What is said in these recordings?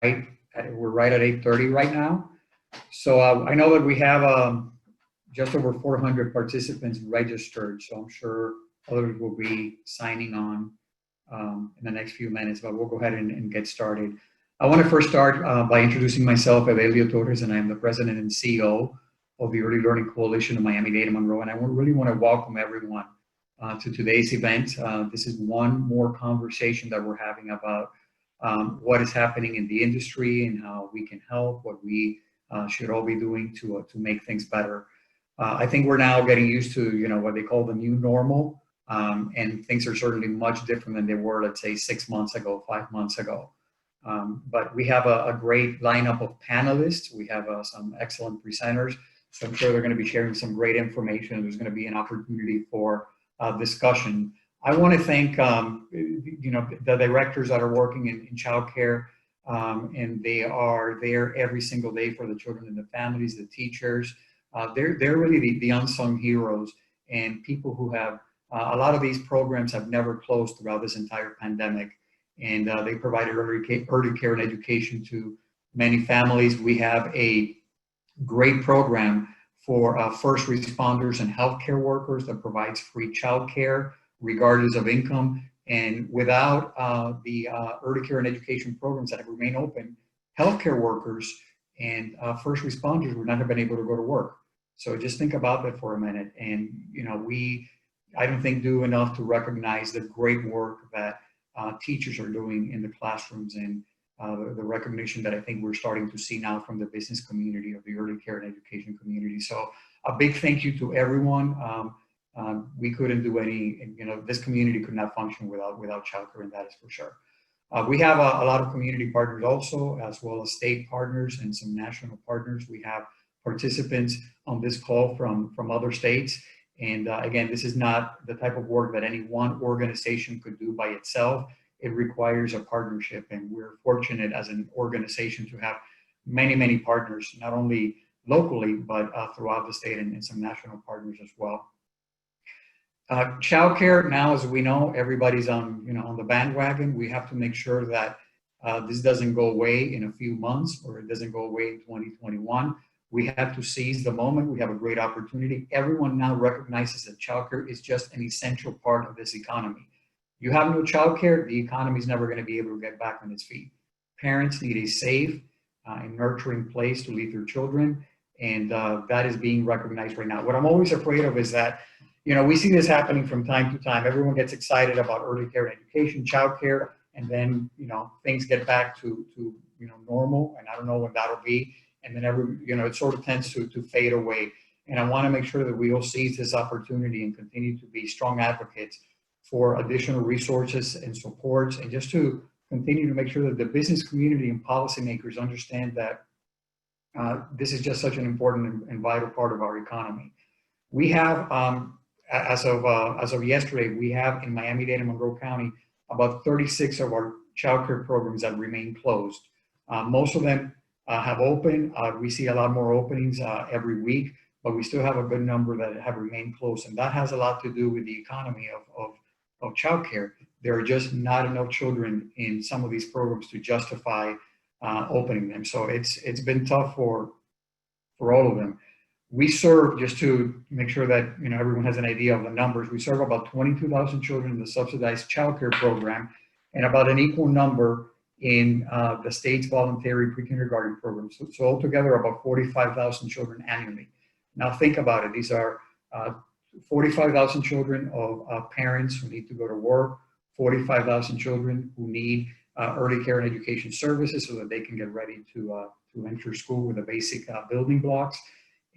we're right at 8:30 right now. So I know that we have just over 400 participants registered, so I'm sure others will be signing on in the next few minutes, but we'll go ahead and get started. I want to first start by introducing myself, Evelio Torres, and I am the president and CEO of the Early Learning Coalition of Miami-Dade and Monroe, and I really want to welcome everyone to today's event. This is one more conversation that we're having about what is happening in the industry and how we can help, what we should all be doing to make things better. I think we're now getting used to, what they call the new normal, and things are certainly much different than they were, let's say, 6 months ago, 5 months ago. But we have a great lineup of panelists. We have some excellent presenters, so I'm sure they're going to be sharing some great information. There's going to be an opportunity for discussion. I want to thank, the directors that are working in childcare, and they are there every single day for the children and the families, the teachers. They're really the unsung heroes and people who have, a lot of these programs have never closed throughout this entire pandemic. And they provided early care and education to many families. We have a great program for first responders and healthcare workers that provides free childcare regardless of income. And without the early care and education programs that have remained open, healthcare workers and first responders would not have been able to go to work. So just think about that for a minute. And I don't think do enough to recognize the great work that teachers are doing in the classrooms, and the recognition that I think we're starting to see now from the business community of the early care and education community. So a big thank you to everyone. We couldn't do any, this community could not function without childcare, and that is for sure. We have a lot of community partners also, as well as state partners and some national partners. We have participants on this call from other states. And again, this is not the type of work that any one organization could do by itself. It requires a partnership, and we're fortunate as an organization to have many, many partners, not only locally, but throughout the state, and some national partners as well. Childcare, now, as we know, everybody's on the bandwagon. We have to make sure that this doesn't go away in a few months, or it doesn't go away in 2021. We have to seize the moment. We have a great opportunity. Everyone now recognizes that childcare is just an essential part of this economy. You have no childcare, the economy is never going to be able to get back on its feet. Parents need a safe and nurturing place to leave their children, and that is being recognized right now. What I'm always afraid of is that, we see this happening from time to time. Everyone gets excited about early care and education, childcare, and then, things get back to normal, and I don't know when that'll be. And then it sort of tends to fade away. And I want to make sure that we all seize this opportunity and continue to be strong advocates for additional resources and supports, and just to continue to make sure that the business community and policymakers understand that this is just such an important and vital part of our economy. We have, as of yesterday, we have in Miami-Dade and Monroe County about 36 of our childcare programs that remain closed. Most of them have opened. We see a lot more openings every week, but we still have a good number that have remained closed, and that has a lot to do with the economy of childcare. There are just not enough children in some of these programs to justify opening them. So it's been tough for all of them. We serve, just to make sure that everyone has an idea of the numbers, we serve about 22,000 children in the subsidized childcare program, and about an equal number in the state's voluntary pre-kindergarten program. So altogether about 45,000 children annually. Now think about it. These are 45,000 children of parents who need to go to work, 45,000 children who need early care and education services so that they can get ready to enter school with the basic building blocks.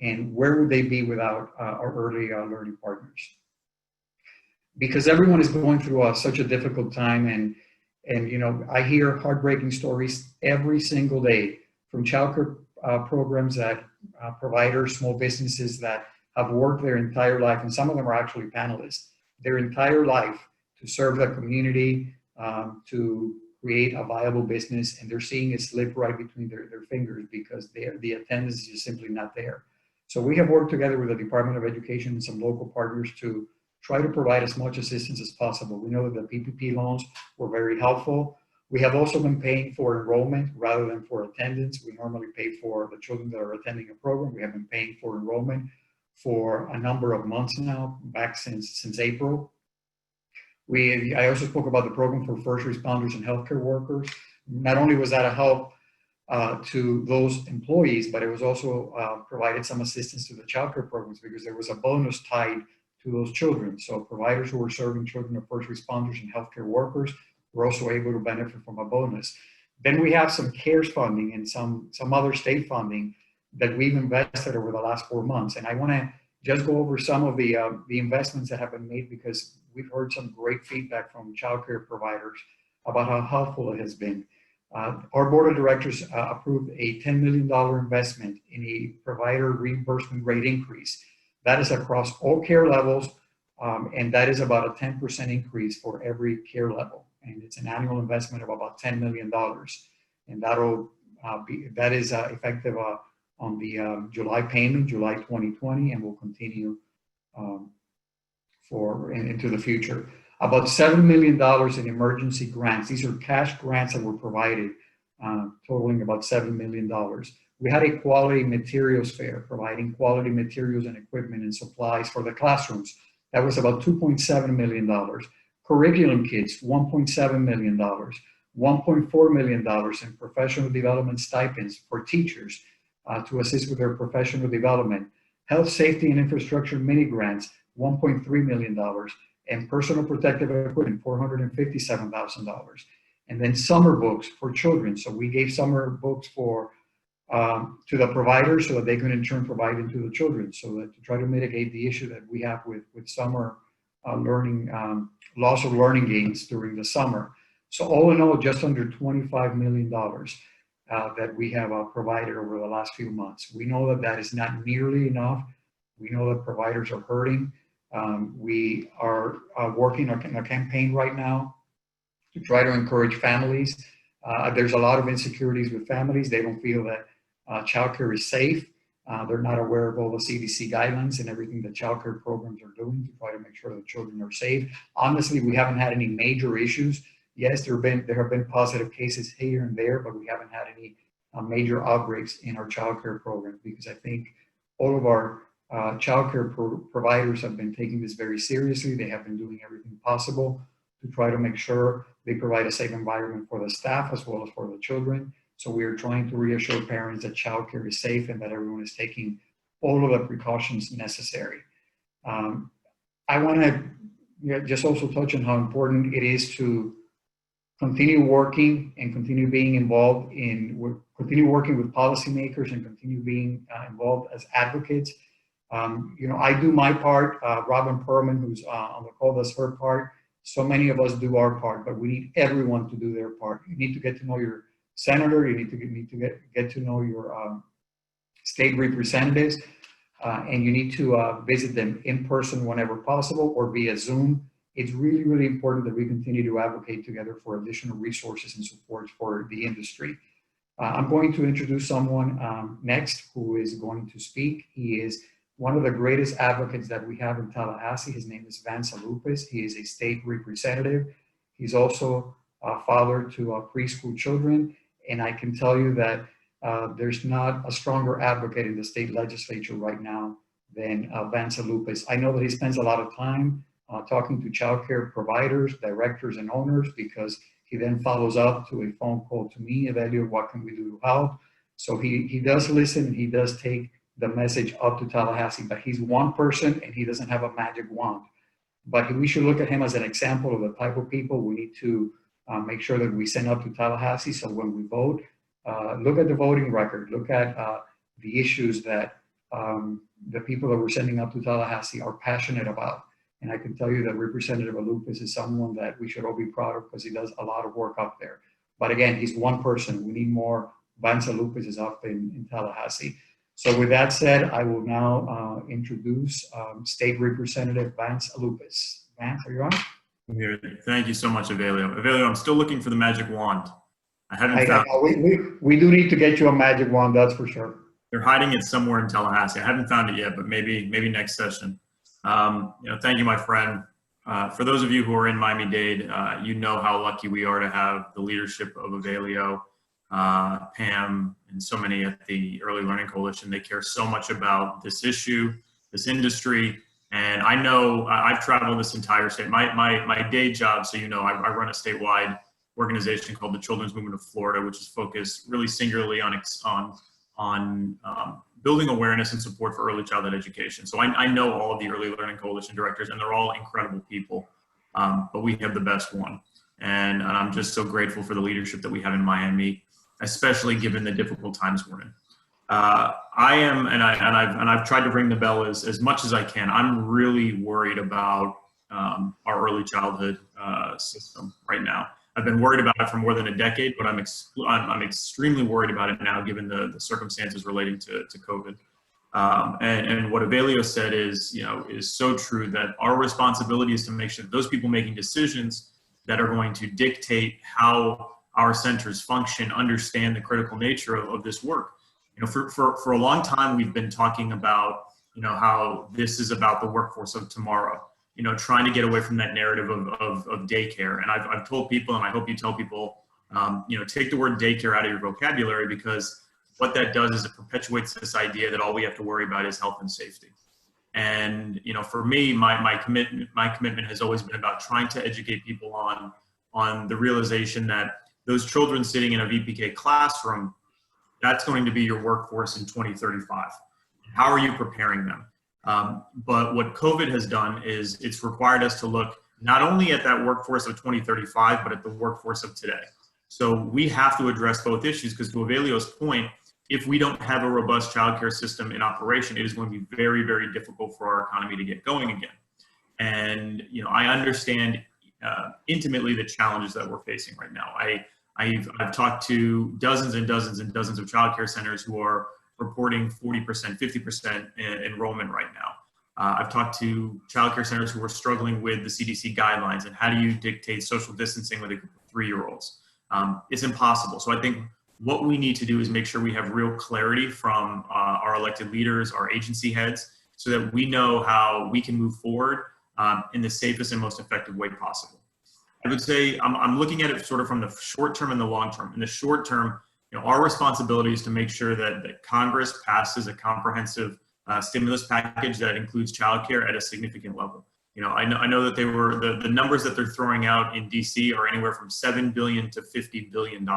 And where would they be without our early learning partners? Because everyone is going through such a difficult time, and I hear heartbreaking stories every single day from childcare programs that providers, small businesses that have worked their entire life, and some of them are actually panelists, their entire life to serve the community, to create a viable business, and they're seeing it slip right between their fingers because the attendance is simply not there. So we have worked together with the Department of Education and some local partners to try to provide as much assistance as possible. We know that the PPP loans were very helpful. We have also been paying for enrollment rather than for attendance. We normally pay for the children that are attending a program. We have been paying for enrollment for a number of months now, back since April. I also spoke about the program for first responders and healthcare workers. Not only was that a help to those employees, but it was also provided some assistance to the childcare programs because there was a bonus tied to those children. So providers who were serving children of first responders and healthcare workers were also able to benefit from a bonus. Then we have some CARES funding and some other state funding that we've invested over the last 4 months. And I want to just go over some of the investments that have been made because we've heard some great feedback from childcare providers about how helpful it has been. Our board of directors approved a $10 million investment in a provider reimbursement rate increase. That is across all care levels, and that is about a 10% increase for every care level. And it's an annual investment of about $10 million. And that is effective on the July payment, July 2020, and will continue into the future. About $7 million in emergency grants. These are cash grants that were provided, totaling about $7 million. We had a quality materials fair, providing quality materials and equipment and supplies for the classrooms. That was about $2.7 million. Curriculum kits, $1.7 million. $1.4 million in professional development stipends for teachers to assist with their professional development. Health, safety, and infrastructure mini grants, $1.3 million. And personal protective equipment, $457,000. And then summer books for children. So we gave summer books to the providers so that they can in turn provide them to the children, so that to try to mitigate the issue that we have with summer learning, loss of learning gains during the summer. So all in all, just under $25 million that we have provided over the last few months. We know that that is not nearly enough. We know that providers are hurting. We are working on a campaign right now to try to encourage families. There's a lot of insecurities with families. They don't feel that childcare is safe. They're not aware of all the CDC guidelines and everything that childcare programs are doing to try to make sure that children are safe. Honestly, we haven't had any major issues. Yes, there have been positive cases here and there, but we haven't had any major outbreaks in our childcare programs because I think all of our childcare providers have been taking this very seriously. They have been doing everything possible to try to make sure they provide a safe environment for the staff as well as for the children. So we are trying to reassure parents that childcare is safe and that everyone is taking all of the precautions necessary. I want to just also touch on how important it is to continue working and continue being involved continue working with policymakers and continue being involved as advocates. I do my part. Robin Perlman, who's on the call, does her part. So many of us do our part, but we need everyone to do their part. You need to get to know your senator. You need to get to know your state representatives, and you need to visit them in person whenever possible or via Zoom. It's really, really important that we continue to advocate together for additional resources and support for the industry. I'm going to introduce someone next who is going to speak. He is one of the greatest advocates that we have in Tallahassee. His name is Vance Lupez. He is a state representative. He's also a father to preschool children. And I can tell you that there's not a stronger advocate in the state legislature right now than Vance Lupez. I know that he spends a lot of time talking to childcare providers, directors, and owners because he then follows up to a phone call to me, Evelio, what can we do to help? So he does listen and he does take the message up to Tallahassee, but he's one person and he doesn't have a magic wand. But we should look at him as an example of the type of people we need to make sure that we send up to Tallahassee. So when we vote, look at the voting record, look at the issues that the people that we're sending up to Tallahassee are passionate about. And I can tell you that Representative Lupez is someone that we should all be proud of because he does a lot of work up there. But again, he's one person. We need more Vance Lupez is up in Tallahassee. So with that said, I will now introduce State Representative Vance Lupez. Vance, are you on? I'm here. Thank you so much, Evelio. Evelio, I'm still looking for the magic wand. I haven't found it. We do need to get you a magic wand, that's for sure. They're hiding it somewhere in Tallahassee. I haven't found it yet, but maybe next session. Thank you, my friend. for those of you who are in Miami-Dade, you know how lucky we are to have the leadership of Avelio, Pam, and so many at the Early Learning Coalition. They care so much about this issue, this industry. And I know I've traveled this entire state. My day job, so you know, I run a statewide organization called the Children's Movement of Florida, which is focused really singularly on building awareness and support for early childhood education. So I know all of the Early Learning Coalition directors, and they're all incredible people, but we have the best one. And I'm just so grateful for the leadership that we have in Miami, especially given the difficult times we're in. I am, and I've tried to ring the bell as much as I can. I'm really worried about our early childhood system right now. I've been worried about it for more than a decade, but I'm extremely worried about it now, given the circumstances relating to COVID. And what Avelio said is so true, that our responsibility is to make sure that those people making decisions that are going to dictate how our centers function understand the critical nature of this work. For a long time, we've been talking about, how this is about the workforce of tomorrow, trying to get away from that narrative of daycare. And I've told people, and I hope you tell people, take the word daycare out of your vocabulary, because what that does is it perpetuates this idea that all we have to worry about is health and safety. And, for me, my commitment has always been about trying to educate people on the realization that those children sitting in a VPK classroom, that's going to be your workforce in 2035. How are you preparing them? But what COVID has done is it's required us to look not only at that workforce of 2035, but at the workforce of today. So we have to address both issues, because to Avelio's point, if we don't have a robust childcare system in operation, it is going to be very, very difficult for our economy to get going again. And I understand intimately the challenges that we're facing right now. I've talked to dozens and dozens and dozens of childcare centers who are reporting 40%, 50% enrollment right now. I've talked to childcare centers who are struggling with the CDC guidelines and how do you dictate social distancing with a group of 3-year-olds. It's impossible. So I think what we need to do is make sure we have real clarity from our elected leaders, our agency heads, so that we know how we can move forward in the safest and most effective way possible. I would say I'm looking at it sort of from the short term and the long term. In the short term, our responsibility is to make sure that Congress passes a comprehensive stimulus package that includes childcare at a significant level. I know that the numbers that they're throwing out in DC are anywhere from $7 billion to $50 billion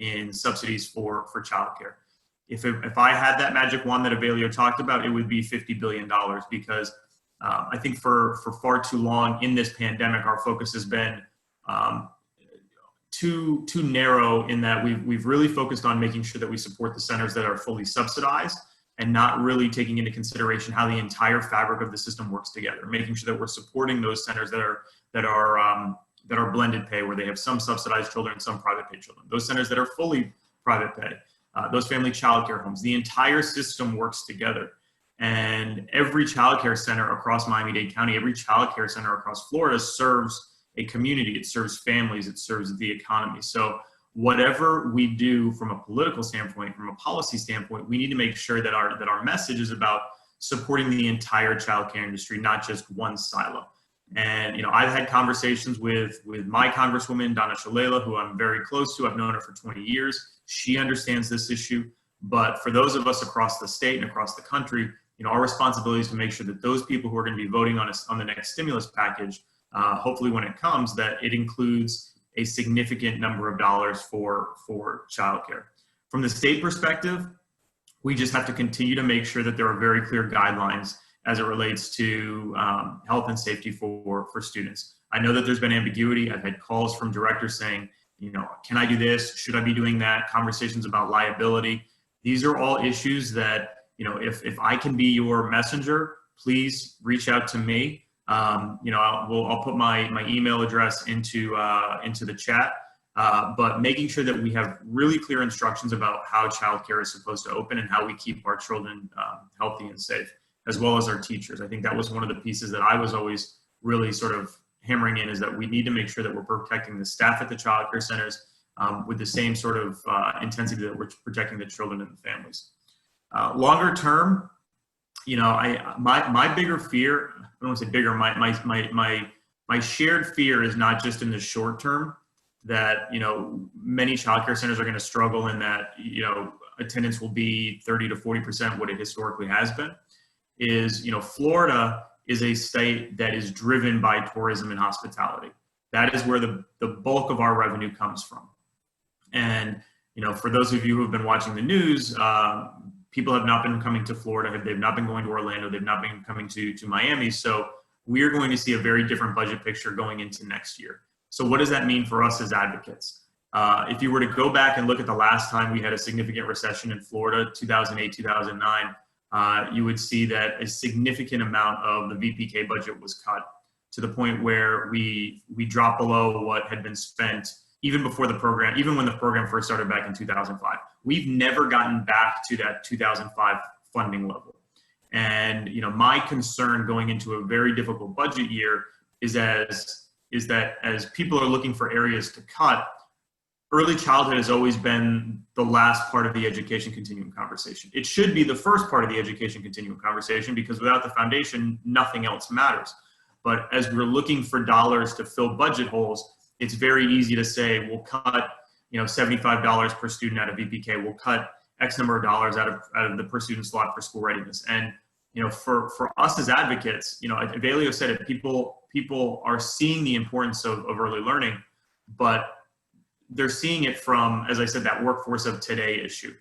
in subsidies for childcare. If I had that magic wand that Avelio talked about, it would be $50 billion, because I think for far too long in this pandemic, our focus has been too narrow, in that we've really focused on making sure that we support the centers that are fully subsidized, and not really taking into consideration how the entire fabric of the system works together, making sure that we're supporting those centers that are blended pay, where they have some subsidized children and some private pay children, those centers that are fully private pay, those family childcare homes. The entire system works together. And every childcare center across Miami-Dade County, every childcare center across Florida serves a community, it serves families, it serves the economy. So whatever we do from a political standpoint, from a policy standpoint, we need to make sure that our message is about supporting the entire childcare industry, not just one silo. And I've had conversations with my Congresswoman, Donna Shalala, who I'm very close to. I've known her for 20 years. She understands this issue. But for those of us across the state and across the country, our responsibility is to make sure that those people who are going to be voting on the next stimulus package, hopefully when it comes, that it includes a significant number of dollars for childcare. From the state perspective, we just have to continue to make sure that there are very clear guidelines as it relates to health and safety for students. I know that there's been ambiguity. I've had calls from directors saying, can I do this? Should I be doing that? Conversations about liability. These are all issues that, if I can be your messenger, please reach out to me. I'll put my email address into the chat, but making sure that we have really clear instructions about how childcare is supposed to open and how we keep our children healthy and safe, as well as our teachers. I think that was one of the pieces that I was always really sort of hammering in, is that we need to make sure that we're protecting the staff at the childcare centers with the same sort of intensity that we're protecting the children and the families. Longer term, my bigger fear, I don't want to say bigger, my my shared fear is not just in the short term that, many childcare centers are going to struggle and that, attendance will be 30 to 40% what it historically has been, is, Florida is a state that is driven by tourism and hospitality. That is where the bulk of our revenue comes from. And, for those of you who have been watching the news, people have not been coming to Florida. They've not been going to Orlando. They've not been coming to Miami. So we're going to see a very different budget picture going into next year. So what does that mean for us as advocates? If you were to go back and look at the last time we had a significant recession in Florida, 2008, 2009, you would see that a significant amount of the VPK budget was cut to the point where we dropped below what had been spent even before the program, even when the program first started back in 2005. We've never gotten back to that 2005 funding level. And, my concern going into a very difficult budget year is that as people are looking for areas to cut, early childhood has always been the last part of the education continuum conversation. It should be the first part of the education continuum conversation, because without the foundation, nothing else matters. But as we're looking for dollars to fill budget holes, it's very easy to say, we'll cut, $75 per student out of VPK. We'll cut X number of dollars out of the per student slot for school readiness. And, for us as advocates, Avelio said it, people are seeing the importance of early learning, but they're seeing it from, as I said, that workforce of today issue.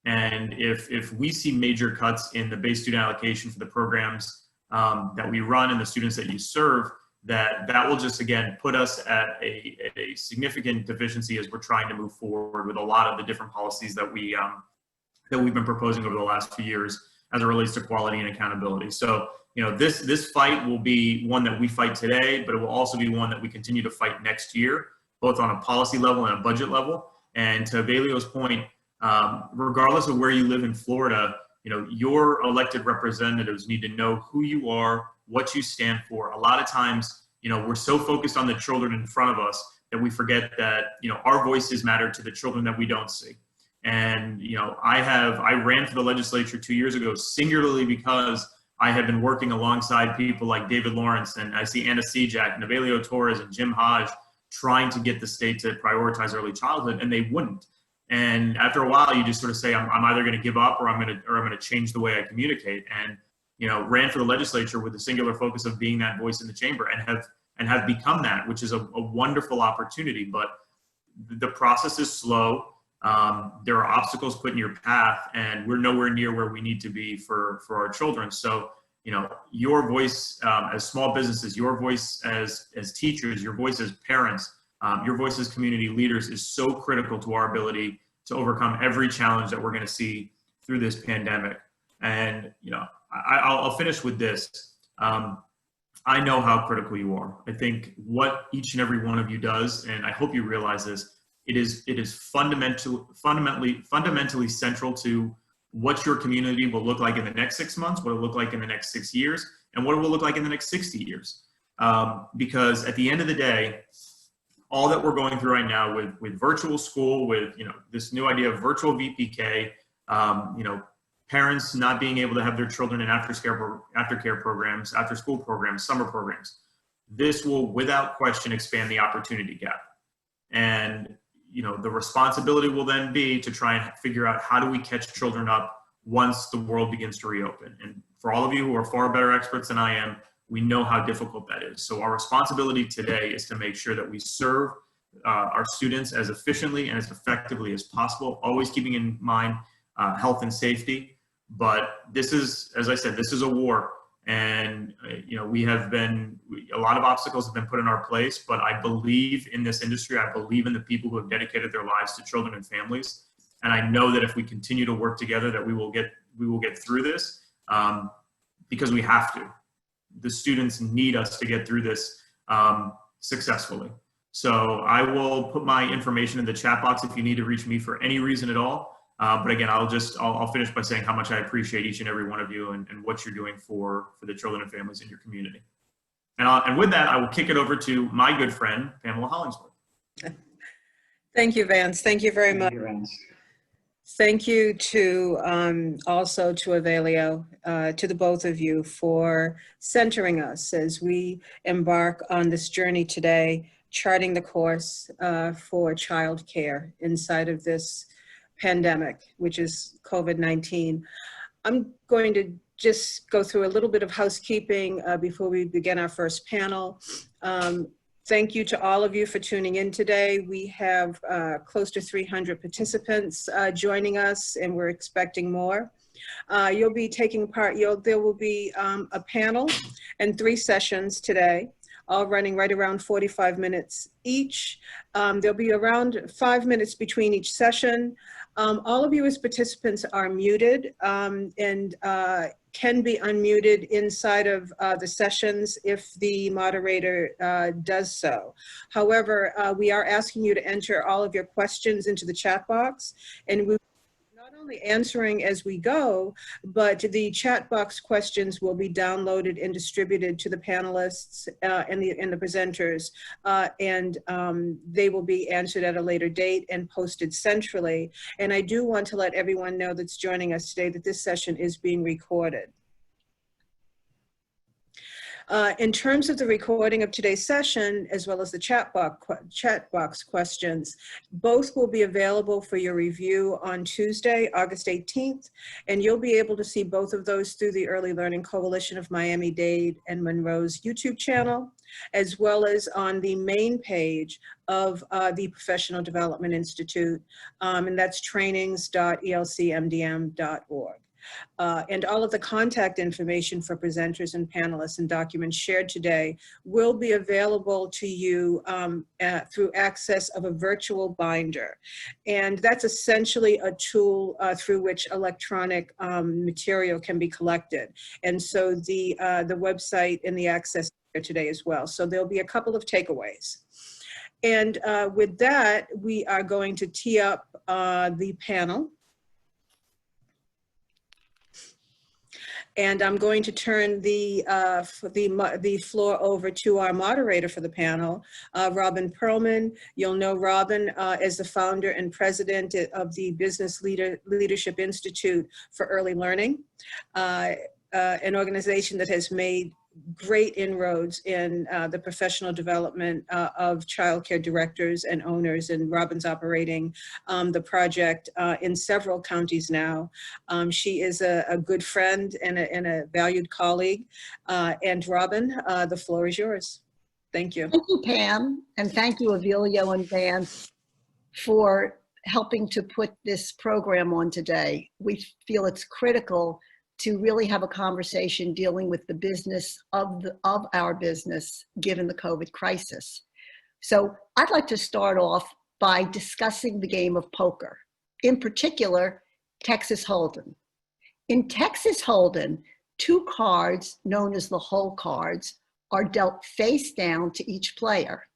And if we see major cuts in the base student allocation for the programs that we run and the students that you serve, that will just, again, put us at a significant deficiency as we're trying to move forward with a lot of the different policies that we've been proposing over the last few years as it relates to quality and accountability. So, this fight will be one that we fight today, but it will also be one that we continue to fight next year, both on a policy level and a budget level. And to Avelio's point, regardless of where you live in Florida, your elected representatives need to know who you are, what you stand for. A lot of times, we're so focused on the children in front of us that we forget that, our voices matter to the children that we don't see. And, I ran for the legislature 2 years ago, singularly because I have been working alongside people like David Lawrence, and I see Anna Sejak and Avelio Torres and Jim Hodge trying to get the state to prioritize early childhood, and they wouldn't. And after a while, you just sort of say, I'm either going to give up or I'm going to change the way I communicate. And, ran for the legislature with the singular focus of being that voice in the chamber, and have become that, which is a wonderful opportunity. But the process is slow. There are obstacles put in your path, and we're nowhere near where we need to be for our children. So, your voice as small businesses, your voice as teachers, your voice as parents, your voice as community leaders is so critical to our ability to overcome every challenge that we're going to see through this pandemic. And, I'll finish with this. I know how critical you are. I think what each and every one of you does, and I hope you realize this, it is fundamentally central to what your community will look like in the next 6 months, what it will look like in the next 6 years, and what it will look like in the next 60 years. Because at the end of the day, all that we're going through right now with virtual school, with this new idea of virtual VPK, parents not being able to have their children in aftercare programs, after school programs, summer programs, this will without question expand the opportunity gap. And the responsibility will then be to try and figure out how do we catch children up once the world begins to reopen. And for all of you who are far better experts than I am, we know how difficult that is. So our responsibility today is to make sure that we serve our students as efficiently and as effectively as possible, always keeping in mind health and safety. But this is, as I said, this is a war. And, a lot of obstacles have been put in our place, but I believe in this industry. I believe in the people who have dedicated their lives to children and families. And I know that if we continue to work together, that we will get through this because we have to. The students need us to get through this successfully. So I will put my information in the chat box if you need to reach me for any reason at all. But again, I'll finish by saying how much I appreciate each and every one of you and what you're doing for the children and families in your community. And with that, I will kick it over to my good friend, Pamela Hollingsworth. Thank you, Vance. Thank you very much. Thank you to also to Avelio, to the both of you for centering us as we embark on this journey today, charting the course for childcare inside of this pandemic, which is COVID-19. I'm going to just go through a little bit of housekeeping before we begin our first panel. Thank you to all of you for tuning in today. We have close to 300 participants joining us, and we're expecting more. You'll be taking part, there will be a panel and 3 sessions today, all running right around 45 minutes each. There'll be around 5 minutes between each session. All of you as participants are muted and can be unmuted inside of the sessions if the moderator does so. However, we are asking you to enter all of your questions into the chat box, and we not only answering as we go, but the chat box questions will be downloaded and distributed to the panelists and the presenters, and they will be answered at a later date and posted centrally. And I do want to let everyone know that's joining us today that this session is being recorded. In terms of the recording of today's session, as well as the chat box questions, both will be available for your review on Tuesday, August 18th, and you'll be able to see both of those through the Early Learning Coalition of Miami-Dade and Monroe's YouTube channel, as well as on the main page of the Professional Development Institute, and that's trainings.elcmdm.org. And all of the contact information for presenters and panelists and documents shared today will be available to you through access of a virtual binder. And that's essentially a tool through which electronic material can be collected. And so the website and the access here today as well. So there'll be a couple of takeaways. And with that, we are going to tee up the panel. And I'm going to turn the floor over to our moderator for the panel, Robin Perlman. You'll know Robin as the founder and president of the Business Leadership Institute for Early Learning, an organization that has made great inroads in the professional development of childcare directors and owners, and Robin's operating the project in several counties now. She is a good friend and a valued colleague. And Robin, the floor is yours. Thank you. Thank you, Pam, and thank you, Avelio and Van, for helping to put this program on today. We feel it's critical to really have a conversation dealing with the business of our business given the COVID crisis. So I'd like to start off by discussing the game of poker, in particular, Texas Hold'em. In Texas Hold'em, 2 cards known as the hole cards are dealt face down to each player.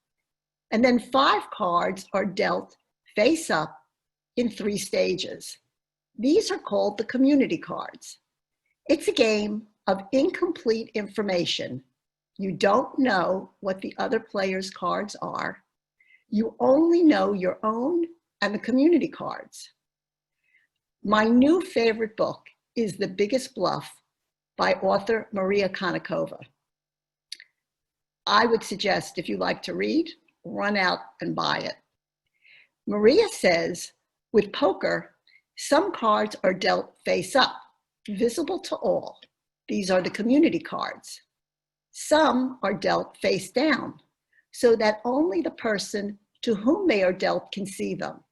And then 5 cards are dealt face up in 3 stages. These are called the community cards. It's a game of incomplete information. You don't know what the other player's cards are. You only know your own and the community cards. My new favorite book is The Biggest Bluff by author Maria Konnikova. I would suggest, if you like to read, run out and buy it. Maria says, with poker, some cards are dealt face up, visible to all. These are the community cards. Some are dealt face down, so that only the person to whom they are dealt can see them.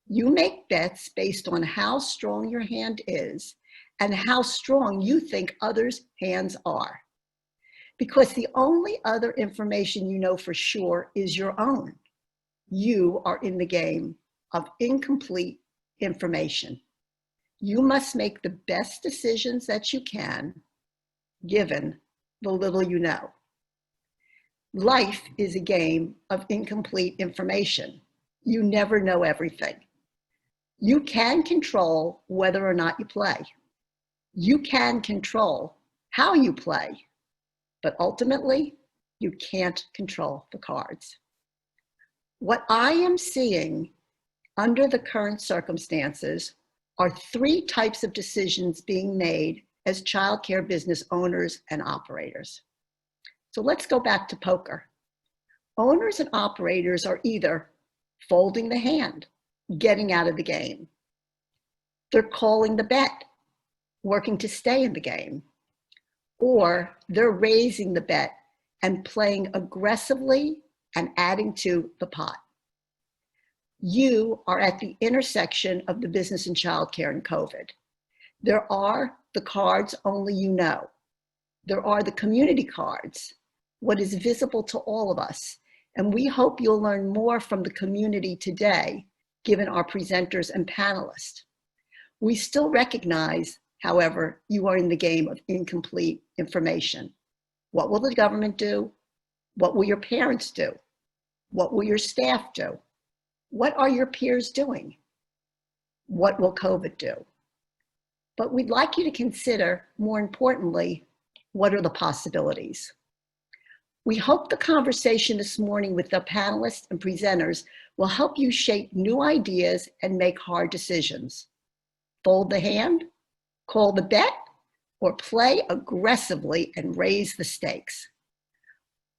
You make bets based on how strong your hand is and how strong you think others' hands are. Because the only other information you know for sure is your own. You are in the game of incomplete information. You must make the best decisions that you can, given the little you know. Life is a game of incomplete information. You never know everything. You can control whether or not you play. You can control how you play, but ultimately, you can't control the cards. What I am seeing under the current circumstances are 3 types of decisions being made as childcare business owners and operators. So let's go back to poker. Owners and operators are either folding the hand, getting out of the game. They're calling the bet, working to stay in the game. Or they're raising the bet and playing aggressively and adding to the pot. You are at the intersection of the business and childcare and COVID. There are the cards only you know. There are the community cards, what is visible to all of us. And we hope you'll learn more from the community today, given our presenters and panelists. We still recognize, however, you are in the game of incomplete information. What will the government do? What will your parents do? What will your staff do? What are your peers doing? What will COVID do? But we'd like you to consider, more importantly, what are the possibilities? We hope the conversation this morning with the panelists and presenters will help you shape new ideas and make hard decisions. Fold the hand, call the bet, or play aggressively and raise the stakes.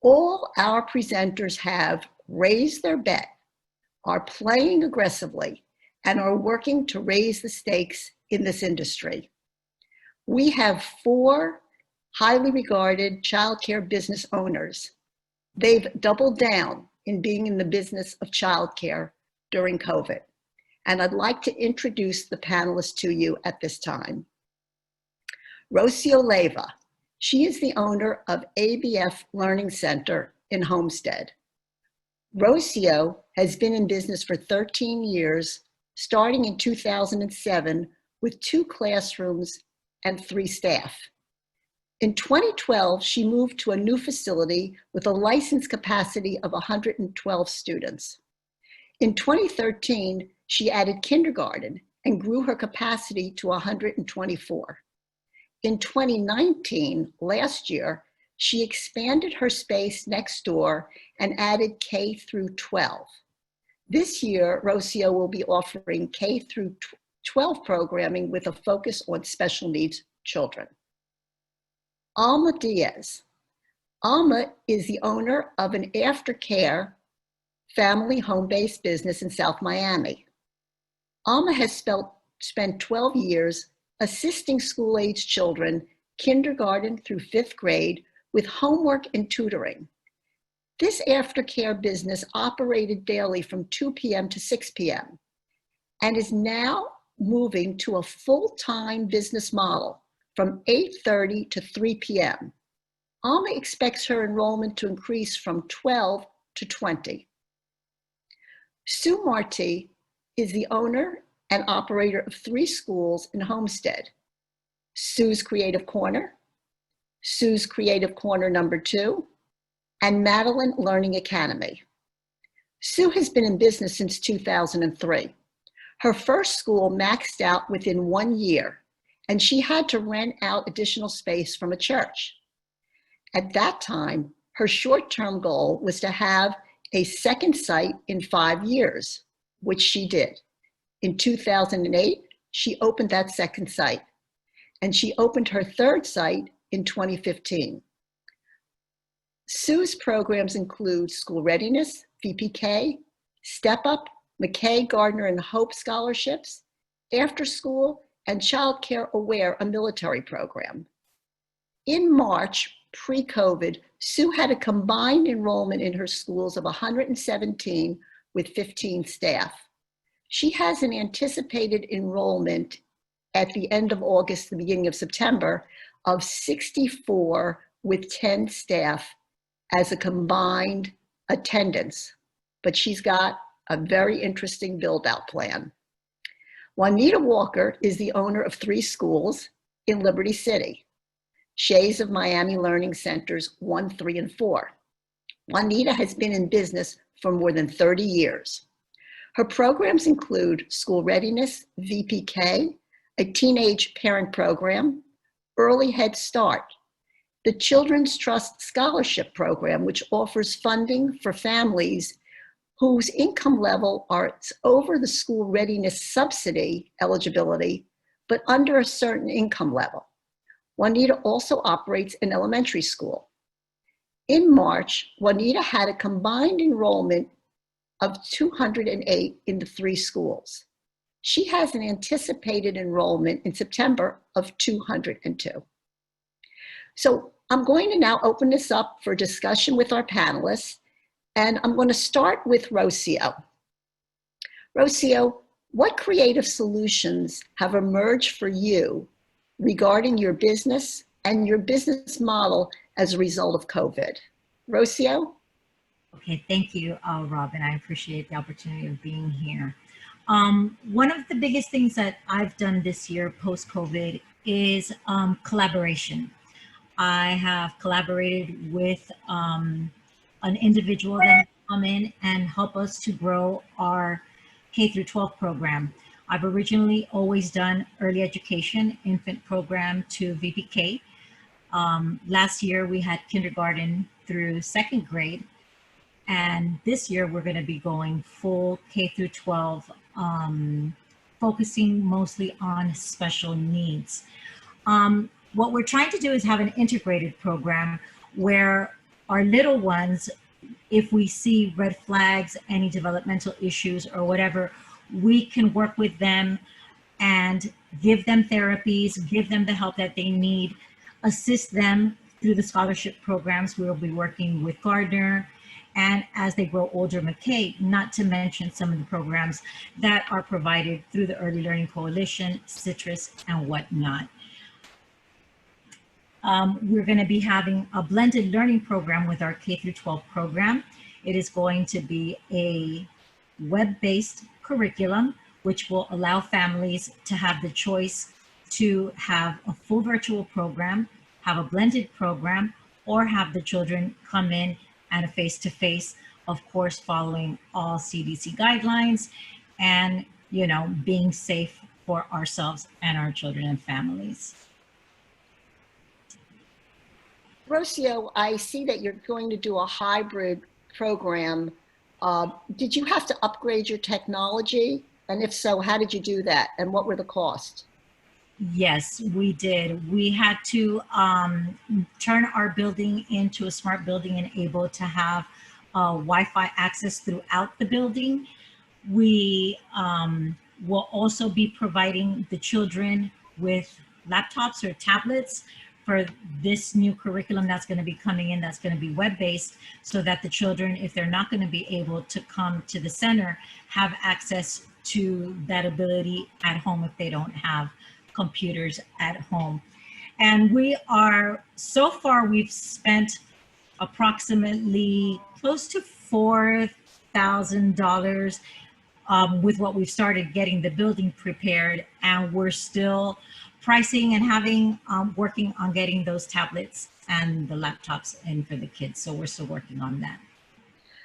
All our presenters have raised their bet, are playing aggressively, and are working to raise the stakes in this industry. We have 4 highly regarded childcare business owners. They've doubled down in being in the business of childcare during COVID. And I'd like to introduce the panelists to you at this time. Rocio Leyva, she is the owner of ABF Learning Center in Homestead. Rocio has been in business for 13 years, starting in 2007 with 2 classrooms and 3 staff. In 2012, she moved to a new facility with a licensed capacity of 112 students. In 2013, she added kindergarten and grew her capacity to 124. In 2019, last year, she expanded her space next door and added K through 12. This year, Rocio will be offering K through 12 programming with a focus on special needs children. Alma Diaz. Alma is the owner of an aftercare family home-based business in South Miami. Alma has spent 12 years assisting school-age children, kindergarten through 5th grade, with homework and tutoring. This aftercare business operated daily from 2 p.m. to 6 p.m. and is now moving to a full-time business model from 8:30 to 3 p.m. Alma expects her enrollment to increase from 12 to 20. Sue Marti is the owner and operator of 3 schools in Homestead: Sue's Creative Corner, Sue's Creative Corner number 2, and Madeline Learning Academy. Sue has been in business since 2003. Her first school maxed out within 1 year, and she had to rent out additional space from a church. At that time, her short-term goal was to have a second site in 5 years, which she did. In 2008, she opened that second site, and she opened her third site in 2015. Sue's programs include School Readiness, VPK, Step Up, McKay, Gardner, and Hope scholarships, After School, and Child Care Aware, a military program. In March, pre-COVID, Sue had a combined enrollment in her schools of 117 with 15 staff. She has an anticipated enrollment at the end of August, the beginning of September, of 64 with 10 staff as a combined attendance, but she's got a very interesting build-out plan. Juanita Walker is the owner of 3 schools in Liberty City, Shades of Miami Learning Centers 1, 3, and 4. Juanita has been in business for more than 30 years. Her programs include School Readiness, VPK, a teenage parent program, Early Head Start, the Children's Trust Scholarship Program, which offers funding for families whose income level are over the school readiness subsidy eligibility, but under a certain income level. Juanita also operates an elementary school. In March, Juanita had a combined enrollment of 208 in the 3 schools. She has an anticipated enrollment in September of 202. So I'm going to now open this up for discussion with our panelists, and I'm going to start with Rocio. Rocio, what creative solutions have emerged for you regarding your business and your business model as a result of COVID? Rocio? Okay, thank you, Robin. I appreciate the opportunity of being here. One of the biggest things that I've done this year post-COVID is collaboration. I have collaborated with an individual that has come in and help us to grow our K through 12 program. I've originally always done early education, infant program to VPK. Last year we had kindergarten through 2nd grade. And this year we're going to be going full K through 12, focusing mostly on special needs. What we're trying to do is have an integrated program where our little ones, if we see red flags, any developmental issues or whatever, we can work with them and give them therapies, give them the help that they need, assist them through the scholarship programs. We'll be working with Gardner, and as they grow older, McKay, not to mention some of the programs that are provided through the Early Learning Coalition, Citrus, and whatnot. We're going to be having a blended learning program with our K through 12 program. It is going to be a web-based curriculum, which will allow families to have the choice to have a full virtual program, have a blended program, or have the children come in and a face-to-face, of course, following all CDC guidelines and, you know, being safe for ourselves and our children and families. Rocio, I see that you're going to do a hybrid program. Did you have to upgrade your technology? And if so, how did you do that? And what were the costs? Yes, we did. We had to turn our building into a smart building and able to have Wi-Fi access throughout the building. We will also be providing the children with laptops or tablets for this new curriculum that's going to be coming in, that's going to be web-based, so that the children, if they're not going to be able to come to the center, have access to that ability at home if they don't have computers at home. And we are, so far we've spent approximately close to $4,000 with what we've started getting the building prepared, and we're still pricing and having, working on getting those tablets and the laptops in for the kids. So we're still working on that.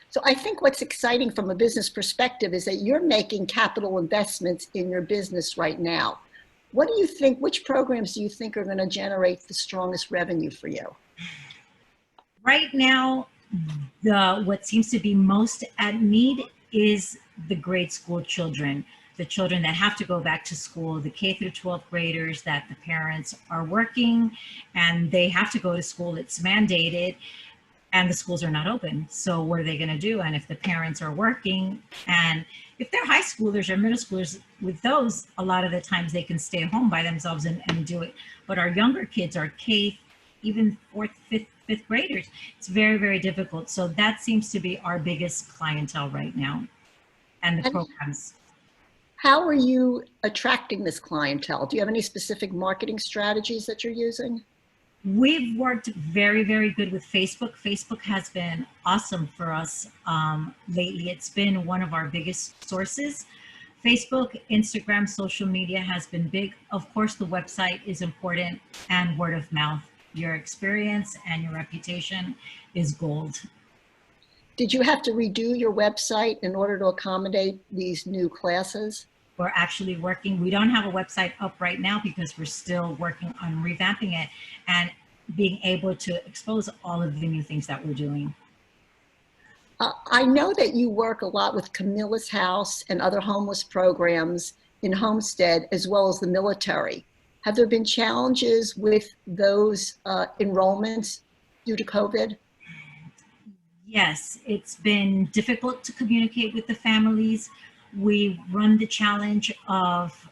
So I think what's exciting from a business perspective is that you're making capital investments in your business right now. What do you think, which programs do you think are going to generate the strongest revenue for you? Right now, what seems to be most at need is the grade school children, the children that have to go back to school, the K through 12 graders that the parents are working and they have to go to school, it's mandated, and the schools are not open. So what are they going to do? And if the parents are working, and if they're high schoolers or middle schoolers, with those, a lot of the times they can stay home by themselves and do it. But our younger kids, our K, even 4th, 5th graders, it's very, very difficult. So that seems to be our biggest clientele right now, and the programs. How are you attracting this clientele? Do you have any specific marketing strategies that you're using? We've worked very, very good with Facebook. Facebook has been awesome for us lately. It's been one of our biggest sources. Facebook, Instagram, social media has been big. Of course, the website is important, and word of mouth. Your experience and your reputation is gold. Did you have to redo your website in order to accommodate these new classes? We're actually working, we don't have a website up right now because we're still working on revamping it and being able to expose all of the new things that we're doing. I know that you work a lot with Camilla's House and other homeless programs in Homestead, as well as the military. Have there been challenges with those enrollments due to COVID? Yes, it's been difficult to communicate with the families. We run the challenge of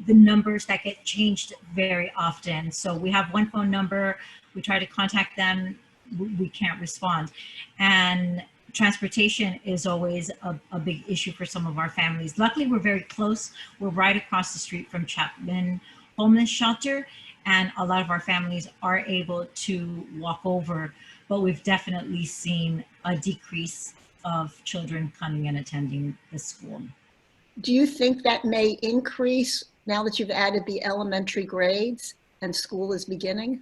the numbers that get changed very often. So we have one phone number, we try to contact them, we can't respond. And transportation is always a big issue for some of our families. Luckily, we're very close. We're right across the street from Chapman Homeless Shelter, and a lot of our families are able to walk over, but we've definitely seen a decrease of children coming and attending the school. Do you think that may increase now that you've added the elementary grades and school is beginning?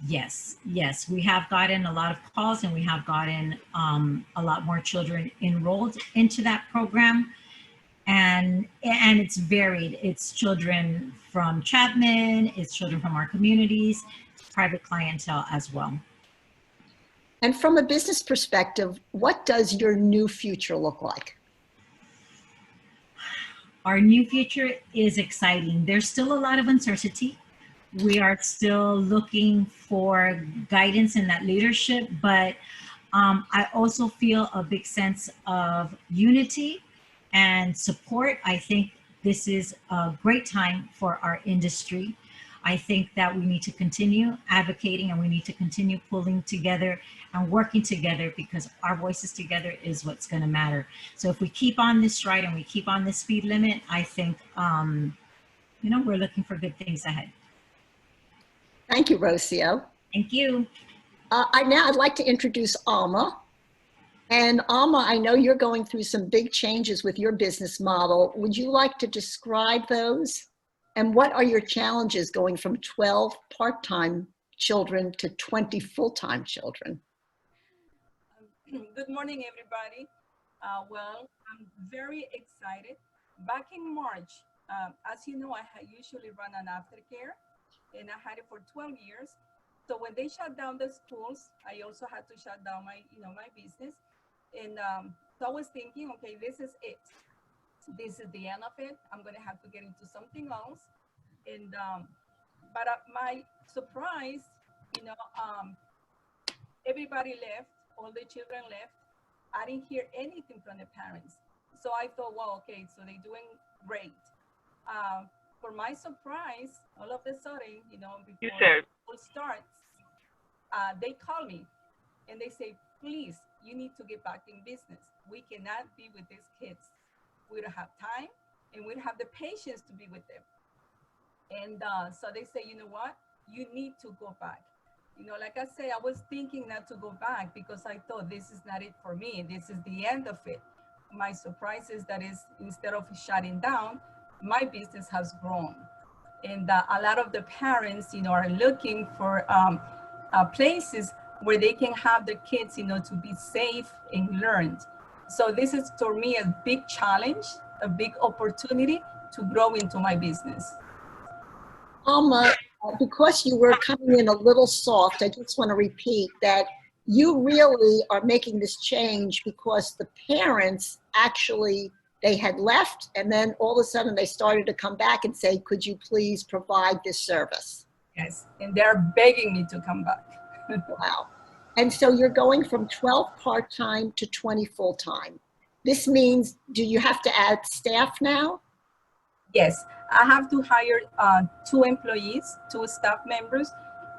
Yes, yes, we have gotten a lot of calls, and we have gotten a lot more children enrolled into that program. And it's varied. It's children from Chapman, it's children from our communities, it's private clientele as well. And from a business perspective, what does your new future look like? Our new future is exciting. There's still a lot of uncertainty. We are still looking for guidance in that leadership, but I also feel a big sense of unity and support. I think this is a great time for our industry. I think that we need to continue advocating, and we need to continue pulling together and working together, because our voices together is what's going to matter. So if we keep on this stride and we keep on this speed limit, I think, we're looking for good things ahead. Thank you, Rocio. Thank you. I'd like to introduce Alma. And Alma, I know you're going through some big changes with your business model. Would you like to describe those? And what are your challenges going from 12 part-time children to 20 full-time children? Good morning, everybody. Well, I'm very excited. Back in March, as you know, I usually run an aftercare, and I had it for 12 years. So when they shut down the schools, I also had to shut down my business. And so I was thinking, okay, this is it. This is the end of it. I'm going to have to get into something else. And but my surprise, everybody left. All the children left. I didn't hear anything from the parents. So I thought, well, okay, so they're doing great. For my surprise, all of a sudden, before school starts, they call me and they say, please, you need to get back in business. We cannot be with these kids. We don't have time, and we don't have the patience to be with them. And so they say, you know what? You need to go back. Like I say, I was thinking not to go back because I thought this is not it for me. This is the end of it. My surprise is that instead of shutting down, my business has grown. And a lot of the parents, are looking for places where they can have their kids, to be safe and learned. So this is for me a big challenge, a big opportunity to grow into my business. Alma, because you were coming in a little soft, I just want to repeat that you really are making this change because the parents actually, they had left, and then all of a sudden they started to come back and say, could you please provide this service? Yes, and they're begging me to come back. Wow. And so you're going from 12 part-time to 20 full-time. This means, do you have to add staff now? Yes, I have to hire 2 employees, 2 staff members.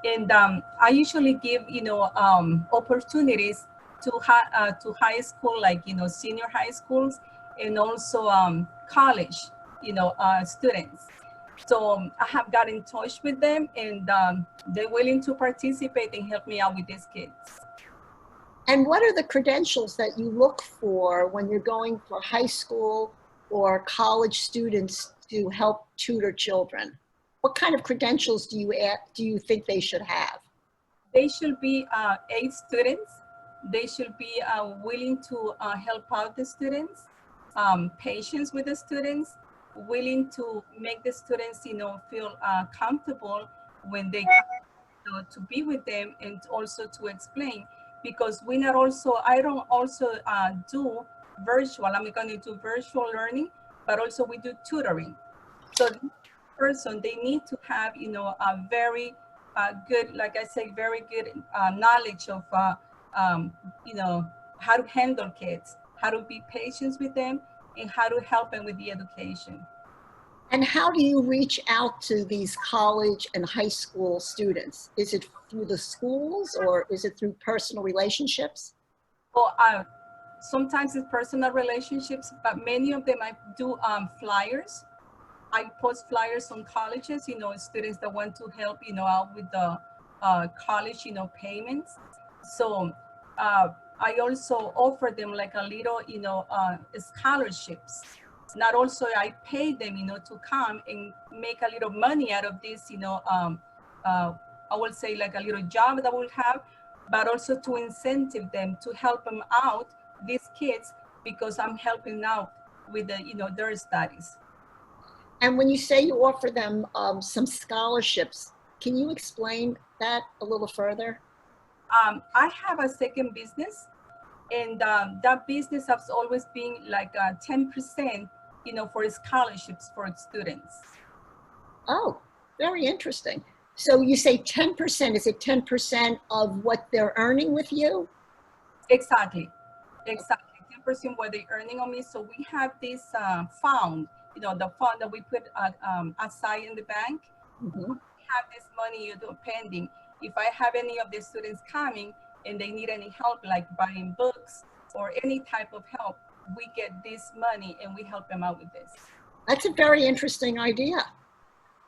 And I usually give, opportunities to high school, like, senior high schools, and also college, students. So I have got in touch with them, and they're willing to participate and help me out with these kids. And what are the credentials that you look for when you're going for high school or college students to help tutor children? What kind of credentials do you think they should have? They should be A students. They should be willing to help out the students, patience with the students, willing to make the students, feel comfortable when they come to be with them, and also to explain. because we not also, I don't also do virtual, I'm going to do virtual learning, but also we do tutoring. So this person, they need to have, a very good, like I say, very good knowledge of, how to handle kids, how to be patient with them, and how to help them with the education. And how do you reach out to these college and high school students? Is it through the schools or is it through personal relationships? Well, sometimes it's personal relationships, but many of them I do flyers. I post flyers on colleges, students that want to help, out with the college, payments. So I also offer them like a little, scholarships. Not also I pay them, to come and make a little money out of this, I would say like a little job that we'll have, but also to incentive them, to help them out, these kids, because I'm helping out with the, their studies. And when you say you offer them some scholarships, can you explain that a little further? I have a second business, and that business has always been like 10%, for scholarships for students. Oh, very interesting. So you say 10%, is it 10% of what they're earning with you? Exactly. 10% what they're earning on me. So we have this fund, the fund that we put aside in the bank. Mm-hmm. We have this money pending. If I have any of the students coming and they need any help, like buying books or any type of help, we get this money and we help them out with this. That's a very interesting idea.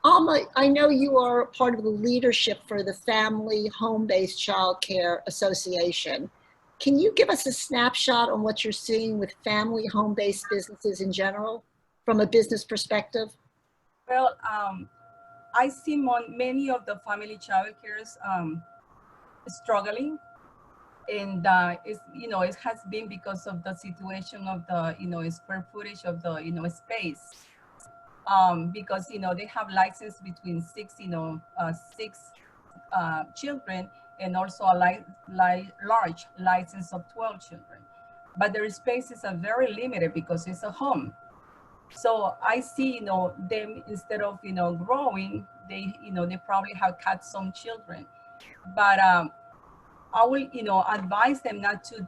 Alma, I know you are part of the leadership for the Family Home-Based Childcare Association. Can you give us a snapshot on what you're seeing with family home-based businesses in general from a business perspective? Well, I see many of the family childcares struggling, and it has been because of the situation of the square footage of the space, because they have license between six children, and also a large license of 12 children, but their spaces are very limited because it's a home. So I see, them, instead of, growing, they probably have cut some children. But I will, advise them not to,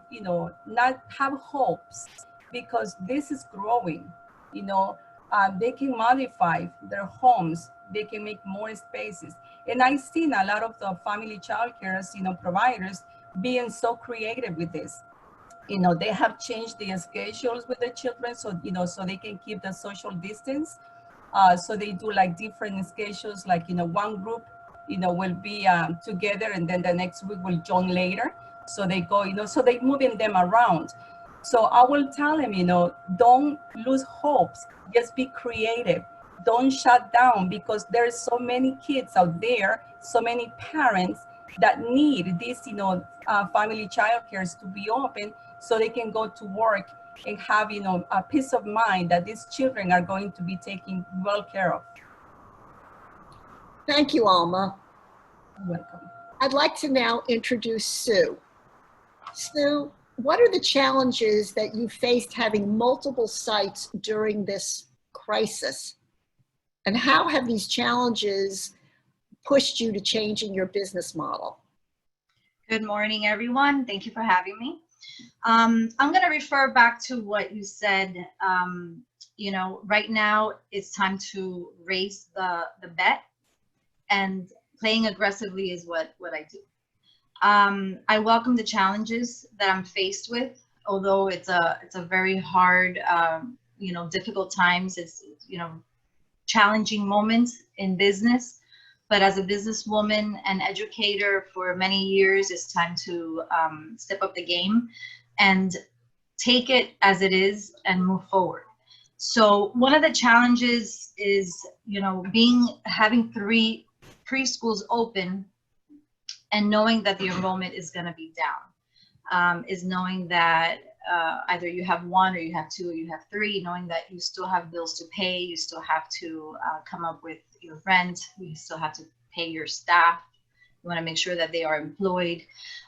not have hopes, because this is growing. They can modify their homes. They can make more spaces. And I've seen a lot of the family childcare, providers being so creative with this. They have changed the schedules with the children, so so they can keep the social distance. So they do like different schedules, like one group will be together, and then the next week will join later. So they go, so they moving them around. So I will tell them, don't lose hopes, just be creative, don't shut down, because there's so many kids out there, so many parents that need these family childcares to be open, so they can go to work and have a peace of mind that these children are going to be taken well care of. Thank you, Alma. You're welcome. I'd like to now introduce Sue. Sue, what are the challenges that you faced having multiple sites during this crisis? And how have these challenges pushed you to changing your business model? Good morning, everyone. Thank you for having me. I'm going to refer back to what you said. Right now it's time to raise the bet, and playing aggressively is what I do. I welcome the challenges that I'm faced with, although it's a very hard, difficult times. It's, challenging moments in business. But as a businesswoman and educator for many years, it's time to step up the game and take it as it is and move forward. So one of the challenges is, having 3 preschools open and knowing that the enrollment is going to be down, is knowing that either you have 1 or you have 2 or you have 3, knowing that you still have bills to pay, you still have to come up with your rent, you still have to pay your staff, We want to make sure that they are employed.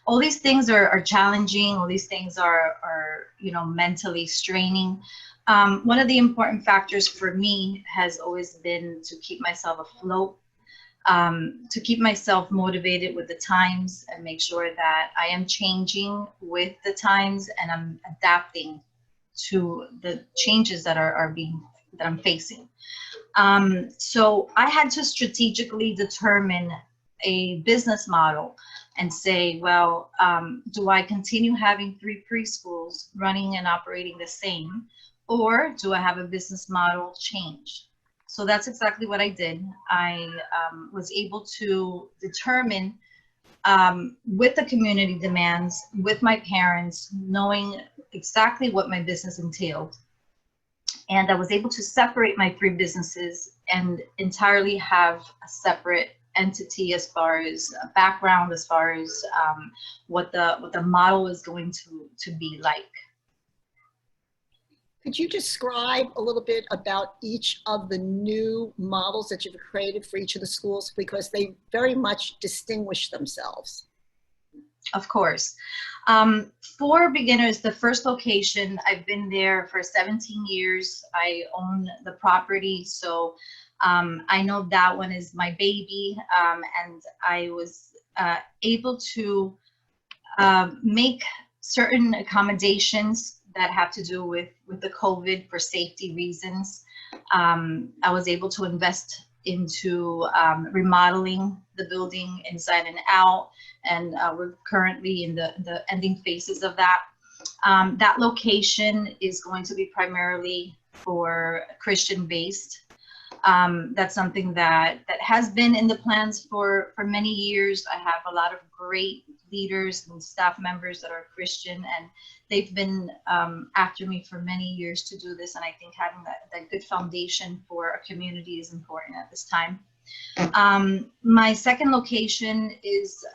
All these things are challenging. All these things are mentally straining. One of the important factors for me has always been to keep myself afloat, to keep myself motivated with the times and make sure that I am changing with the times and I'm adapting to the changes that I'm facing. So I had to strategically determine a business model and say, well, do I continue having 3 preschools running and operating the same, or do I have a business model change? So that's exactly what I did. I was able to determine with the community demands, with my parents, knowing exactly what my business entailed. And I was able to separate my 3 businesses and entirely have a separate entity as far as background, as far as what the model is going to be like. Could you describe a little bit about each of the new models that you've created for each of the schools, because they very much distinguish themselves? Of course. For beginners, the first location, I've been there for 17 years. I own the property, so I know that one is my baby, and I was able to make certain accommodations that have to do with the COVID for safety reasons. I was able to invest into remodeling the building inside and out, and we're currently in the ending phases of that. That location is going to be primarily for Christian-based. That's something that has been in the plans for many years. I have a lot of great leaders and staff members that are Christian, and they've been after me for many years to do this, and I think having that good foundation for a community is important at this time. My second location is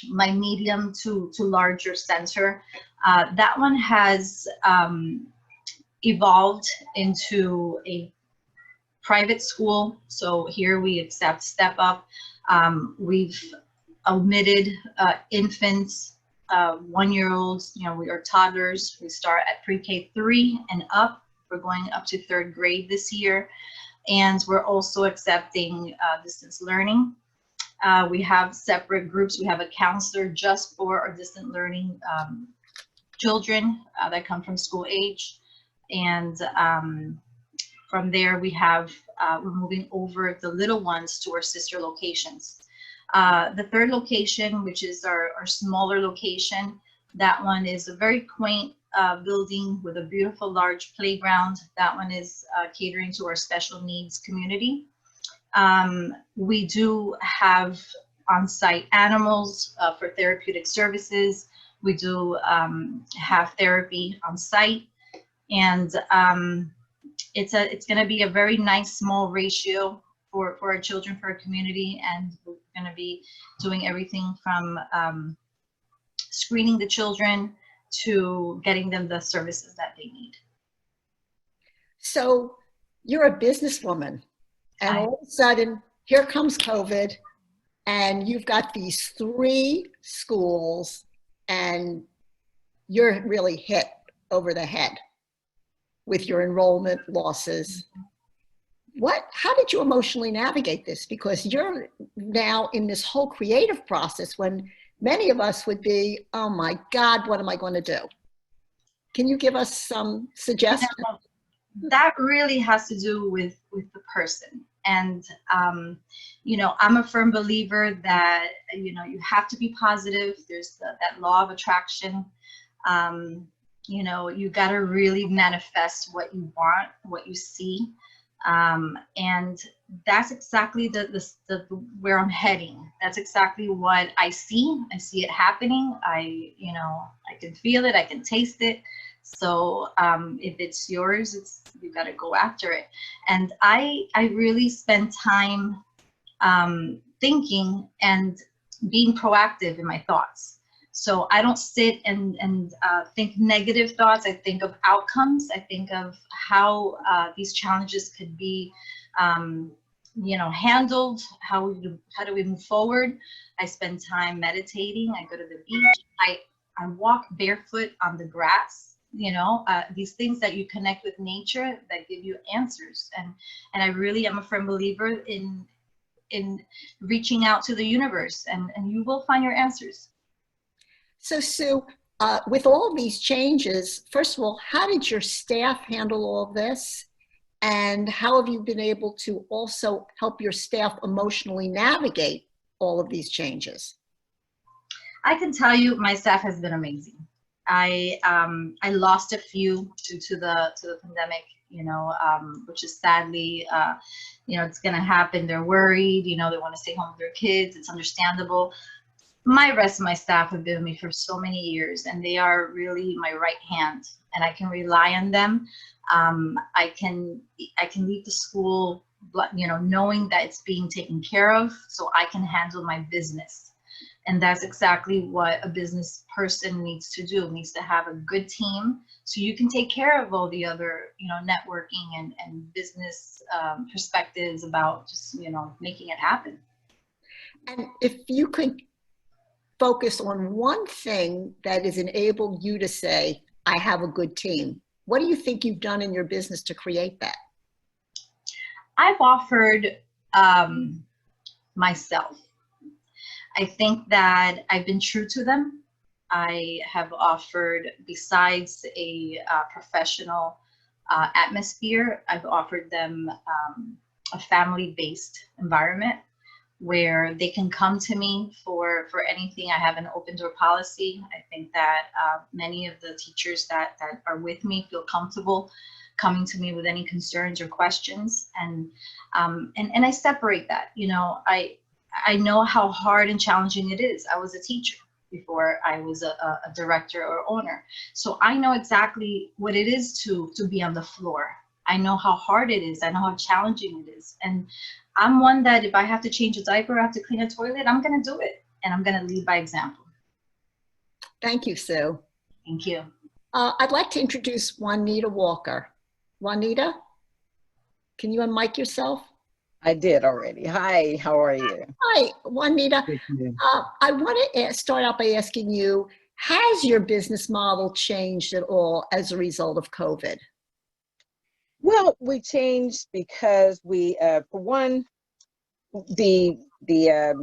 my medium to larger center. That one has evolved into a private school, so here we accept step up. We've omitted infants, 1-year-olds, we are toddlers. We start at pre-K 3 and up. We're going up to 3rd grade this year. And we're also accepting distance learning. We have separate groups. We have a counselor just for our distant learning children that come from school age. And from there, we're moving over the little ones to our sister locations. The third location, which is our smaller location, that one is a very quaint building with a beautiful large playground. That one is catering to our special needs community. We do have on-site animals for therapeutic services. We do have therapy on site, and it's going to be a very nice small ratio for our children, for our community, and we're going to be doing everything from screening the children to getting them the services that they need. So you're a businesswoman, and all of a sudden here comes COVID, and you've got these 3 schools, and you're really hit over the head with your enrollment losses. How did you emotionally navigate this? Because you're now in this whole creative process when many of us would be, oh my God, what am I going to do? Can you give us some suggestions? That really has to do with the person. And, I'm a firm believer that, you have to be positive. There's that law of attraction. You got to really manifest what you want, what you see. And that's exactly where I'm heading. That's exactly what I see. I see it happening. I can feel it. I can taste it. So if it's yours, you got to go after it. And I really spend time thinking and being proactive in my thoughts. So I don't sit and think negative thoughts. I think of outcomes. I think of how these challenges could be handled. How do we move forward? I spend time meditating. I go to the beach. I walk barefoot on the grass. These things that you connect with nature that give you answers. And I really am a firm believer in reaching out to the universe, and you will find your answers. So Sue, with all these changes, first of all, how did your staff handle all of this? And how have you been able to also help your staff emotionally navigate all of these changes? I can tell you my staff has been amazing. I lost a few due to the pandemic, which is sadly, it's going to happen. They're worried, they want to stay home with their kids. It's understandable. My rest of my staff have been with me for so many years, and they are really my right hand, and I can rely on them. I can leave the school, knowing that it's being taken care of, so I can handle my business. And that's exactly what a business person needs to do, needs to have a good team, so you can take care of all the other, networking and business perspectives about just, making it happen. And if you could focus on one thing that has enabled you to say, I have a good team, what do you think you've done in your business to create that? I've offered myself. I think that I've been true to them. I have offered, besides a professional atmosphere, I've offered them a family-based environment where they can come to me for anything. I have an open door policy. I think that many of the teachers that are with me feel comfortable coming to me with any concerns or questions, and I separate that. I know how hard and challenging it is. I was a teacher before I was a director or owner, so I know exactly what it is to be on the floor. I know how hard it is. I know how challenging it is, and I'm one that if I have to change a diaper, I have to clean a toilet, I'm going to do it, and I'm going to lead by example. Thank you, Sue. Thank you. I'd like to introduce Juanita Walker. Juanita, can you unmic yourself? I did already. Hi, how are you? Hi, Juanita. I want to start out by asking you, has your business model changed at all as a result of COVID? Well, we changed because we, for one, the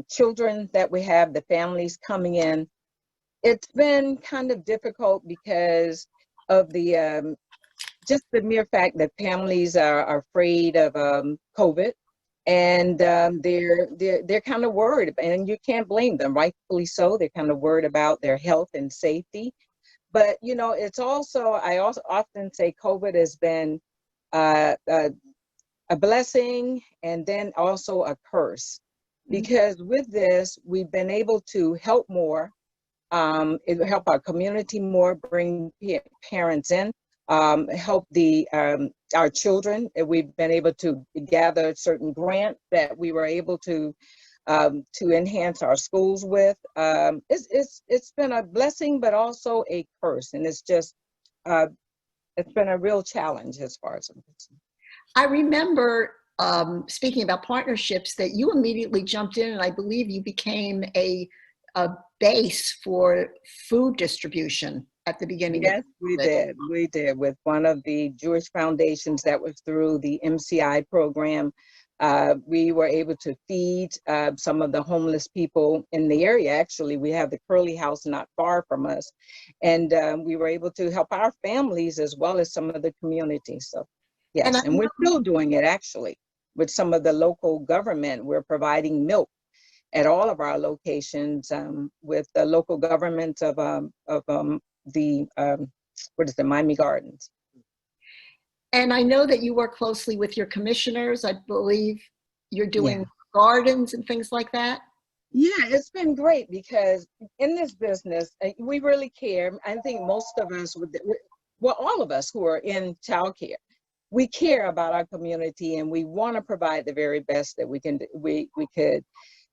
children that we have, the families coming in, it's been kind of difficult because of the just the mere fact that families are afraid of COVID, and they're kind of worried, and you can't blame them, rightfully so. They're kind of worried about their health and safety. But it's also, I also often say COVID has been a blessing and then also a curse, because with this we've been able to help more, help our community more, bring parents in, help our children. We've been able to gather certain grants that we were able to enhance our schools with. It's been a blessing, but also a curse, and it's just it's been a real challenge as far as I'm concerned. I remember speaking about partnerships that you immediately jumped in, and I believe you became a base for food distribution at the beginning. Yes, we did. We did with one of the Jewish foundations that was through the MCI program. We were able to feed some of the homeless people in the area. Actually, we have the Curly House not far from us, and we were able to help our families as well as some of the community. So yes, and we're still doing it actually with some of the local government. We're providing milk at all of our locations with the local government of the Miami Gardens. And I know that you work closely with your commissioners. I believe you're doing gardens and things like that. Yeah, it's been great because in this business, we really care. I think most of us, well, all of us who are in childcare, we care about our community and we want to provide the very best that we could.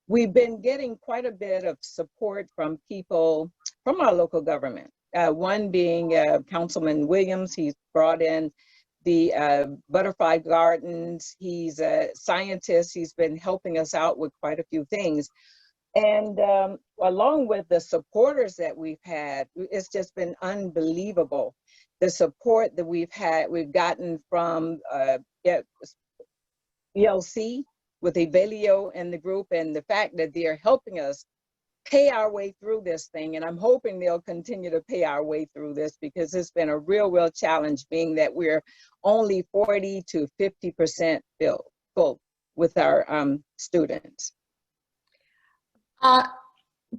We've been getting quite a bit of support from people from our local government. One being Councilman Williams. He's brought in the butterfly gardens. He's a scientist. He's been helping us out with quite a few things. And along with the supporters that we've had, it's just been unbelievable. The support that we've gotten from ELC with Evalio and the group, and the fact that they're helping us pay our way through this thing. And I'm hoping they'll continue to pay our way through this, because it's been a real challenge, being that we're only 40 to 50% full with our students.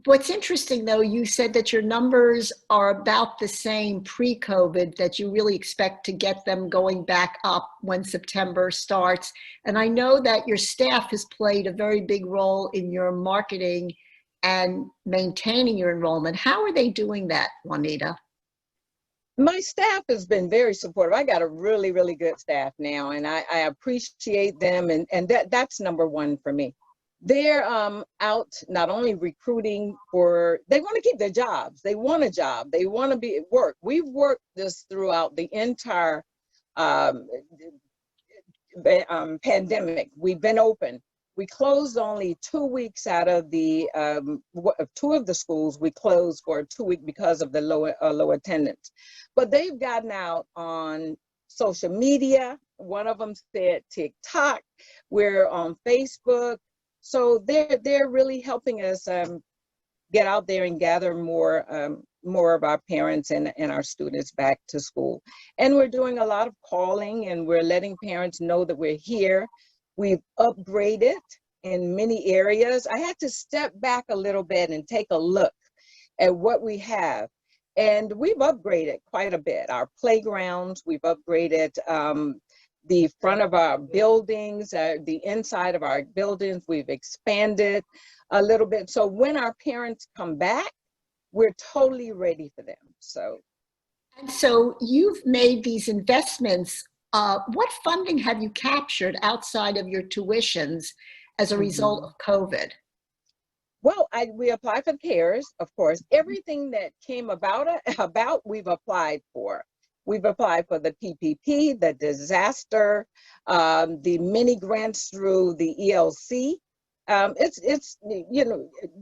What's interesting, though, you said that your numbers are about the same pre-COVID, that you really expect to get them going back up when September starts. And I know that your staff has played a very big role in your marketing and maintaining your enrollment. How are they doing that, Juanita? My staff has been very supportive. I got a really good staff now, and I appreciate them, and that's number one for me. They're out not only recruiting they want to keep their jobs. They want a job. They want to be at work. We've worked this throughout the entire pandemic. We've been open. We closed only 2 weeks out of the two of the schools. We closed for 2 weeks because of the low attendance. But they've gotten out on social media. One of them said TikTok. We're on Facebook. So they're really helping us get out there and gather more of our parents and our students back to school. And we're doing a lot of calling, and we're letting parents know that we're here. We've upgraded in many areas. I had to step back a little bit and take a look at what we have. And we've upgraded quite a bit. Our playgrounds, we've upgraded the front of our buildings, the inside of our buildings, we've expanded a little bit. So when our parents come back, we're totally ready for them. And so you've made these investments. What funding have you captured outside of your tuitions as a result of COVID? Well, we applied for CARES, of course. Everything that came about we've applied for. We've applied for the PPP, the disaster, the mini grants through the ELC. It's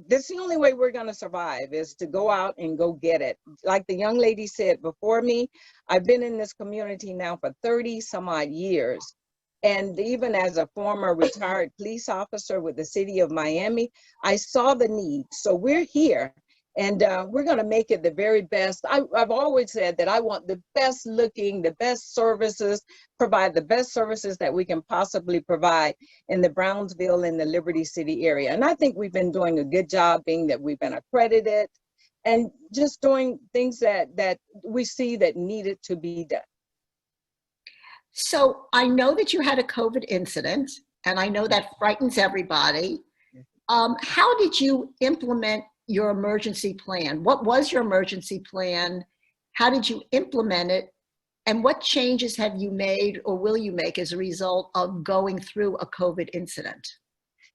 that's the only way we're going to survive, is to go out and go get it. Like the young lady said before me, I've been in this community now for 30 some odd years. And even as a former retired police officer with the city of Miami, I saw the need. So we're here. And we're going to make it the very best. I've always said that I want the best looking, the best services, provide the best services that we can possibly provide in the Brownsville and the Liberty City area. And I think we've been doing a good job, being that we've been accredited and just doing things that we see that needed to be done. So I know that you had a COVID incident, and I know that frightens everybody. How did you implement your emergency plan? What was your emergency plan? How did you implement it? And what changes have you made or will you make as a result of going through a COVID incident?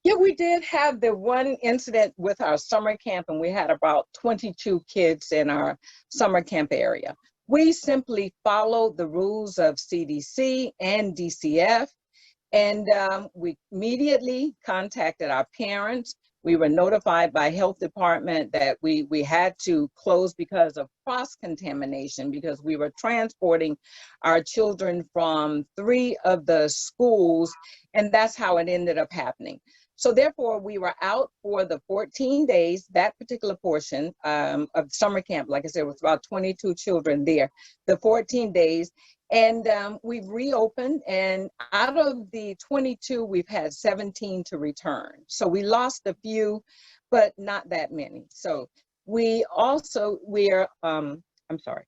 Yeah, we did have the one incident with our summer camp, and we had about 22 kids in our summer camp area. We simply followed the rules of CDC and DCF, and we immediately contacted our parents. We were notified by health department that we had to close because of cross-contamination, because we were transporting our children from 3 of the schools, and that's how it ended up happening. So therefore, we were out for the 14 days, that particular portion of summer camp. Like I said, it was about 22 children there, the 14 days. And we've reopened, and out of the 22, we've had 17 to return. So we lost a few, but not that many. So I'm sorry.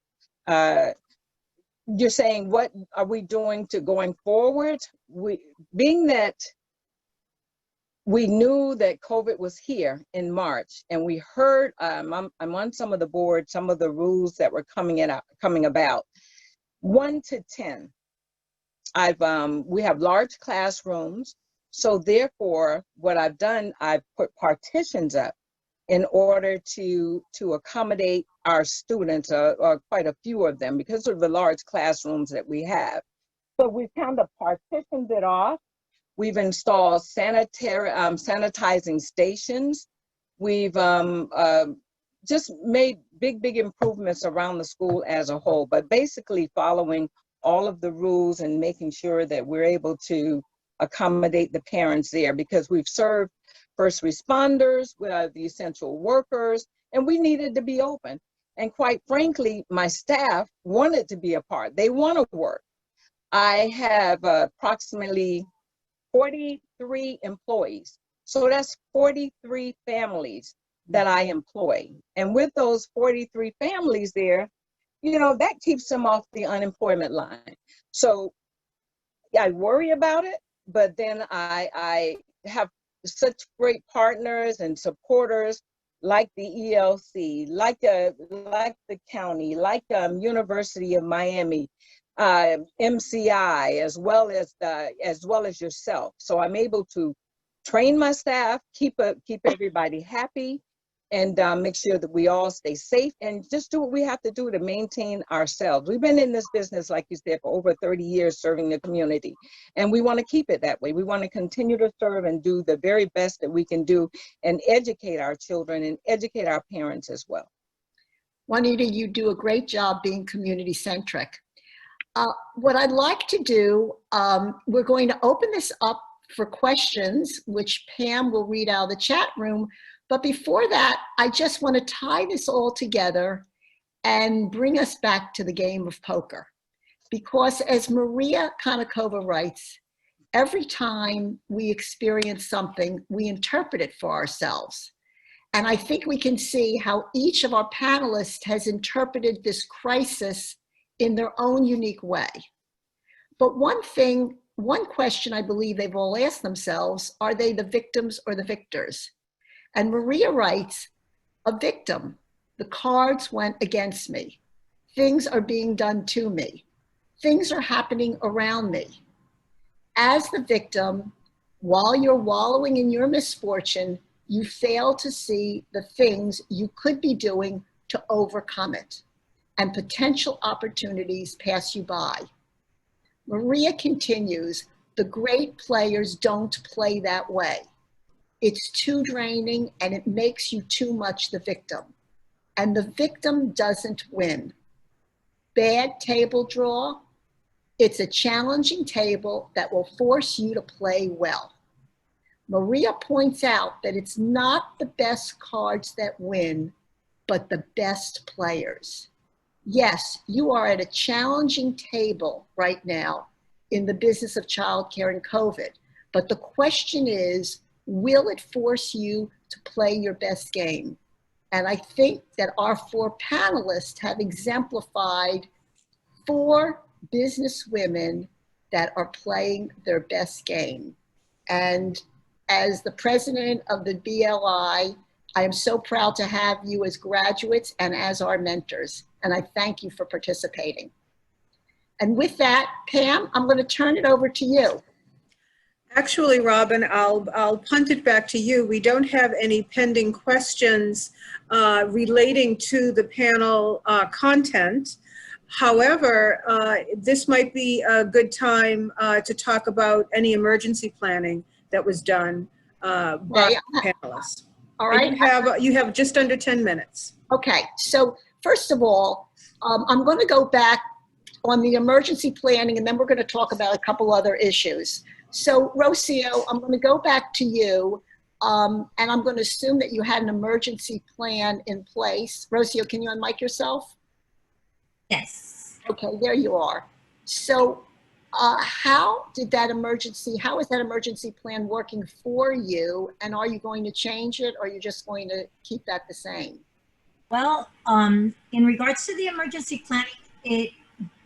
You're saying, what are we doing to going forward? Being that we knew that COVID was here in March, and we heard, I'm on some of the boards, some of the rules that were coming about. 1 to 10. We have large classrooms, so therefore, what I've done, I've put partitions up in order to accommodate our students, or quite a few of them, because of the large classrooms that we have. So we've kind of partitioned it off. We've installed sanitizing stations. We've just made big improvements around the school as a whole, but basically following all of the rules and making sure that we're able to accommodate the parents there, because we've served first responders, the essential workers, and we needed to be open. And quite frankly, my staff wanted to be a part. They want to work. I have approximately 43 employees. So that's 43 families that I employ. And with those 43 families there, you know, that keeps them off the unemployment line. So I worry about it, but then I have such great partners and supporters like the ELC, like the county, like University of Miami, MCI, as well as yourself. So I'm able to train my staff, keep everybody happy, and make sure that we all stay safe and just do what we have to do to maintain ourselves. We've been in this business, like you said, for over 30 years serving the community, and we want to keep it that way. We want to continue to serve and do the very best that we can do and educate our children and educate our parents as well. Juanita, you do a great job being community-centric. What I'd like to do, we're going to open this up for questions, which Pam will read out of the chat room. But before that, I just want to tie this all together and bring us back to the game of poker. Because as Maria Konnikova writes, every time we experience something, we interpret it for ourselves. And I think we can see how each of our panelists has interpreted this crisis in their own unique way. But one question I believe they've all asked themselves, are they the victims or the victors? And Maria writes, a victim, the cards went against me. Things are being done to me. Things are happening around me. As the victim, while you're wallowing in your misfortune, you fail to see the things you could be doing to overcome it, and potential opportunities pass you by. Maria continues, the great players don't play that way. It's too draining and it makes you too much the victim. And the victim doesn't win. Bad table draw. It's a challenging table that will force you to play well. Maria points out that it's not the best cards that win, but the best players. Yes, you are at a challenging table right now in the business of childcare and COVID, but the question is, will it force you to play your best game? And I think that our four panelists have exemplified 4 business women that are playing their best game. And as the president of the BLI, I am so proud to have you as graduates and as our mentors. And I thank you for participating. And with that, Pam, I'm going to turn it over to you. Actually, Robin, I'll punt it back to you. We don't have any pending questions relating to the panel content. However, this might be a good time to talk about any emergency planning that was done by the panelists. All right. You have just under 10 minutes. Okay. So first of all, I'm going to go back on the emergency planning, and then we're going to talk about a couple other issues. So Rocio, I'm going to go back to you, and I'm going to assume that you had an emergency plan in place. Rocio, can you unmic yourself? Yes. Okay, there you are. So how is that emergency plan working for you? And are you going to change it, or are you just going to keep that the same? Well, in regards to the emergency planning,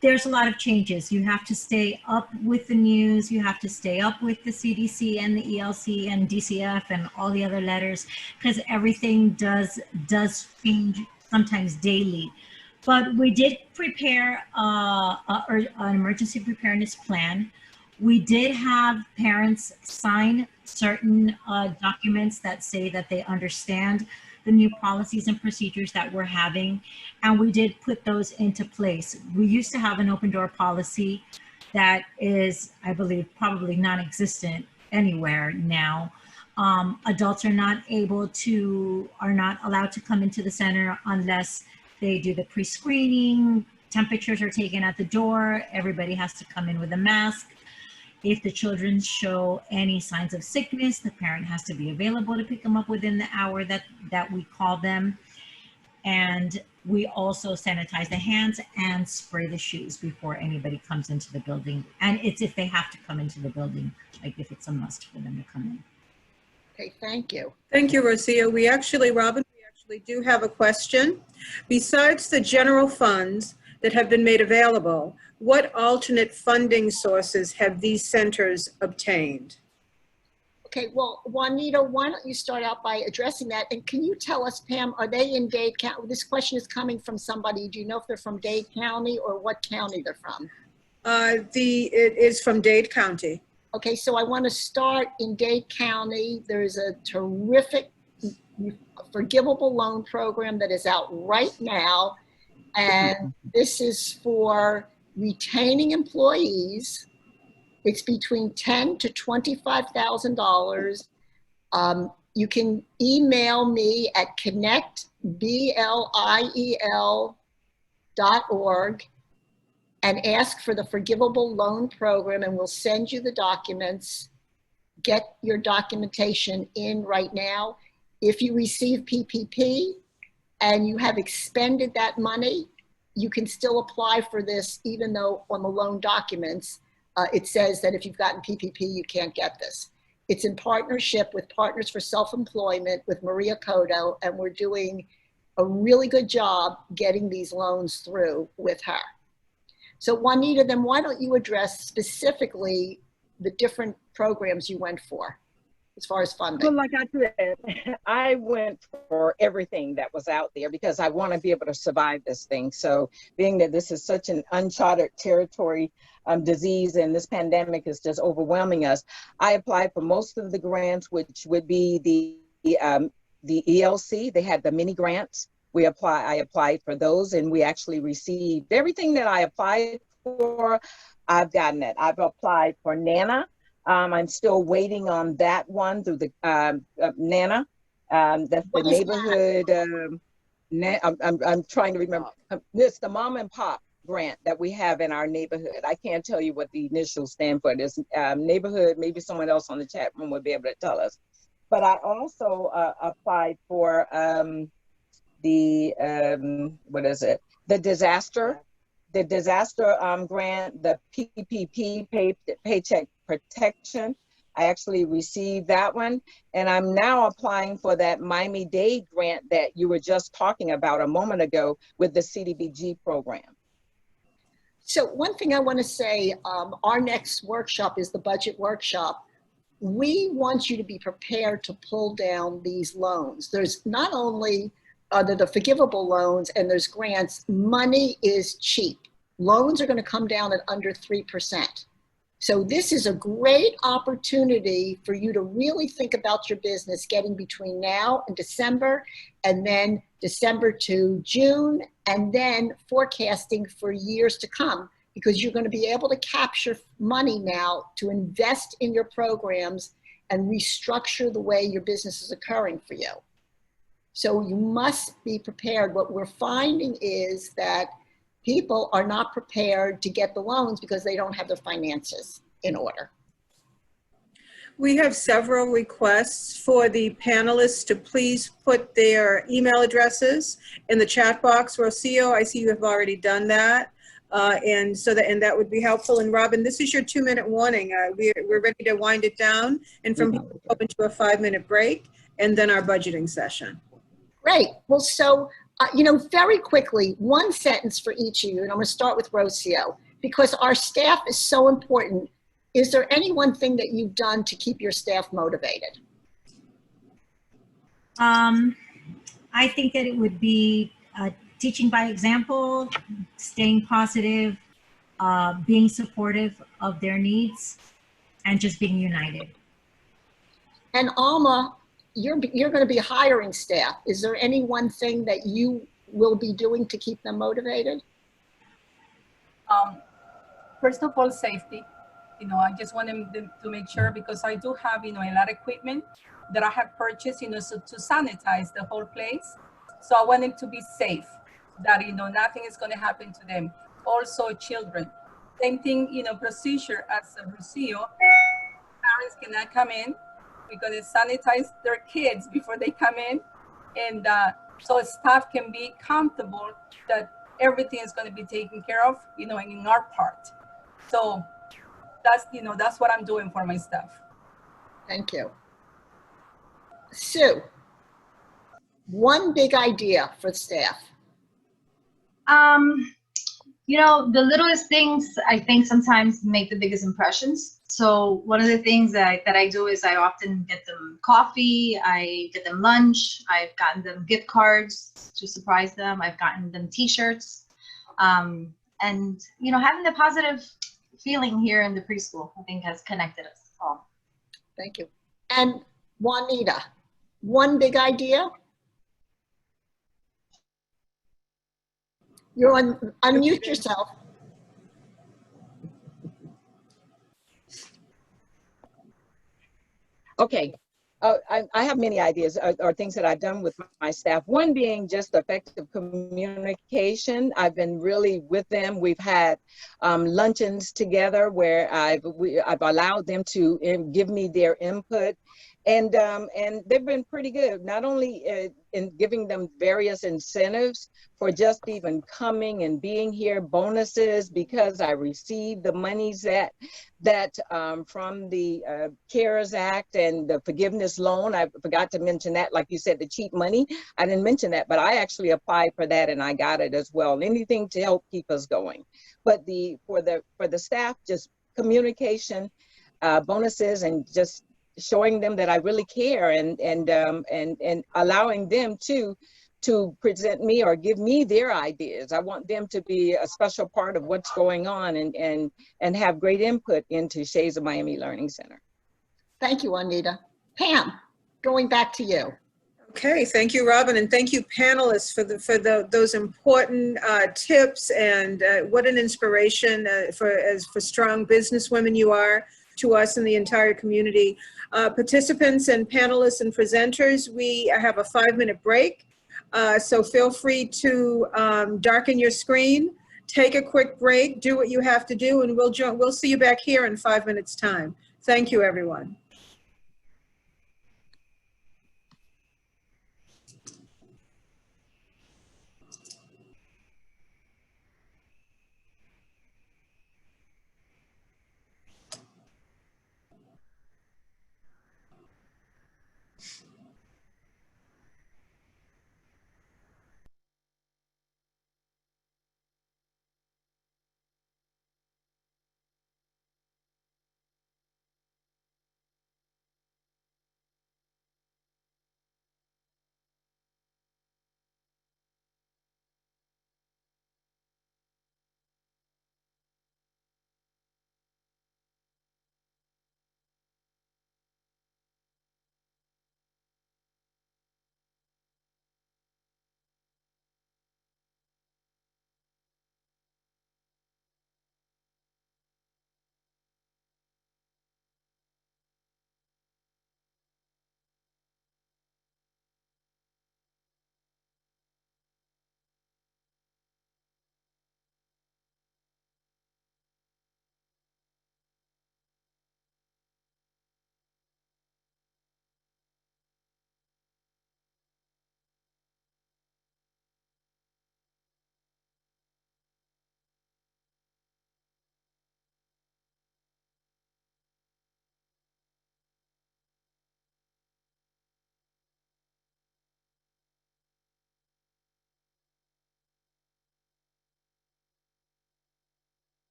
there's a lot of changes. You have to stay up with the news. You have to stay up with the CDC and the ELC and DCF and all the other letters, because everything does change sometimes daily. But we did prepare an emergency preparedness plan. We did have parents sign certain documents that say that they understand the new policies and procedures that we're having, and we did put those into place. We used to have an open door policy that is, I believe, probably non-existent anywhere now. Adults are not allowed to come into the center unless they do the pre-screening. Temperatures are taken at the door. Everybody has to come in with a mask. If the children show any signs of sickness, the parent has to be available to pick them up within the hour that we call them. And we also sanitize the hands and spray the shoes before anybody comes into the building. And it's if they have to come into the building, like if it's a must for them to come in. Okay, thank you. Thank you, Rocio. Robin, we actually do have a question. Besides the general funds that have been made available, what alternate funding sources have these centers obtained? Okay, well, Juanita, why don't you start out by addressing that? And can you tell us, Pam, are they in Dade County? This question is coming from somebody. Do you know if they're from Dade County or what county they're from? It is from Dade County. Okay, so I want to start in Dade County. There's a terrific forgivable loan program that is out right now. And this is for retaining employees. It's between $10,000 to $25,000. You can email me at connectbliel.org and ask for the forgivable loan program, and we'll send you the documents. Get your documentation in right now. If you receive PPP and you have expended that money, you can still apply for this, even though on the loan documents, it says that if you've gotten PPP, you can't get this. It's in partnership with Partners for Self-Employment with Maria Cotto, and we're doing a really good job getting these loans through with her. So Juanita, then why don't you address specifically the different programs you went for as far as funding? Well, like I said, I went for everything that was out there because I want to be able to survive this thing. So being that this is such an uncharted territory disease and this pandemic is just overwhelming us, I applied for most of the grants, which would be the ELC. They had the mini grants. I applied for those, and we actually received everything that I applied for. I've gotten it. I've applied for NANA. I'm still waiting on that one through the NANA. That's the neighborhood. I'm trying to remember. It's the mom and pop grant that we have in our neighborhood. I can't tell you what the initials stand for. This neighborhood, maybe someone else on the chat room would be able to tell us. But I also applied for the disaster grant, the PPP, Paycheck Protection. I actually received that one, and I'm now applying for that Miami-Dade grant that you were just talking about a moment ago with the CDBG program. So one thing I want to say, our next workshop is the budget workshop. We want you to be prepared to pull down these loans. There's not only the forgivable loans and there's grants, money is cheap. Loans are going to come down at under 3%. So this is a great opportunity for you to really think about your business getting between now and December, and then December to June, and then forecasting for years to come, because you're going to be able to capture money now to invest in your programs and restructure the way your business is occurring for you. So you must be prepared. What we're finding is that people are not prepared to get the loans because they don't have their finances in order. We have several requests for the panelists to please put their email addresses in the chat box. Rocio, I see you have already done that. And that would be helpful. And Robin, this is your 2-minute warning. We're ready to wind it down, and from here we'll go into a 5-minute break and then our budgeting session. Great. Well, so, very quickly, one sentence for each of you, and I'm going to start with Rocio, because our staff is so important. Is there any one thing that you've done to keep your staff motivated? I think that it would be teaching by example, staying positive, being supportive of their needs, and just being united. And Alma, you're going to be hiring staff. Is there any one thing that you will be doing to keep them motivated? first of all, safety. I just want them to make sure, because I do have, a lot of equipment that I have purchased, so to sanitize the whole place. So I want them to be safe, that, nothing is going to happen to them. Also children, same thing, procedure as a Rocio. Parents cannot come in. We're going to sanitize their kids before they come in. And so staff can be comfortable that everything is going to be taken care of, in our part. So that's what I'm doing for my staff. Thank you. Sue, one big idea for staff. The littlest things I think sometimes make the biggest impressions. So one of the things that I do is I often get them coffee, I get them lunch, I've gotten them gift cards to surprise them, I've gotten them t-shirts, and having the positive feeling here in the preschool, I think, has connected us all. Thank you. And Juanita, one big idea? You're unmute yourself. Okay. I have many ideas or things that I've done with my staff. One being just effective communication. I've been really with them. We've had luncheons together where I've allowed them to give me their input, and they've been pretty good. Not only in giving them various incentives for just even coming and being here, bonuses because I received the monies that from the CARES Act and the forgiveness loan. I forgot to mention that, like you said, the cheap money. I didn't mention that, but I actually applied for that and I got it as well. Anything to help keep us going. But for the staff, just communication, bonuses, and just showing them that I really care, and allowing them to present me or give me their ideas. I want them to be a special part of what's going on and have great input into Shades of Miami Learning Center. Thank you, Juanita. Pam, going back to you. Okay, thank you, Robin, and thank you, panelists, for those important tips, and what an inspiration for strong businesswomen you are to us and the entire community. Participants and panelists and presenters, we have a 5-minute break, so feel free to darken your screen, take a quick break, do what you have to do, and we'll see you back here in 5 minutes' time. Thank you, everyone.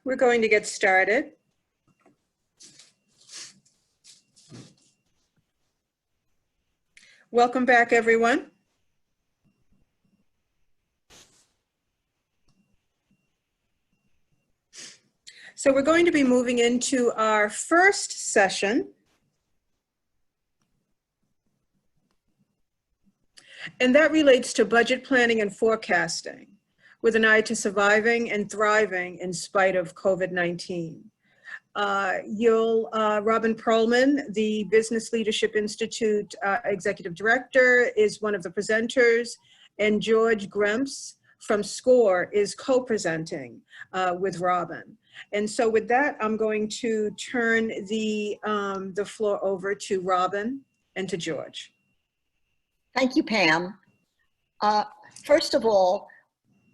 We're going to get started. Welcome back, everyone. So we're going to be moving into our first session. And that relates to budget planning and forecasting with an eye to surviving and thriving in spite of COVID-19. Robin Perlman, the Business Leadership Institute Executive Director, is one of the presenters, and George Gremps from SCORE is co-presenting with Robin. And so with that, I'm going to turn the floor over to Robin and to George. Thank you, Pam. First of all,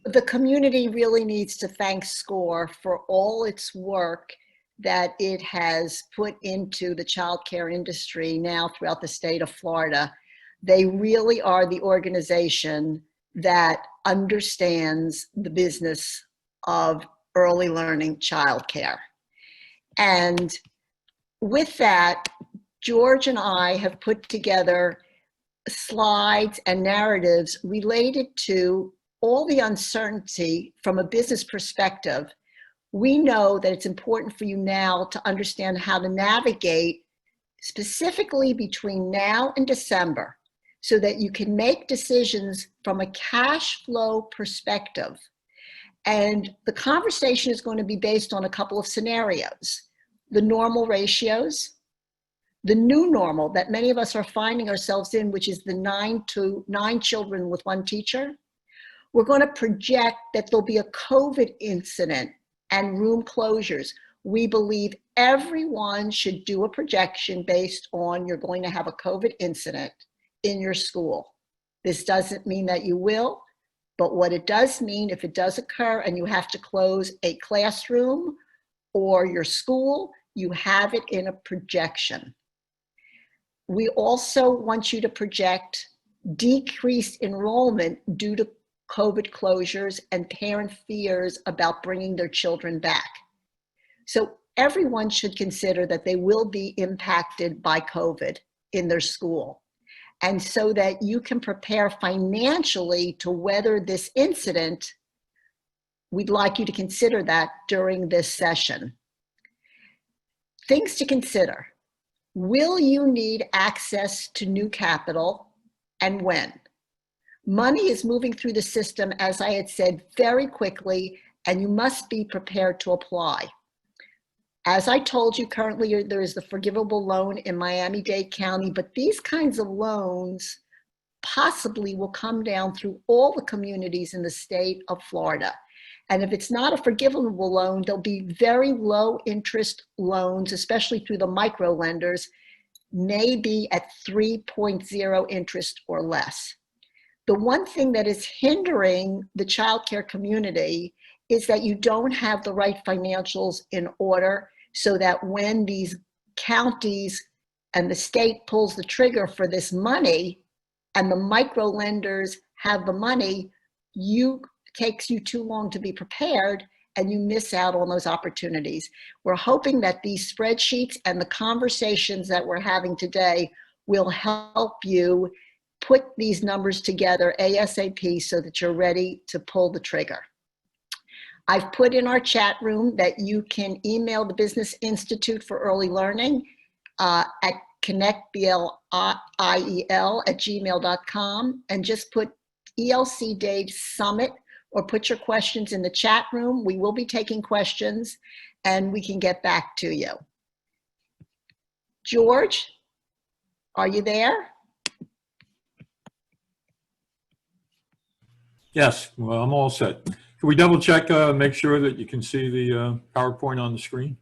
the community really needs to thank SCORE for all its work that it has put into the childcare industry now throughout the state of Florida. They really are the organization that understands the business of early learning childcare. And with that, George and I have put together slides and narratives related to all the uncertainty from a business perspective. We know that it's important for you now to understand how to navigate specifically between now and December so that you can make decisions from a cash flow perspective. And the conversation is going to be based on a couple of scenarios: the normal ratios, the new normal that many of us are finding ourselves in, which is the 9 children with 1 teacher. We're going to project that there'll be a COVID incident and room closures. We believe everyone should do a projection based on you're going to have a COVID incident in your school. This doesn't mean that you will, but what it does mean, if it does occur and you have to close a classroom or your school, you have it in a projection. We also want you to project decreased enrollment due to COVID closures and parent fears about bringing their children back. So everyone should consider that they will be impacted by COVID in their school. And so that you can prepare financially to weather this incident, we'd like you to consider that during this session. Things to consider: will you need access to new capital, and when? Money is moving through the system, as I had said, very quickly, and you must be prepared to apply. As I told you, currently there is the forgivable loan in Miami-Dade County, but these kinds of loans possibly will come down through all the communities in the state of Florida. And if it's not a forgivable loan, there'll be very low interest loans, especially through the micro lenders, maybe at 3.0 interest or less. The one thing that is hindering the childcare community is that you don't have the right financials in order, so that when these counties and the state pulls the trigger for this money and the micro lenders have the money, it takes you too long to be prepared and you miss out on those opportunities. We're hoping that these spreadsheets and the conversations that we're having today will help you put these numbers together ASAP so that you're ready to pull the trigger. I've put in our chat room that you can email the Business Institute for Early Learning at connectbliel@gmail.com, and just put ELC Dade Summit or put your questions in the chat room. We will be taking questions and we can get back to you. George, are you there? Yes, well, I'm all set. Can we double check, make sure that you can see the PowerPoint on the screen?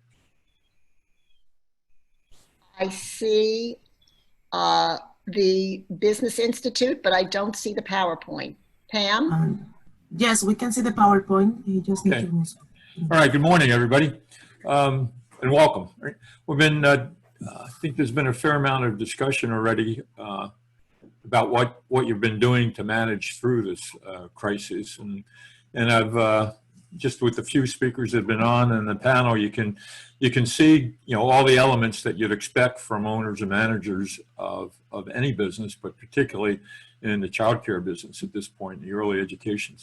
I see the Business Institute, but I don't see the PowerPoint. Pam? Yes, we can see the PowerPoint. You just need to move. All right, good morning, everybody, and welcome. We've been, I think there's been a fair amount of discussion already about what you've been doing to manage through this crisis. And I've just with the few speakers that have been on and the panel, you can see, all the elements that you'd expect from owners and managers of any business, but particularly in the childcare business at this point, the early education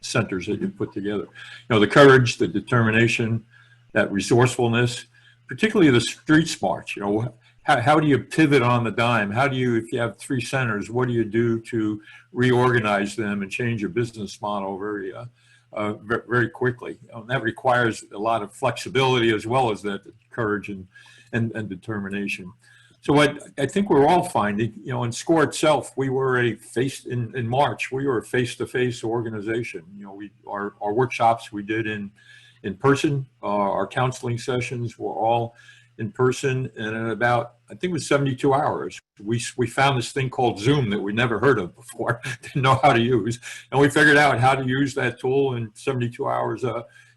centers that you put together. The courage, the determination, that resourcefulness, particularly the street smarts. How do you pivot on the dime? How do you, if you have 3 centers, what do you do to reorganize them and change your business model very, very quickly? That requires a lot of flexibility as well as that courage and determination. So what I think we're all finding, in SCORE itself, we were in March, we were a face-to-face organization. Our workshops we did in person, our counseling sessions were all in person, and in about, I think it was 72 hours, we found this thing called Zoom that we never heard of before, didn't know how to use, and we figured out how to use that tool in 72 hours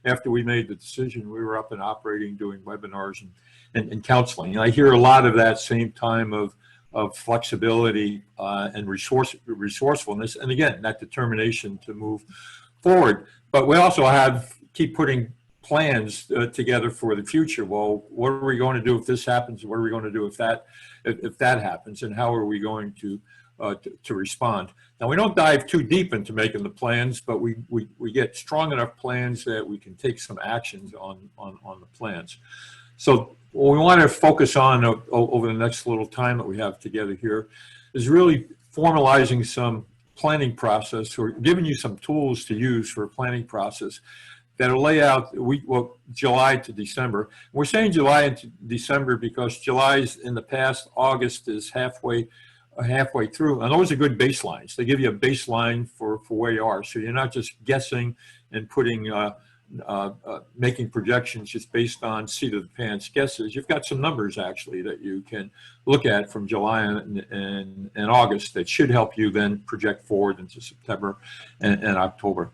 after we made the decision. We were up and operating, doing webinars and counseling. And I hear a lot of that same time of flexibility and resourcefulness, and again, that determination to move forward. But we also keep putting plans together for the future. Well, what are we going to do if this happens? What are we going to do if that happens? And how are we going to respond? Now, we don't dive too deep into making the plans, but we get strong enough plans that we can take some actions on the plans. So what we want to focus on over the next little time that we have together here is really formalizing some planning process, or giving you some tools to use for a planning process that'll lay out July to December. We're saying July to December because July's in the past, August is halfway through, and those are good baselines. They give you a baseline for where you are, so you're not just guessing and putting making projections just based on seat of the pants guesses. You've got some numbers actually that you can look at from July and August that should help you then project forward into September and October.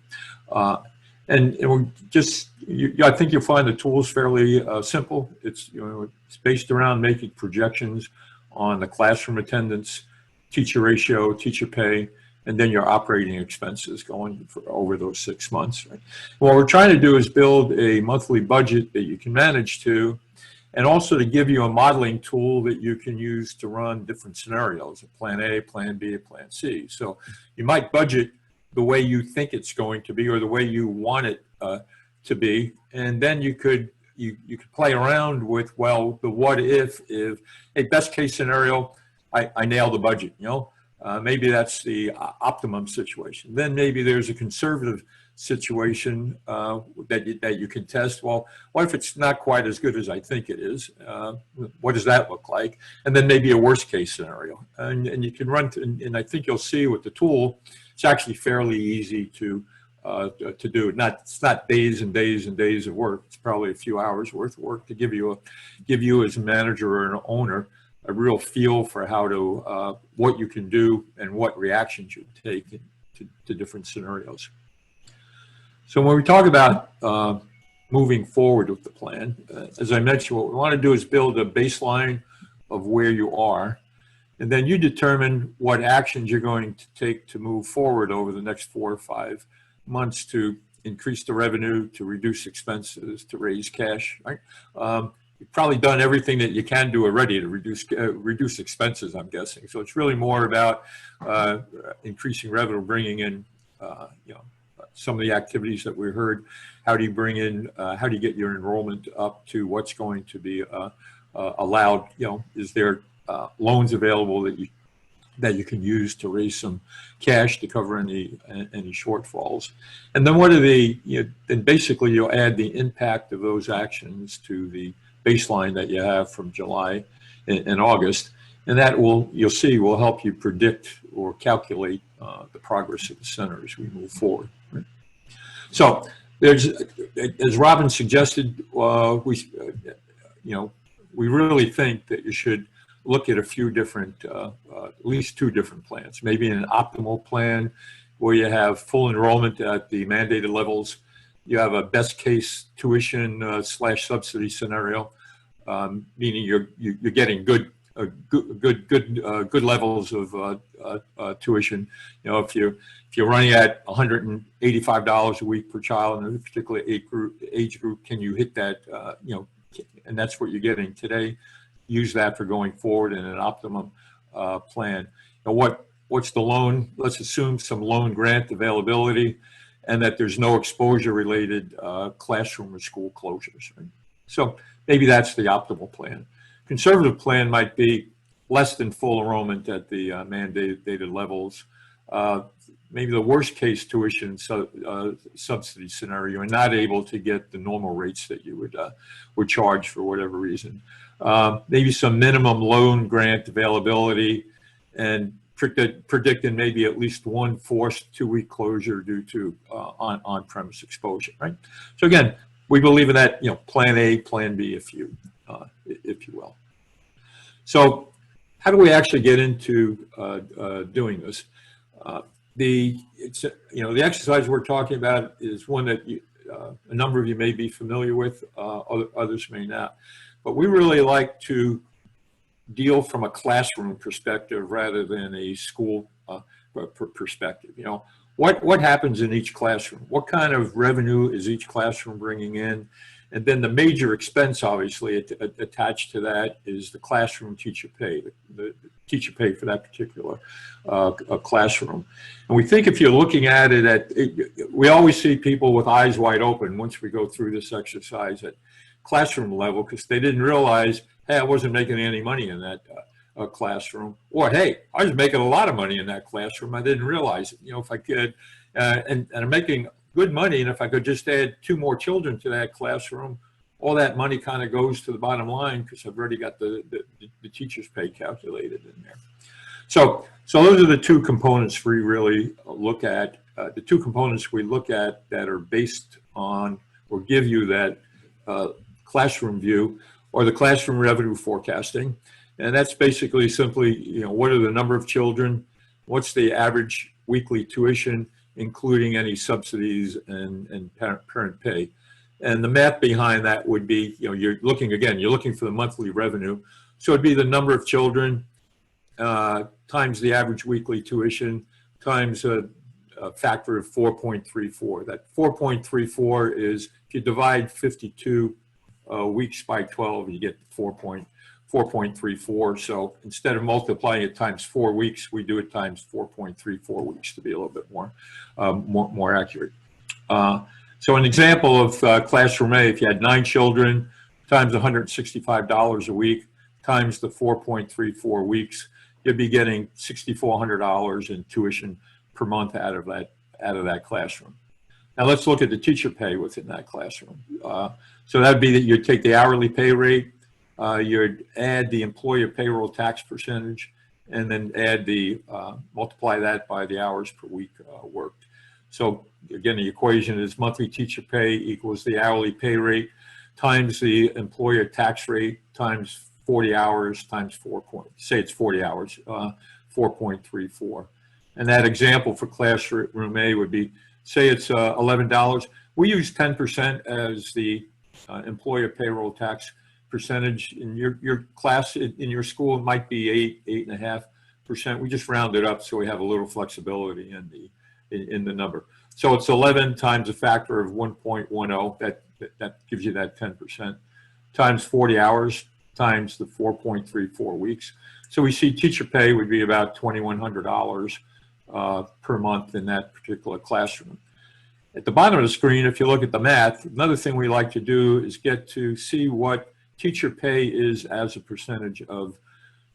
And we I think you'll find the tools fairly simple. It's based around making projections on the classroom attendance, teacher ratio, teacher pay, and then your operating expenses going over those 6 months. Right? What we're trying to do is build a monthly budget that you can manage to, and also to give you a modeling tool that you can use to run different scenarios, a plan A, plan B, a plan C. So you might budget the way you think it's going to be or the way you want it to be, and then you could play around with, well, the what if a best case scenario, I nail the budget, maybe that's the optimum situation. Then maybe there's a conservative situation that you can test. Well, what if it's not quite as good as I think it is? What does that look like? And then maybe a worst case scenario. And you can run, and I think you'll see with the tool, it's actually fairly easy to do. It's not days and days and days of work. It's probably a few hours worth of work to give you as a manager or an owner a real feel for how to what you can do and what reactions you take to different scenarios. So when we talk about moving forward with the plan, as I mentioned, what we want to do is build a baseline of where you are, and then you determine what actions you're going to take to move forward over the next 4 or 5 months to increase the revenue, to reduce expenses, to raise cash. Right? You've probably done everything that you can do already to reduce expenses, I'm guessing. So it's really more about increasing revenue, bringing in, some of the activities that we heard. How do you bring in? How do you get your enrollment up to what's going to be allowed? Is there loans available that you can use to raise some cash to cover any shortfalls? And then what are then basically you'll add the impact of those actions to the baseline that you have from July and August, and that you'll see will help you predict or calculate the progress of the center as we move forward. Right? So there's, as Robin suggested, we really think that you should look at a few different, at least 2 different plans. Maybe an optimal plan where you have full enrollment at the mandated levels. You have a best case tuition / subsidy scenario, meaning you're getting good good levels of tuition. You know, if you're running at $185 a week per child in a particular age group, can you hit that? You know, and that's what you're getting today. Use that for going forward in an optimum plan. Now, what's the loan? Let's assume some loan grant availability, and that there's no exposure-related classroom or school closures. Right? So maybe that's the optimal plan. Conservative plan might be less than full enrollment at the mandated levels. Maybe the worst case tuition subsidy scenario, and not able to get the normal rates that you would charge for whatever reason. Maybe some minimum loan grant availability, and predicting maybe at least one forced 2-week closure due to on-premise exposure, right? So again, we believe in that, you know, plan A, plan B, if you will. So how do we actually get into doing this? The exercise we're talking about is one that a number of you may be familiar with, others may not. But we really like to deal from a classroom perspective rather than a school perspective. You know, what happens in each classroom? What kind of revenue is each classroom bringing in? And then the major expense, obviously, attached to that is the classroom teacher pay, the teacher pay for that particular classroom. And we think if you're looking at it we always see people with eyes wide open once we go through this exercise at classroom level, because they didn't realize, hey, I wasn't making any money in that classroom, or hey, I was making a lot of money in that classroom. I didn't realize it. You know, if I could, and I'm making good money, and if I could just add 2 more children to that classroom, all that money kind of goes to the bottom line because I've already got the teacher's pay calculated in there. So those are the 2 components we really look at. The 2 components we look at that are based on or give you that classroom view, or the classroom revenue forecasting. And that's basically simply, you know, what are the number of children? What's the average weekly tuition, including any subsidies and parent pay? And the math behind that would be, you know, you're looking for the monthly revenue. So it'd be the number of children times the average weekly tuition times a factor of 4.34. That 4.34 is, if you divide 52 weeks by 12, you get 4.34. So instead of multiplying it times 4 weeks, we do it times 4.34 weeks to be a little bit more accurate. So an example of classroom A, if you had 9 children times $165 a week times the 4.34 weeks, you'd be getting $6,400 in tuition per month out of that classroom. Now let's look at the teacher pay within that classroom. So that'd be that you'd take the hourly pay rate, you'd add the employer payroll tax percentage, and then add multiply that by the hours per week worked. So again, the equation is monthly teacher pay equals the hourly pay rate times the employer tax rate times 40 hours times 40 hours, 4.34. And that example for classroom A would be, say it's $11. We use 10% as the employer payroll tax percentage. In your class, in your school, it might be 8.5%. We just round it up so we have a little flexibility in the number. So it's 11 times a factor of 1.10. That gives you that 10%, times 40 hours times the 4.34 weeks. So we see teacher pay would be about $2,100 per month in that particular classroom. At the bottom of the screen, if you look at the math, another thing we like to do is get to see what teacher pay is as a percentage of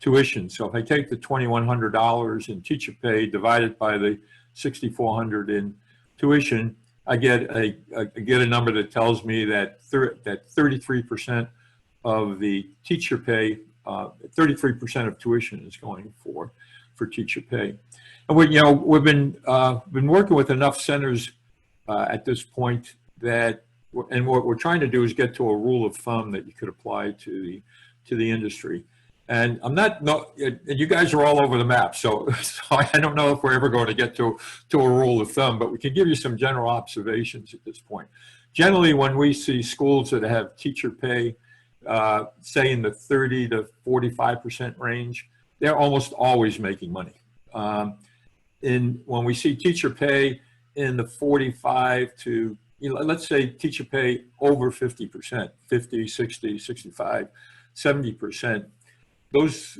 tuition. So if I take the $2,100 in teacher pay divided by the $6,400 in tuition, I get a number that tells me that 33% of the teacher pay, 33% of tuition is going for teacher pay. And we've been working with enough centers at this point that, and what we're trying to do is get to a rule of thumb that you could apply to the industry. And you guys are all over the map, so I don't know if we're ever going to get to a rule of thumb, but we can give you some general observations at this point. Generally, when we see schools that have teacher pay say in the 30 to 45% range, they're almost always making money. When we see teacher pay in the 45 to, let's say teacher pay over 50%, 50, 60, 65, 70%, those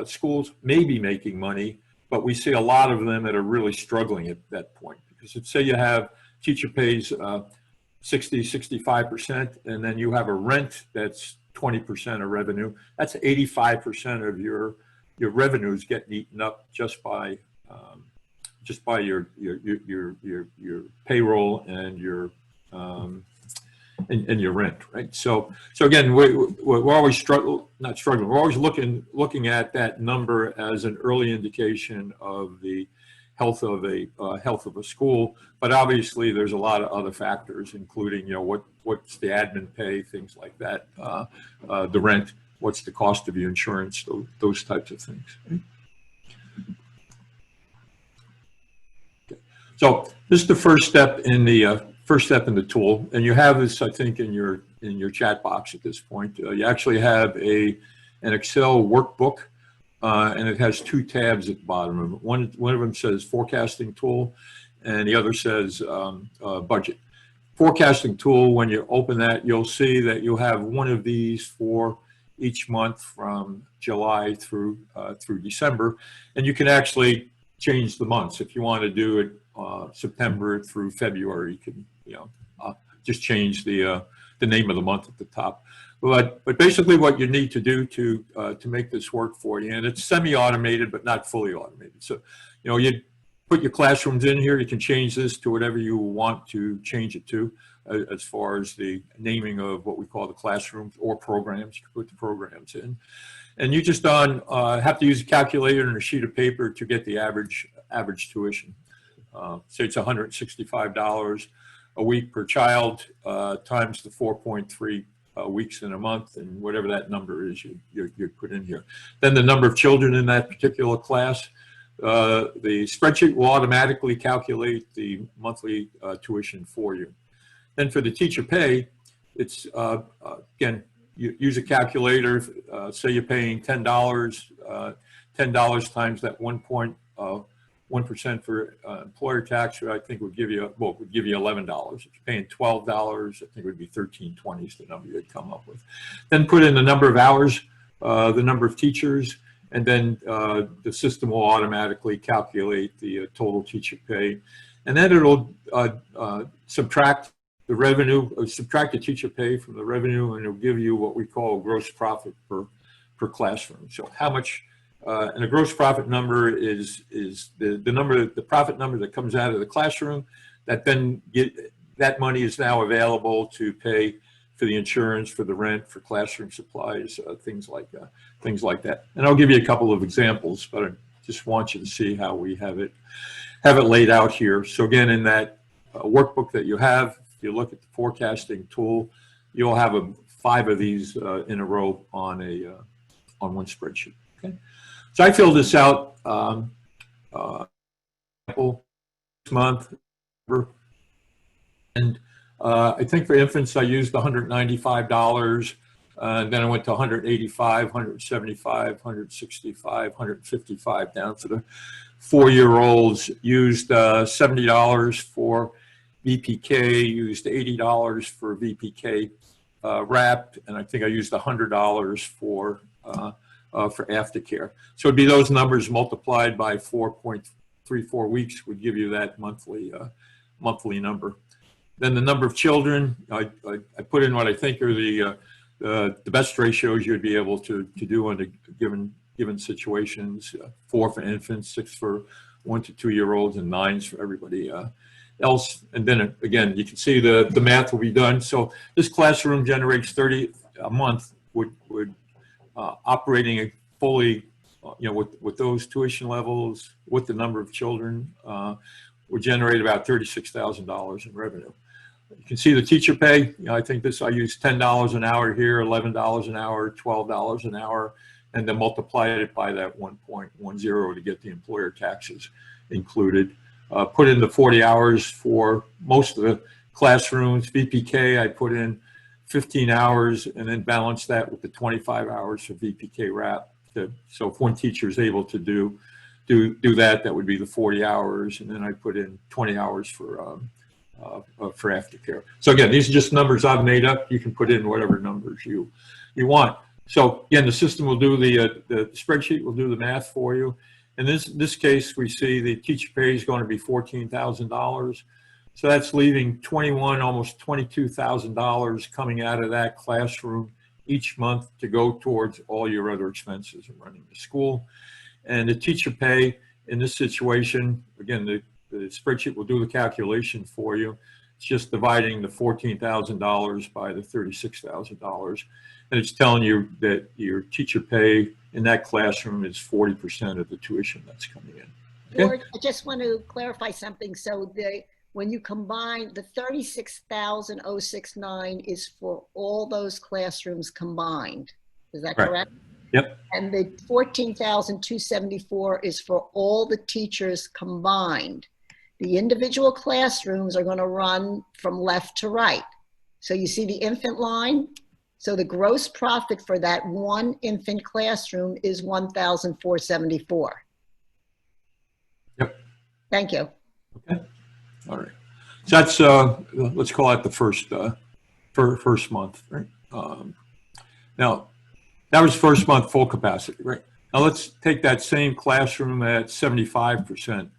schools may be making money, but we see a lot of them that are really struggling at that point. Because let's say you have teacher pays 60, 65%, and then you have a rent that's 20% of revenue. That's 85% of your revenues getting eaten up just by your payroll and your rent, right? So again, we're always not struggling. We're always looking at that number as an early indication of the health of a school. But obviously, there's a lot of other factors, including what's the admin pay, things like that, the rent, what's the cost of your insurance, those types of things. Okay. So this is the first step in the tool, and you have this, I think, in your chat box at this point. You actually have an Excel workbook, and it has two tabs at the bottom of it. One of them says forecasting tool, and the other says budget. Forecasting tool, when you open that, you'll see that you'll have one of these for each month from July through December, and you can actually change the months. If you want to do it September through February, you can just change the name of the month at the top. But basically what you need to do to make this work for you, and it's semi-automated but not fully automated. So you put your classrooms in here. You can change this to whatever you want to change it to, as far as the naming of what we call the classrooms or programs. You can put the programs in, and you just have to use a calculator and a sheet of paper to get the average tuition. Say it's $165 a week per child, times the 4.3 weeks in a month, and whatever that number is, you put in here. Then the number of children in that particular class. The spreadsheet will automatically calculate the monthly tuition for you. Then for the teacher pay, it's again, you use a calculator. Say you're paying $10. $10 times that 1% for employer tax, I think would give you $11. If you're paying $12, I think it would be $13.20 is the number you'd come up with. Then put in the number of hours, the number of teachers, and then the system will automatically calculate the total teacher pay. And then it'll subtract the revenue, subtract the teacher pay from the revenue, and it'll give you what we call gross profit per classroom. So how much, and a gross profit number is the profit number that comes out of the classroom, that then that money is now available to pay for the insurance, for the rent, for classroom supplies, things like that. And I'll give you a couple of examples, but I just want you to see how we have it laid out here. So again, in that workbook that you have, if you look at the forecasting tool, you'll have 5 of these in a row on one spreadsheet. Okay. So I filled this out this month, and I think for infants I used $195, and then I went to $185, $175, $165, $155 down for the 4-year-olds. Used $70 for VPK, used $80 for VPK wrapped, and I think I used $100 for aftercare. So it'd be those numbers multiplied by 4.34 weeks would give you that monthly number. Then the number of children, I put in what I think are the best ratios you'd be able to do under given situations. 4 for infants, 6 for 1 to 2-year-olds, and 9s for everybody else. And then again, you can see the math will be done. So this classroom generates 30 a month would operating a fully, with those tuition levels, with the number of children, would generate about $36,000 in revenue. You can see the teacher pay. I think I use $10 an hour here, $11 an hour, $12 an hour, and then multiplied it by that 1.10 to get the employer taxes included. Put in the 40 hours for most of the classrooms. VPK, I put in 15 hours and then balance that with the 25 hours for VPK wrap. So if one teacher is able to do that, that would be the 40 hours. And then I put in 20 hours for aftercare. So again, these are just numbers I've made up. You can put in whatever numbers you want. So again, the system will do the spreadsheet will do the math for you. In this case, we see the teacher pay is going to be $14,000. So that's leaving almost $22,000 coming out of that classroom each month to go towards all your other expenses of running the school. And the teacher pay in this situation, again, the spreadsheet will do the calculation for you. It's just dividing the $14,000 by the $36,000. And it's telling you that your teacher pay in that classroom is 40% of the tuition that's coming in. Okay? George, I just want to clarify something. So when you combine the 36,069 is for all those classrooms combined. Is that correct? Yep. And the 14,274 is for all the teachers combined. The individual classrooms are going to run from left to right. So you see the infant line. So the gross profit for that one infant classroom is 1,474. Yep. Thank you. Okay. All right. So that's let's call it the first month, right? Now that was first month full capacity, right? Now let's take that same classroom at 75%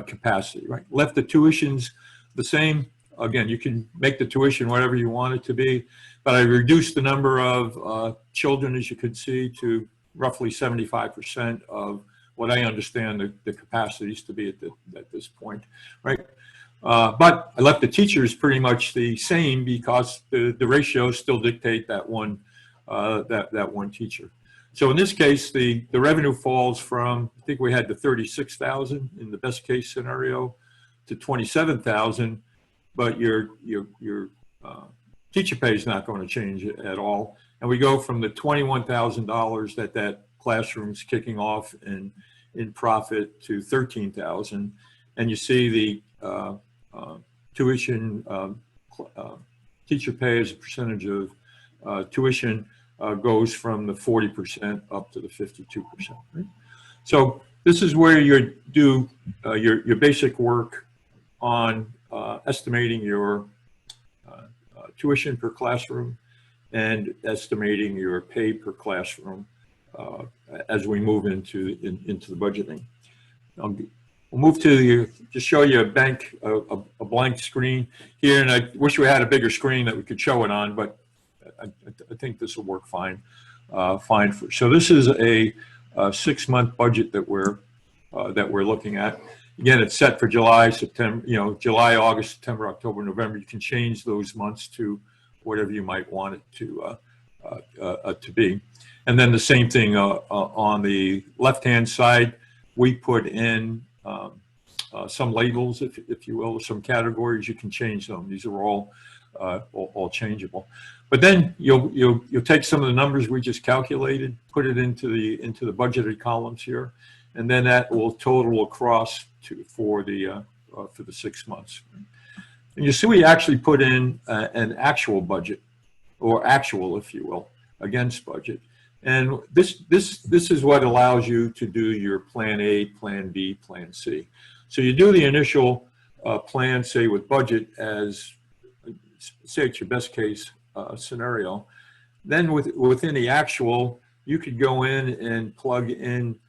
capacity, right? Left the tuitions the same. Again, you can make the tuition whatever you want it to be, but I reduced the number of children, as you could see, to roughly 75% of what I understand the capacities to be at this point, right? But I left the teachers pretty much the same because the ratios still dictate that one teacher. So in this case, the revenue falls from, I think we had the 36,000 in the best case scenario to 27,000, but your teacher pay is not going to change at all. And we go from the $21,000 that classroom's kicking off in profit to 13,000, and you see the tuition teacher pay as a percentage of tuition goes from the 40% up to the 52%. Right? So this is where you do your basic work on estimating your tuition per classroom and estimating your pay per classroom as we move into the budgeting. We'll move to just show you a blank screen here, and I wish we had a bigger screen that we could show it on, but I think this will work fine. So this is a 6-month budget that we're looking at. Again, it's set for July, September, July, August, September, October, November. You can change those months to whatever you might want it to be. And then the same thing on the left-hand side, we put in some labels, if you will, some categories. You can change them. These are all changeable. But then you'll take some of the numbers we just calculated, put it into the budgeted columns here, and then that will total across for the 6 months. And you see we actually put in an actual budget, or actual, if you will, against budget. And this is what allows you to do your plan A, plan B, plan C. So you do the initial plan, say with budget, as say it's your best case scenario. Then within the actual, you could go in and plug in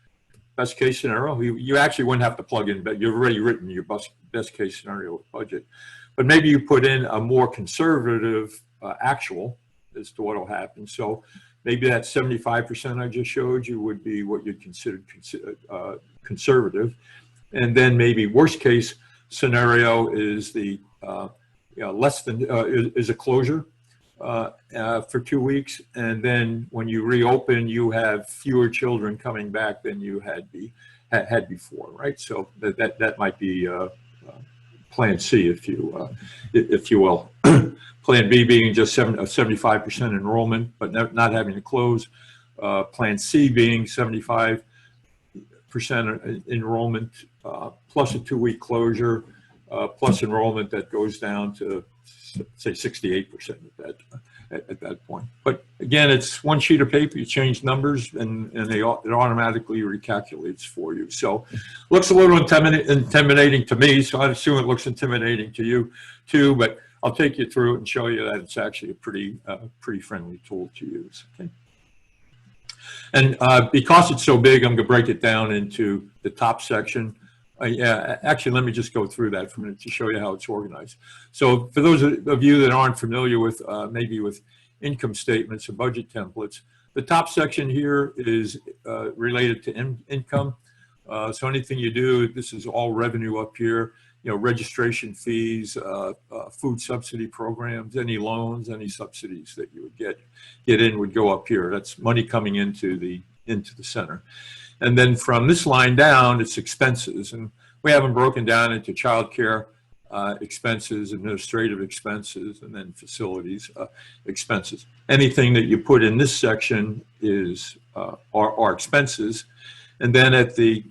best case scenario. You actually wouldn't have to plug in, but you've already written your best case scenario with budget. But maybe you put in a more conservative actual as to what will happen. So maybe that 75% I just showed you would be what you'd consider conservative. And then maybe worst case scenario is the less than is a closure for 2 weeks, and then when you reopen, you have fewer children coming back than you had before, right? So that might be Plan C, if you will. Plan B being just 75% enrollment, but not having to close. Plan C being 75% enrollment plus a 2-week closure, plus enrollment that goes down to say 68% at that point. But again, it's one sheet of paper, you change numbers and it automatically recalculates for you. So looks a little intimidating to me, so I assume it looks intimidating to you too, but I'll take you through it and show you that it's actually a pretty friendly tool to use. Okay. And because it's so big, I'm going to break it down into the top section. Yeah, actually, let me just go through that for a minute to show you how it's organized. So for those of you that aren't familiar with maybe with income statements or budget templates, the top section here is related to income. So anything you do, this is all revenue up here. You know, registration fees, food subsidy programs, any loans, any subsidies that you would get in would go up here. That's money coming into the center. And then from this line down, it's expenses. And we have them broken down into childcare expenses, administrative expenses, and then facilities expenses. Anything that you put in this section is are expenses. And then at the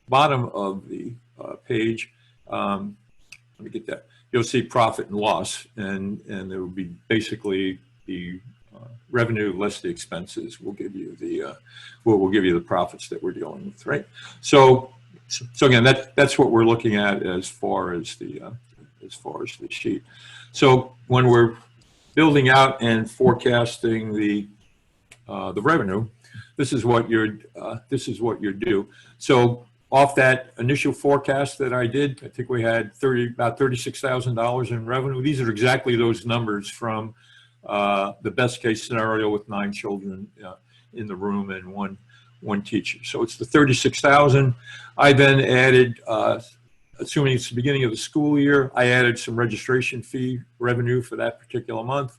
bottom of the page, let me get that. You'll see profit and loss, and there will be basically the revenue less the expenses will give you the will give you the profits that we're dealing with, right? So again, that's what we're looking at as far as the sheet. So when we're building out and forecasting the revenue, this is what you're due. So off that initial forecast that I did, I think we had about $36,000 in revenue. These are exactly those numbers from the best case scenario with 9 children in the room and one teacher. So it's the 36,000. I then added, assuming it's the beginning of the school year, I added some registration fee revenue for that particular month.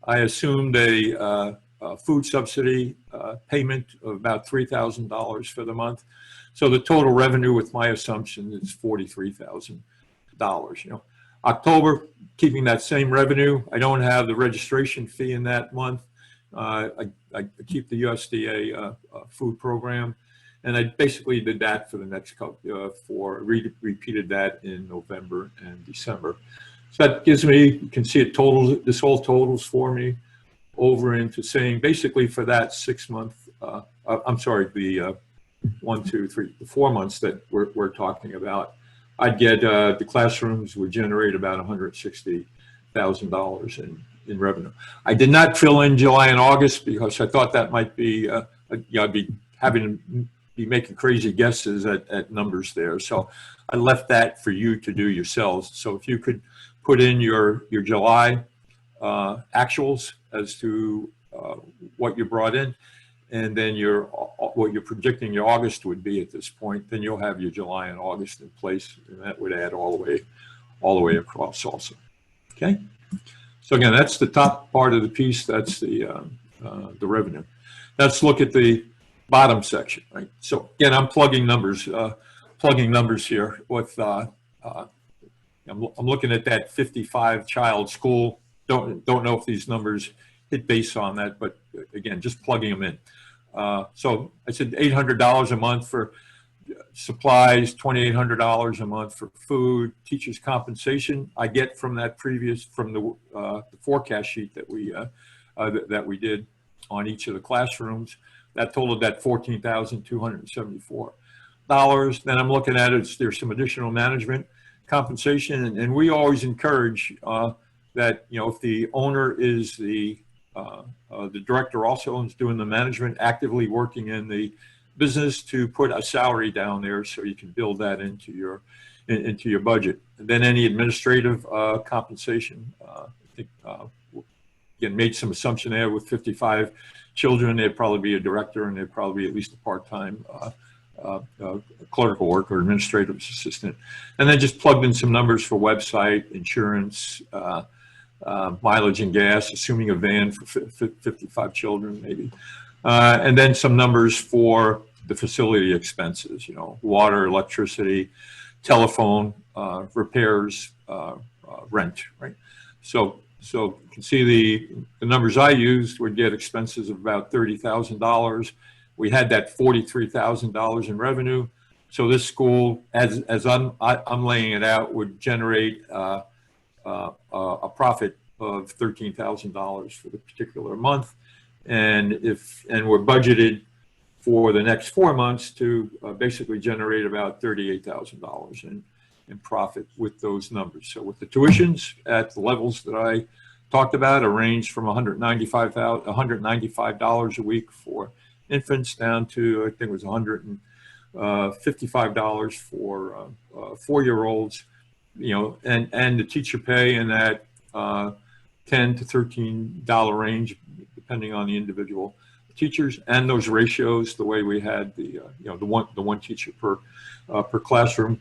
I assumed a food subsidy payment of about $3,000 for the month. So the total revenue with my assumption is $43,000. You know, October, keeping that same revenue. I don't have the registration fee in that month. I keep the USDA food program, and I basically did that for the next couple. Repeated that in November and December. So that gives me, you can see it totals. This whole totals for me over into saying basically for that 6 month. I'm sorry, the 1, 2, 3, the 4 months that we're talking about. I'd get the classrooms would generate about $160,000 in revenue. I did not fill in July and August because I thought that might be I'd be making crazy guesses at numbers there. So I left that for you to do yourselves. So if you could put in your July actuals as to what you brought in, and then what you're predicting your August would be at this point, then you'll have your July and August in place, and that would add all the way across also. Okay. So again, that's the top part of the piece. That's the revenue. Let's look at the bottom section, right? So again, I'm plugging numbers here with. I'm looking at that 55 child school. Don't know if these numbers hit base on that, but again, just plugging them in. So I said $800 a month for supplies, $2,800 a month for food, teachers' compensation. I get from that from the forecast sheet that we did on each of the classrooms. That totaled that $14,274. Then I'm looking at it. There's some additional management compensation, and we always encourage that, you know, if the owner is the director also is doing the management, actively working in the business, to put a salary down there so you can build that into your budget. And then any administrative compensation, I think, again, made some assumption there with 55 children, there'd probably be a director and there'd probably be at least a part-time clerical work or administrative assistant. And then just plugged in some numbers for website, insurance, mileage and gas, assuming a van for 55 children maybe. And then some numbers for the facility expenses, you know, water, electricity, telephone, repairs, rent, right? So you can see the numbers I used would get expenses of about $30,000. We had that $43,000 in revenue. So this school, as I'm laying it out, would generate a profit of $13,000 for the particular month. And we're budgeted for the next 4 months to basically generate about $38,000 in profit with those numbers. So with the tuitions at the levels that I talked about, a range from $195 a week for infants down to, I think it was $155 for 4-year-olds, you know, and the teacher pay in that $10 to $13 range, depending on the individual teachers, and those ratios, the way we had the one teacher per classroom.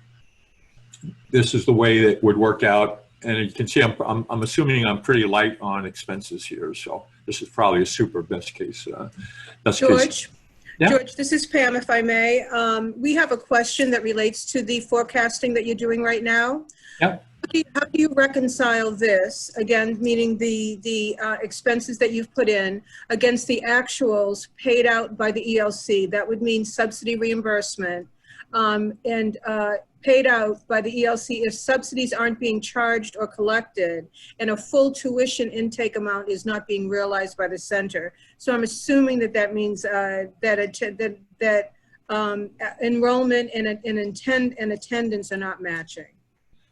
This is the way that would work out. And you can see I'm assuming I'm pretty light on expenses here, so this is probably a super best case. George, Yeah. George, this is Pam, if I may. We have a question that relates to the forecasting that you're doing right now. Yep. How do you reconcile this, again, meaning the expenses that you've put in, against the actuals paid out by the ELC? That would mean subsidy reimbursement, and paid out by the ELC if subsidies aren't being charged or collected, and a full tuition intake amount is not being realized by the center. So I'm assuming that means that enrollment and attendance are not matching.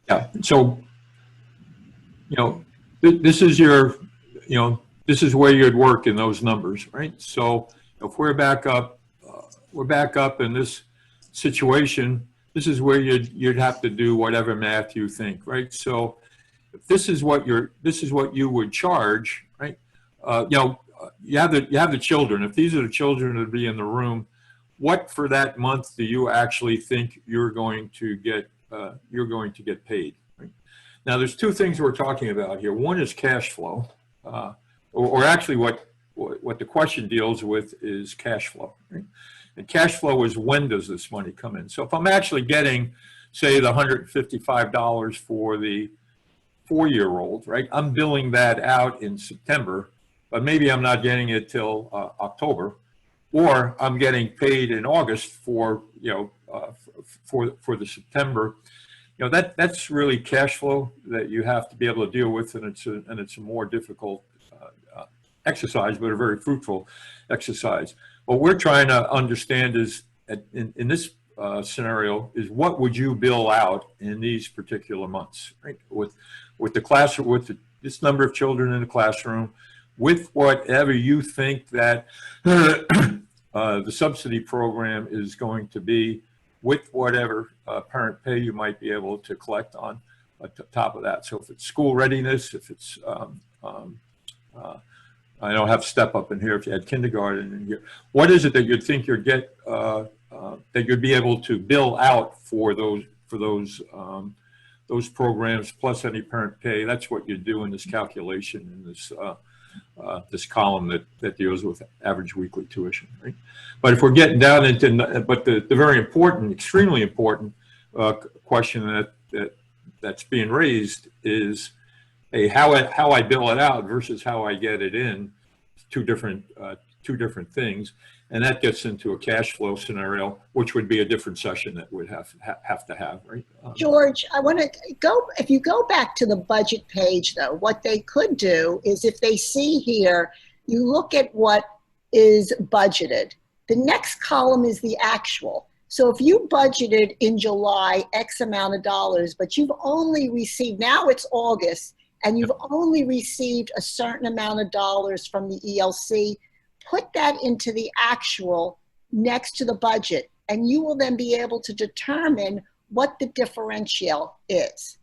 Yeah. So, you know, this is your, you know, this is where you'd work in those numbers, right? So if we're back up in this situation, this is where you'd have to do whatever math you think, right? So if this is what you would charge, right? You know, you have the children. If these are the children that would be in the room, what for that month do you actually think you're going to get paid? Right? Now, there's two things we're talking about here. One is cash flow, or actually what the question deals with is cash flow. Right? And cash flow is, when does this money come in? So if I'm actually getting, say, the $155 for the 4-year-old, right? I'm billing that out in September, but maybe I'm not getting it till October, or I'm getting paid in August for, you know, for the September. You know, that's really cash flow that you have to be able to deal with, and it's a more difficult exercise, but a very fruitful exercise. What we're trying to understand is, in this scenario, is what would you bill out in these particular months, right? With the class, with this number of children in the classroom, with whatever you think that the subsidy program is going to be, with whatever parent pay you might be able to collect on top of that. So if it's school readiness, if it's, I don't have step up in here, if you had kindergarten in here, what is it that you'd think you'd get, that you'd be able to bill out for those programs, plus any parent pay? That's what you do in this calculation, in this this column that deals with average weekly tuition, right? But if we're getting down into, but the very important, extremely important question that's being raised is, hey, how I bill it out versus how I get it in, two different things, and that gets into a cash flow scenario, which would be a different session that we'd have to have, right? George, I want to go, if you go back to the budget page though, what they could do is, if they see here, you look at what is budgeted. The next column is the actual. So if you budgeted in July X amount of dollars, but you've only received, now it's August, and you've only received a certain amount of dollars from the ELC, put that into the actual next to the budget, and you will then be able to determine what the differential is.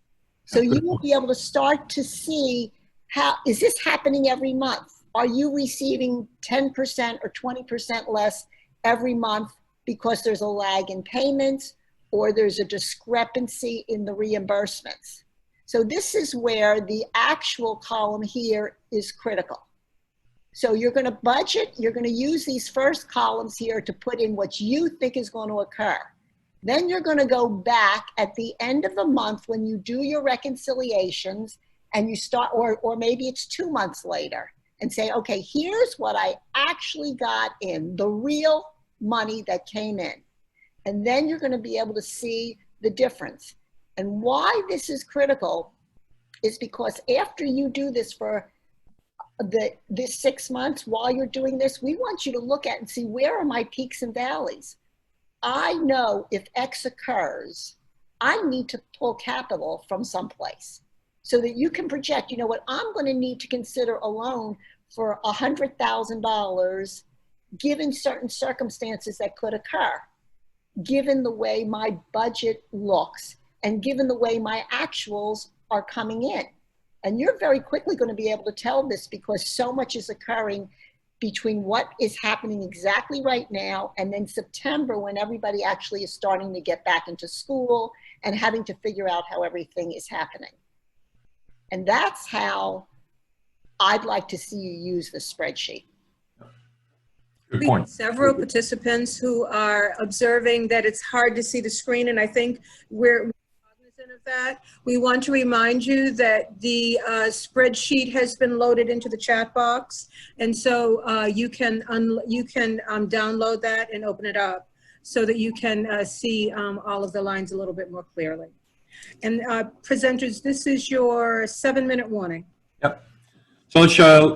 So you will be able to start to see, how is this happening every month? Are you receiving 10% or 20% less every month because there's a lag in payments, or there's a discrepancy in the reimbursements? So this is where the actual column here is critical. So you're going to budget, you're going to use these first columns here to put in what you think is going to occur. Then you're going to go back at the end of the month when you do your reconciliations, and you start, or maybe it's 2 months later, and say, okay, here's what I actually got in, the real money that came in. And then you're going to be able to see the difference. And why this is critical is because after you do this for this 6 months, while you're doing this, we want you to look at and see, where are my peaks and valleys? I know if X occurs, I need to pull capital from someplace so that you can project, you know what, I'm going to need to consider a loan for $100,000 given certain circumstances that could occur, given the way my budget looks and given the way my actuals are coming in. And you're very quickly going to be able to tell this because so much is occurring between what is happening exactly right now and then September, when everybody actually is starting to get back into school and having to figure out how everything is happening. And that's how I'd like to see you use the spreadsheet. Good We point. have several participants who are observing that it's hard to see the screen, and I think we're cognizant of that. We want to remind you that the spreadsheet has been loaded into the chat box, and so you can download that and open it up so that you can see all of the lines a little bit more clearly. And presenters, this is your 7-minute warning. Yep. So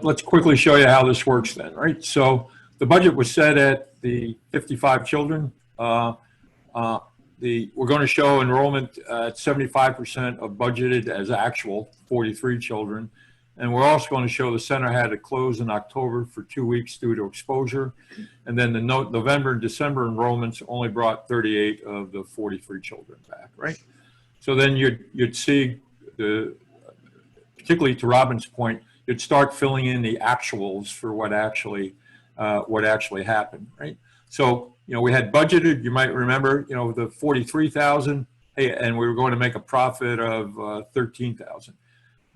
let's quickly show you how this works then, right? So the budget was set at the 55 children. We're going to show enrollment at 75% of budgeted as actual, 43 children. And we're also going to show the center had to close in October for 2 weeks due to exposure. And then the November and December enrollments only brought 38 of the 43 children back, right? So then you'd see, particularly to Robin's point, you'd start filling in the actuals for what actually happened, right? So, you know, we had budgeted, you might remember, you know, the 43,000, hey, and we were going to make a profit of 13,000.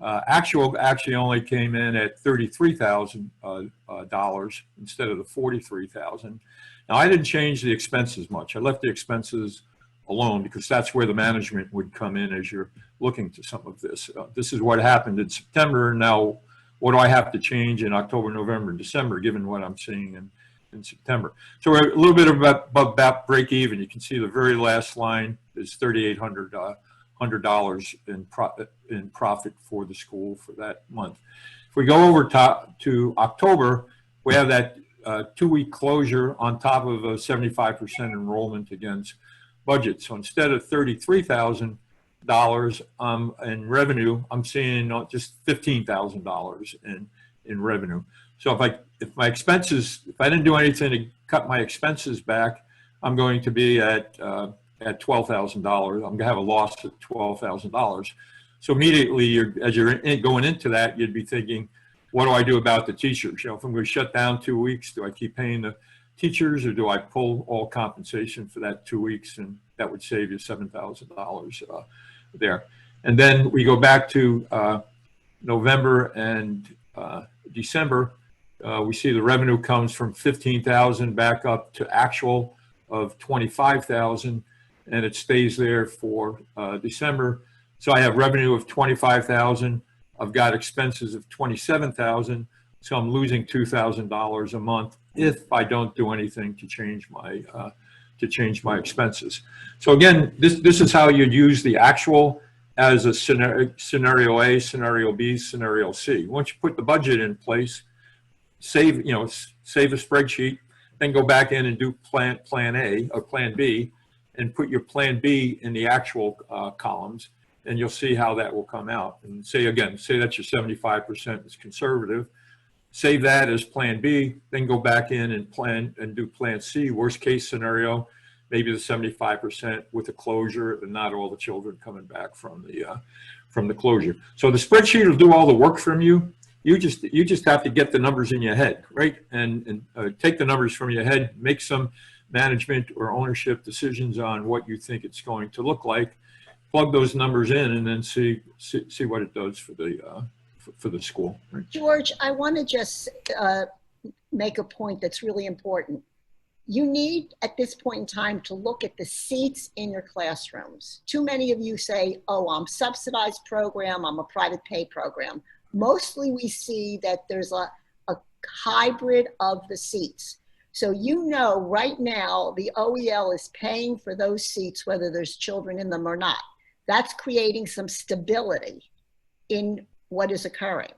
Actual actually only came in at $33,000 instead of the 43,000. Now, I didn't change the expenses much. I left the expenses alone because that's where the management would come in as you're looking to some of this. This is what happened in September. Now, what do I have to change in October, November, and December, given what I'm seeing in September? So we're a little bit about break even. You can see the very last line is $3,800 in profit for the school for that month. If we go over to October, we have that 2-week closure on top of a 75% enrollment against budget. So instead of $33,000 in revenue, I'm seeing just $15,000 in revenue. So if my expenses, if I didn't do anything to cut my expenses back, I'm going to be at $12,000. I'm going to have a loss of $12,000. So immediately, as you're going into that, you'd be thinking, what do I do about the teachers? You know, if I'm going to shut down 2 weeks, do I keep paying the teachers, or do I pull all compensation for that 2 weeks? And that would save you $7,000 there. And then we go back to November and December. We see the revenue comes from 15,000 back up to actual of 25,000, and it stays there for December. So I have revenue of 25,000. I've got expenses of 27,000. So I'm losing $2,000 a month if I don't do anything to change my expenses. So again, this is how you'd use the actual as a scenario A, scenario B, scenario C. Once you put the budget in place, save a spreadsheet, then go back in and do plan A or plan B, and put your plan B in the actual columns, and you'll see how that will come out. And say that your 75% is conservative. Save that as plan B, then go back in and do plan C, worst case scenario, maybe the 75% with a closure and not all the children coming back from the closure. So the spreadsheet will do all the work from you. You just have to get the numbers in your head, right? And take the numbers from your head, make some management or ownership decisions on what you think it's going to look like, plug those numbers in, and then see what it does for the school. Right? George, I want to just make a point that's really important. You need, at this point in time, to look at the seats in your classrooms. Too many of you say, oh, I'm subsidized program, I'm a private pay program. Mostly we see that there's a hybrid of the seats. So you know right now the OEL is paying for those seats whether there's children in them or not. That's creating some stability in what is occurring.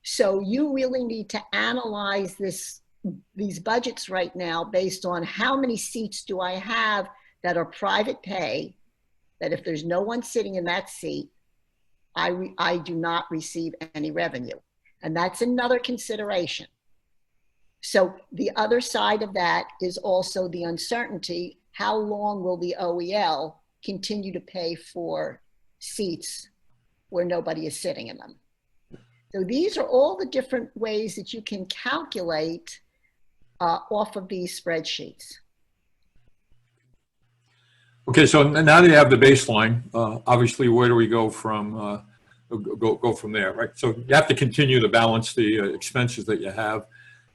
So you really need to analyze these budgets right now based on how many seats do I have that are private pay, that if there's no one sitting in that seat, I do not receive any revenue. And that's another consideration. So the other side of that is also the uncertainty. How long will the OEL continue to pay for seats where nobody is sitting in them? So these are all the different ways that you can calculate off of these spreadsheets. Okay, so now that you have the baseline, obviously, where do we go from go from there, right? So you have to continue to balance the expenses that you have.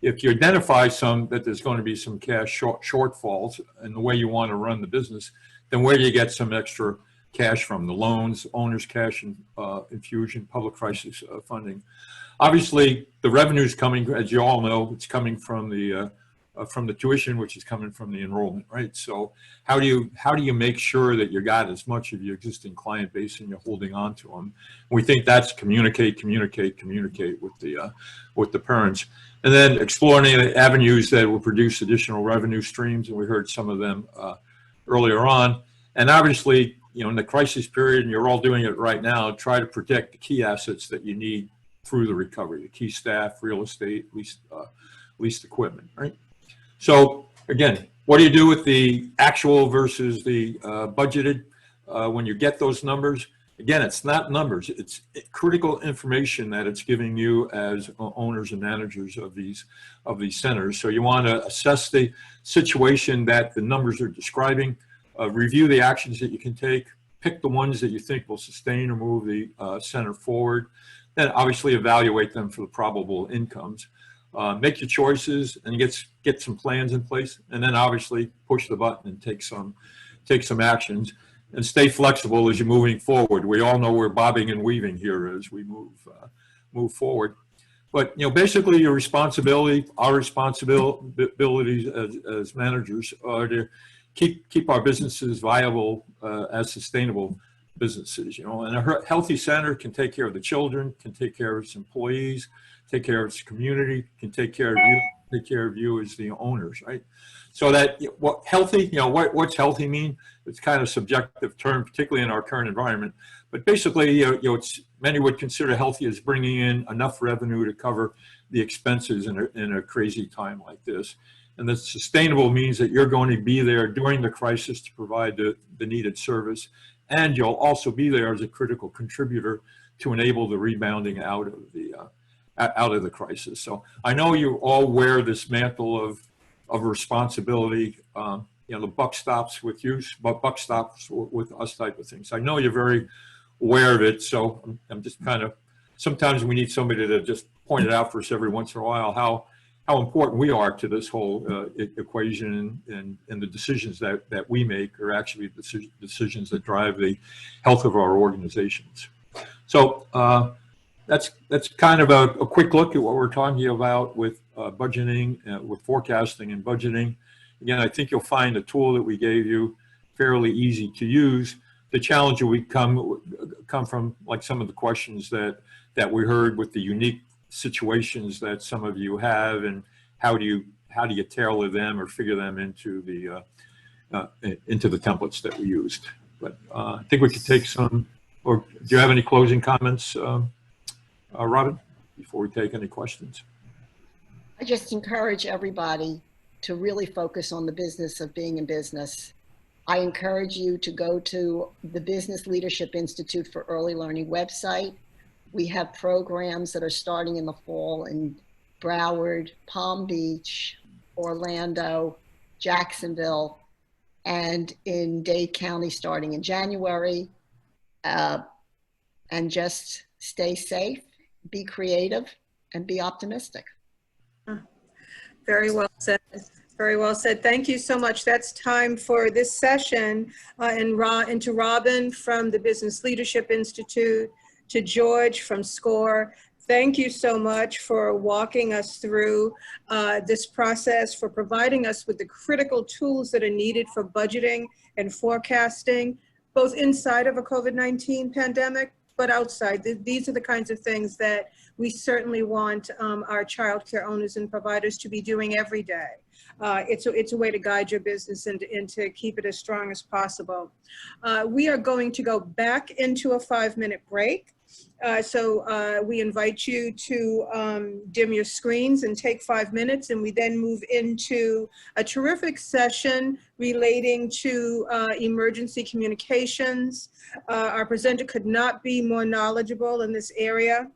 If you identify that there's going to be some cash shortfalls in the way you want to run the business, then where do you get some extra cash from? The loans, owner's cash infusion, public crisis funding. Obviously, the revenue is coming, as you all know, it's coming from the tuition, which is coming from the enrollment, right? So how do you make sure that you got as much of your existing client base and you're holding on to them? We think that's communicate with the parents, and then exploring avenues that will produce additional revenue streams. And we heard some of them earlier on. And obviously, in the crisis period, and you're all doing it right now, try to protect the key assets that you need through the recovery: the key staff, real estate, leased equipment, right? So again, what do you do with the actual versus the budgeted when you get those numbers? Again, it's not numbers, it's critical information that it's giving you as owners and managers of these centers. So you want to assess the situation that the numbers are describing, review the actions that you can take, pick the ones that you think will sustain or move the center forward, then obviously evaluate them for the probable incomes. Make your choices and get some plans in place, and then obviously push the button and take some actions, and stay flexible as you're moving forward. We all know we're bobbing and weaving here as we move forward. But basically, your responsibility, our responsibilities as managers, are to keep our businesses viable as sustainable businesses. And a healthy center can take care of the children, can take care of its employees, take care of its community, can take care of you as the owners, right? So that what's healthy mean? It's kind of subjective term, particularly in our current environment. But basically, many would consider healthy as bringing in enough revenue to cover the expenses in a crazy time like this. And the sustainable means that you're going to be there during the crisis to provide the needed service, and you'll also be there as a critical contributor to enable the rebounding out of the crisis. So I know you all wear this mantle of responsibility. The buck stops with you, but buck stops with us type of things. I know you're very aware of it. So I'm just sometimes we need somebody to just point it out for us every once in a while, how important we are to this whole equation, and the decisions that we make are actually decisions that drive the health of our organizations. So that's kind of a quick look at what we're talking about with budgeting, with forecasting and budgeting. Again, I think you'll find the tool that we gave you fairly easy to use. The challenge will come from like some of the questions that we heard with the unique situations that some of you have, and how do you tailor them or figure them into the templates that we used. But I think we could take some. Or do you have any closing comments, Robin, before we take any questions? I just encourage everybody to really focus on the business of being in business. I encourage you to go to the Business Leadership Institute for Early Learning website. We have programs that are starting in the fall in Broward, Palm Beach, Orlando, Jacksonville, and in Dade County starting in January. And just stay safe, be creative, and be optimistic. Very well said. Very well said. Thank you so much. That's time for this session. And to Robin from the Business Leadership Institute, to George from SCORE. Thank you so much for walking us through this process, for providing us with the critical tools that are needed for budgeting and forecasting, both inside of a COVID-19 pandemic, but outside. These are the kinds of things that we certainly want our childcare owners and providers to be doing every day. It's a way to guide your business and to keep it as strong as possible. We are going to go back into a 5-minute break. So we invite you to dim your screens and take 5 minutes, and we then move into a terrific session relating to emergency communications. Our presenter could not be more knowledgeable in this area.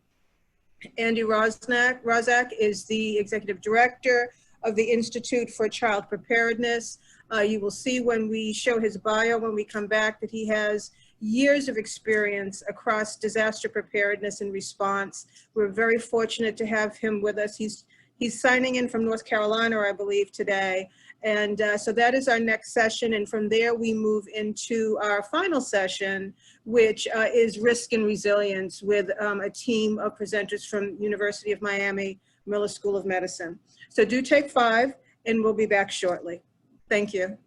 Andy Rozak is the executive director of the Institute for Child Preparedness. You will see when we show his bio when we come back that he has years of experience across disaster preparedness and response. We're very fortunate to have him with us. He's signing in from North Carolina, I believe, today. And so that is our next session. And from there, we move into our final session, which is risk and resilience with a team of presenters from University of Miami, Miller School of Medicine. So do take 5, and we'll be back shortly. Thank you.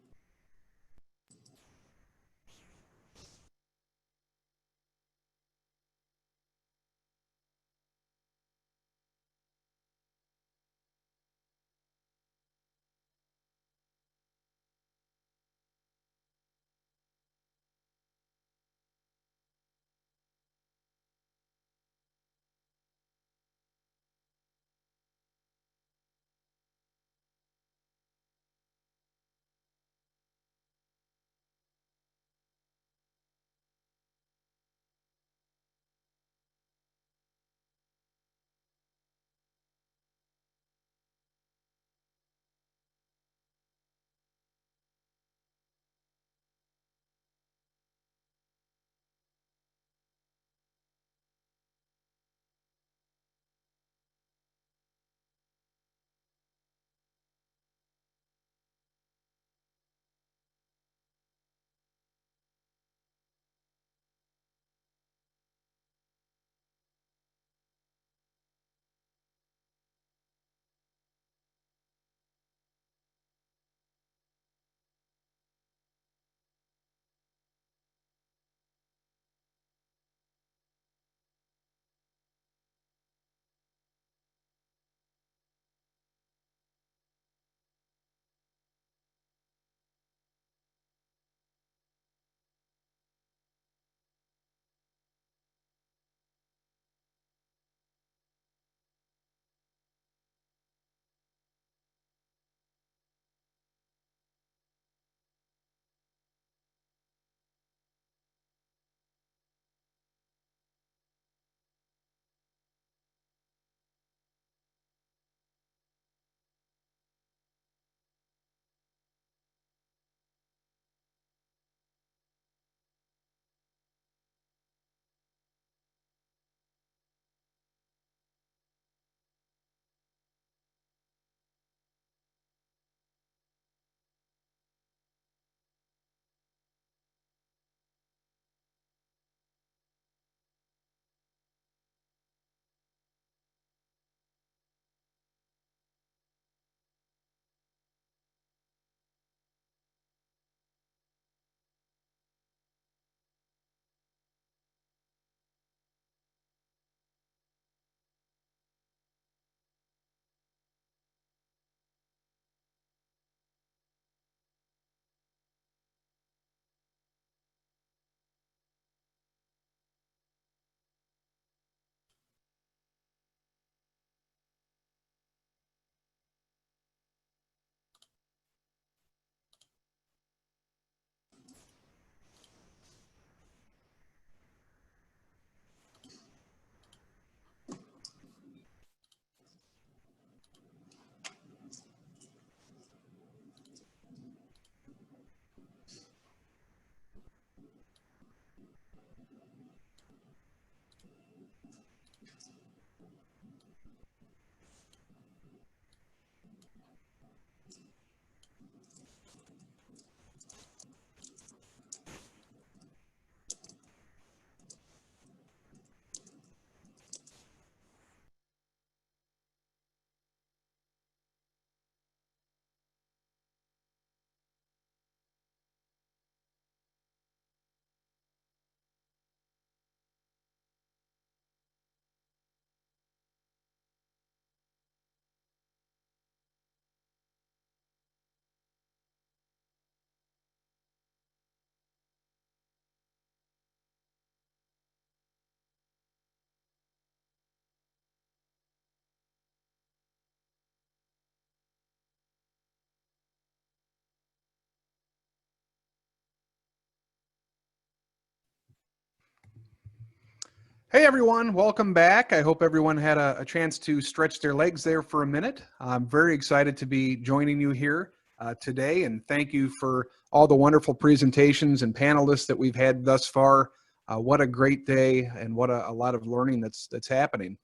Hey everyone, welcome back. I hope everyone had a chance to stretch their legs there for a minute. I'm very excited to be joining you here today, and thank you for all the wonderful presentations and panelists that we've had thus far. What a great day, and what a lot of learning that's happening.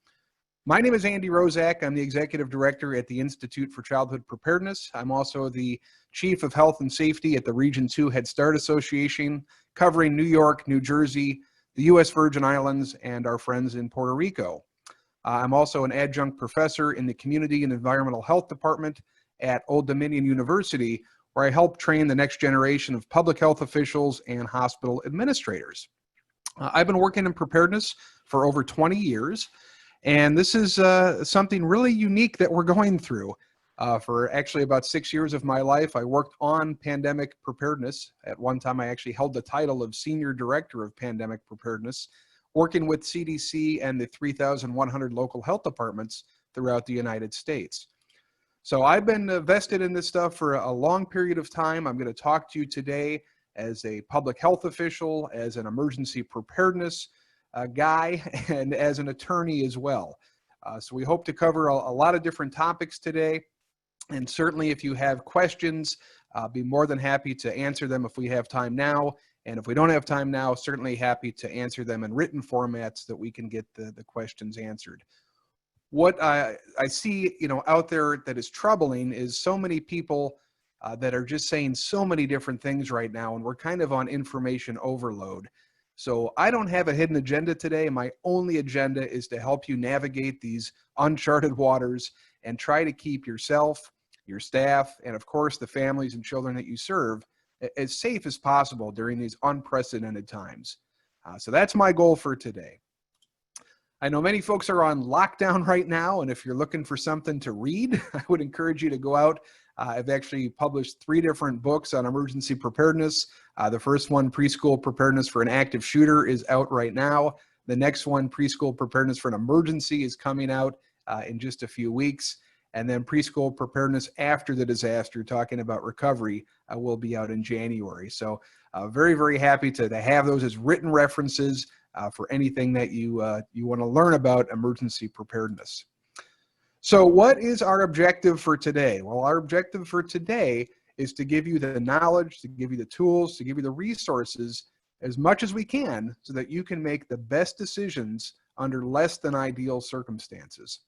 My name is Andy Rozak. I'm the Executive Director at the Institute for Childhood Preparedness. I'm also the Chief of Health and Safety at the Region 2 Head Start Association, covering New York, New Jersey, the U.S. Virgin Islands, and our friends in Puerto Rico. I'm also an adjunct professor in the Community and Environmental Health Department at Old Dominion University, where I help train the next generation of public health officials and hospital administrators. I've been working in preparedness for over 20 years, and this is something really unique that we're going through. For actually about 6 years of my life, I worked on pandemic preparedness. At one time, I actually held the title of Senior Director of Pandemic Preparedness, working with CDC and the 3,100 local health departments throughout the United States. So I've been vested in this stuff for a long period of time. I'm going to talk to you today as a public health official, as an emergency preparedness guy, and as an attorney as well. So we hope to cover a lot of different topics today. And certainly if you have questions, I'll be more than happy to answer them if we have time now. And if we don't have time now, certainly happy to answer them in written formats that we can get the questions answered. What I see, out there that is troubling is so many people that are just saying so many different things right now, and we're kind of on information overload. So I don't have a hidden agenda today. My only agenda is to help you navigate these uncharted waters and try to keep yourself, your staff, and of course the families and children that you serve as safe as possible during these unprecedented times. So that's my goal for today. I know many folks are on lockdown right now, and if you're looking for something to read, I would encourage you to go out. I've actually published 3 different books on emergency preparedness. The first one, Preschool Preparedness for an Active Shooter, is out right now. The next one, Preschool Preparedness for an Emergency, is coming out in just a few weeks. And then Preschool Preparedness After the Disaster, talking about recovery, will be out in January. So very, very happy to have those as written references for anything that you want to learn about emergency preparedness. So what is our objective for today? Well, our objective for today is to give you the knowledge, to give you the tools, to give you the resources as much as we can so that you can make the best decisions under less than ideal circumstances.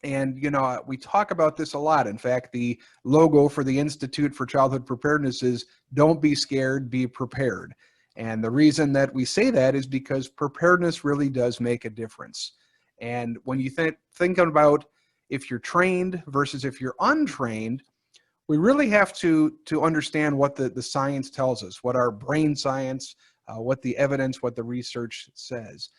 And, we talk about this a lot. In fact, the logo for the Institute for Childhood Preparedness is "Don't be scared, be prepared." And the reason that we say that is because preparedness really does make a difference. And when you think about if you're trained versus if you're untrained, we really have to understand what the science tells us, what our brain science, what the evidence, what the research says.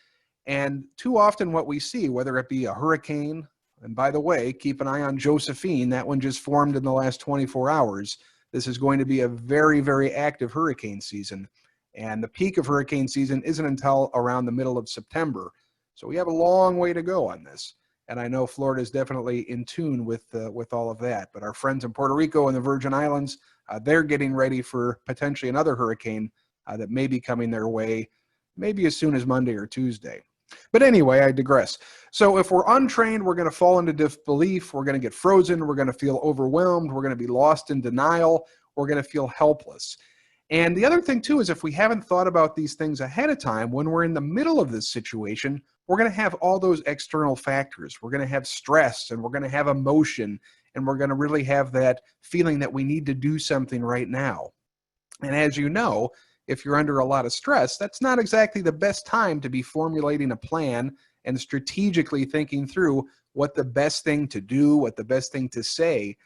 And too often what we see, whether it be a hurricane, and by the way, keep an eye on Josephine, that one just formed in the last 24 hours. This is going to be a very, very active hurricane season. And the peak of hurricane season isn't until around the middle of September. So we have a long way to go on this. And I know Florida is definitely in tune with all of that. But our friends in Puerto Rico and the Virgin Islands, they're getting ready for potentially another hurricane that may be coming their way, maybe as soon as Monday or Tuesday. But anyway, I digress. So if we're untrained, we're going to fall into disbelief. We're going to get frozen. We're going to feel overwhelmed. We're going to be lost in denial. We're going to feel helpless. And the other thing, too, is if we haven't thought about these things ahead of time, when we're in the middle of this situation, we're going to have all those external factors. We're going to have stress, and we're going to have emotion, and we're going to really have that feeling that we need to do something right now. And as you know, if you're under a lot of stress, that's not exactly the best time to be formulating a plan and strategically thinking through what the best thing to do, what the best thing to say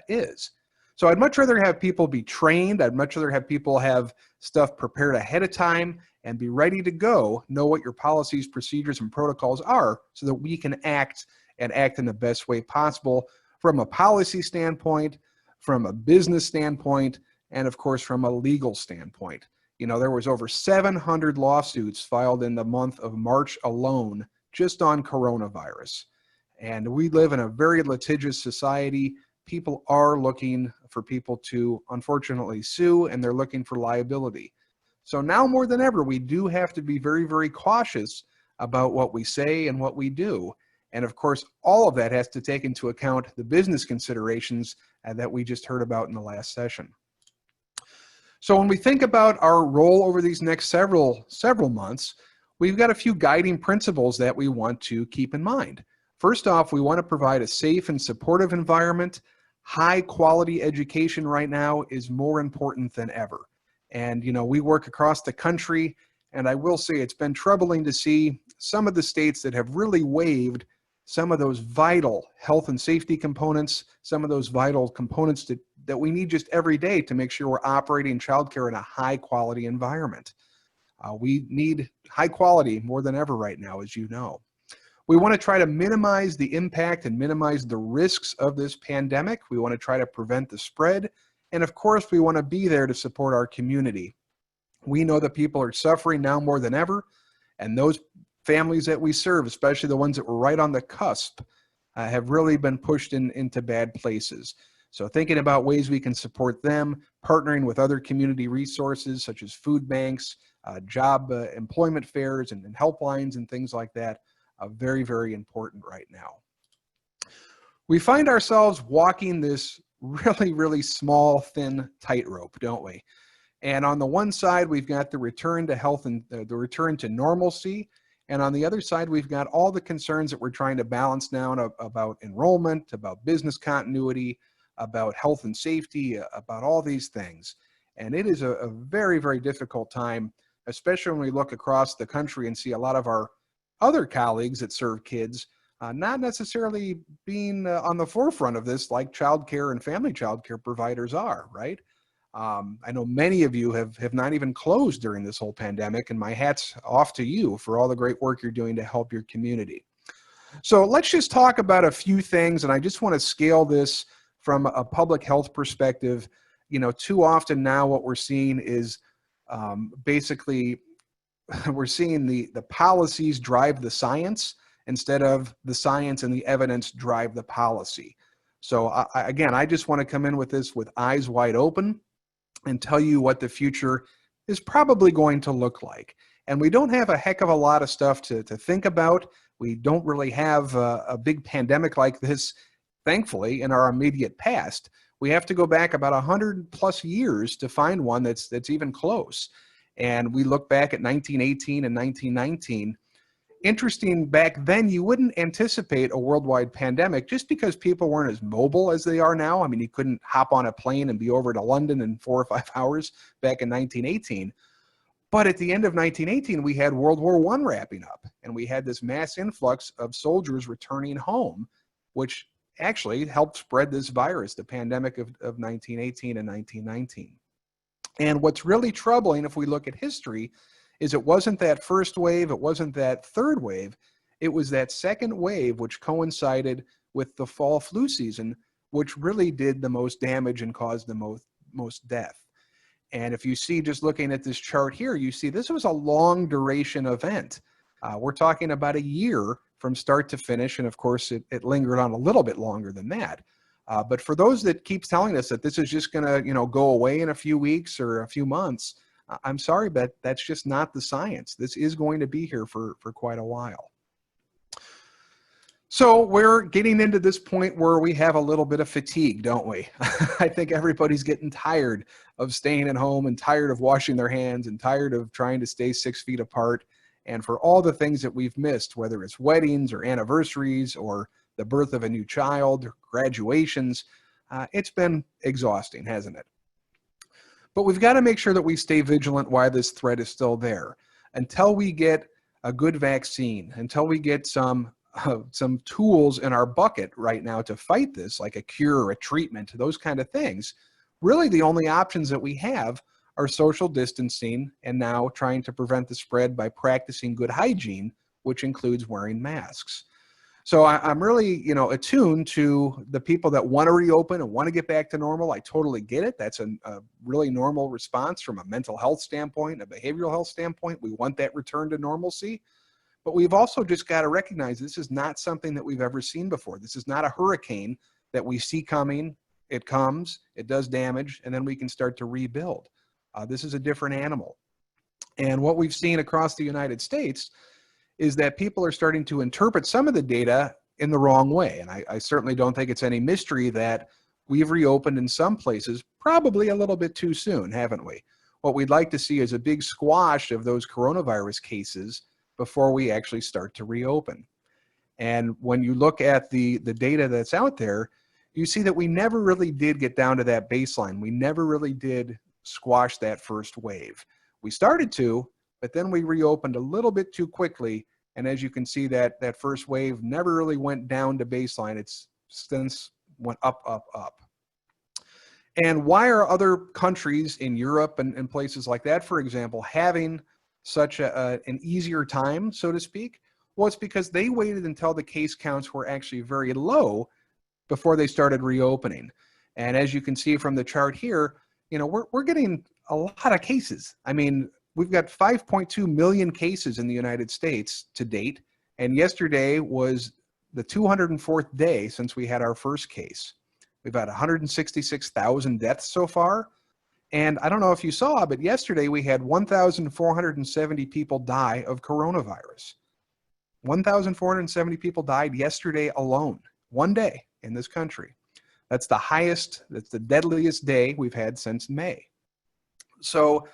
is. So I'd much rather have people be trained. I'd much rather have people have stuff prepared ahead of time and be ready to go, know what your policies, procedures, and protocols are so that we can act and act in the best way possible from a policy standpoint, from a business standpoint, and of course from a legal standpoint. There was over 700 lawsuits filed in the month of March alone just on coronavirus. And we live in a very litigious society. People are looking for people to, unfortunately, sue, and they're looking for liability. So now more than ever, we do have to be very, very cautious about what we say and what we do. And of course, all of that has to take into account the business considerations that we just heard about in the last session. So when we think about our role over these next several months, we've got a few guiding principles that we want to keep in mind. First off, we want to provide a safe and supportive environment. High quality education right now is more important than ever. And, you know, we work across the country, and I will say it's been troubling to see some of the states that have really waived some of those vital health and safety components, some of those vital components that we need just every day to make sure we're operating childcare in a high quality environment. We need high quality more than ever right now, as you know. We want to try to minimize the impact and minimize the risks of this pandemic. We want to try to prevent the spread. And of course, we want to be there to support our community. We know that people are suffering now more than ever, and those families that we serve, especially the ones that were right on the cusp, have really been pushed into bad places. So thinking about ways we can support them, partnering with other community resources such as food banks, job employment fairs and helplines and things like that, very, very important right now. We find ourselves walking this really, really small, thin tightrope, don't we? And on the one side, we've got the return to health and the return to normalcy. And on the other side, we've got all the concerns that we're trying to balance down about enrollment, about business continuity, about health and safety, about all these things. And it is a very, very difficult time, especially when we look across the country and see a lot of our other colleagues that serve kids not necessarily being on the forefront of this like childcare and family childcare providers are, right? I know many of you have not even closed during this whole pandemic, and my hat's off to you for all the great work you're doing to help your community. So let's just talk about a few things, and I just want to scale this from a public health perspective. You know, too often now what we're seeing is basically we're seeing the policies drive the science instead of the science and the evidence drive the policy. So again, I just want to come in with this with eyes wide open and tell you what the future is probably going to look like. And we don't have a heck of a lot of stuff to think about. We don't really have a big pandemic like this, thankfully, in our immediate past. We have to go back about 100+ years to find one that's even close. And we look back at 1918 and 1919. Interesting, back then you wouldn't anticipate a worldwide pandemic just because people weren't as mobile as they are now. I mean, you couldn't hop on a plane and be over to London in 4 or 5 hours back in 1918. But at the end of 1918, we had World War I wrapping up, and we had this mass influx of soldiers returning home, which actually helped spread this virus, the pandemic of 1918 and 1919. And what's really troubling, if we look at history, is it wasn't that first wave, it wasn't that third wave, it was that second wave which coincided with the fall flu season, which really did the most damage and caused the most death. And if you see, just looking at this chart here, you see this was a long duration event. We're talking about a year from start to finish, and of course it lingered on a little bit longer than that. But for those that keep telling us that this is just gonna go away in a few weeks or a few months, I'm sorry, but that's just not the science. This is going to be here for quite a while. So we're getting into this point where we have a little bit of fatigue, don't we? I think everybody's getting tired of staying at home and tired of washing their hands and tired of trying to stay 6 feet apart. And for all the things that we've missed, whether it's weddings or anniversaries or the birth of a new child or graduations, it's been exhausting, hasn't it? But we've got to make sure that we stay vigilant while this threat is still there. Until we get a good vaccine, until we get some tools in our bucket right now to fight this, like a cure or a treatment, those kind of things, really the only options that we have are social distancing and now trying to prevent the spread by practicing good hygiene, which includes wearing masks. So I'm really, attuned to the people that want to reopen and want to get back to normal. I totally get it. That's a really normal response from a mental health standpoint, a behavioral health standpoint. We want that return to normalcy. But we've also just got to recognize this is not something that we've ever seen before. This is not a hurricane that we see coming. It comes, it does damage, and then we can start to rebuild. This is a different animal. And what we've seen across the United States is that people are starting to interpret some of the data in the wrong way. And I certainly don't think it's any mystery that we've reopened in some places probably a little bit too soon, haven't we? What we'd like to see is a big squash of those coronavirus cases before we actually start to reopen. And when you look at the data that's out there, you see that we never really did get down to that baseline. We never really did squash that first wave. We started to, but then we reopened a little bit too quickly. And as you can see, that first wave never really went down to baseline. It's since went up, up, up. And why are other countries in Europe and places like that, for example, having such an easier time, so to speak? Well, it's because they waited until the case counts were actually very low before they started reopening. And as you can see from the chart here, you know, we're getting a lot of cases. I mean, we've got 5.2 million cases in the United States to date. And yesterday was the 204th day since we had our first case. We've had 166,000 deaths so far. And I don't know if you saw, but yesterday we had 1,470 people die of coronavirus. 1,470 people died yesterday alone, one day in this country. That's the highest, that's the deadliest day we've had since May. So,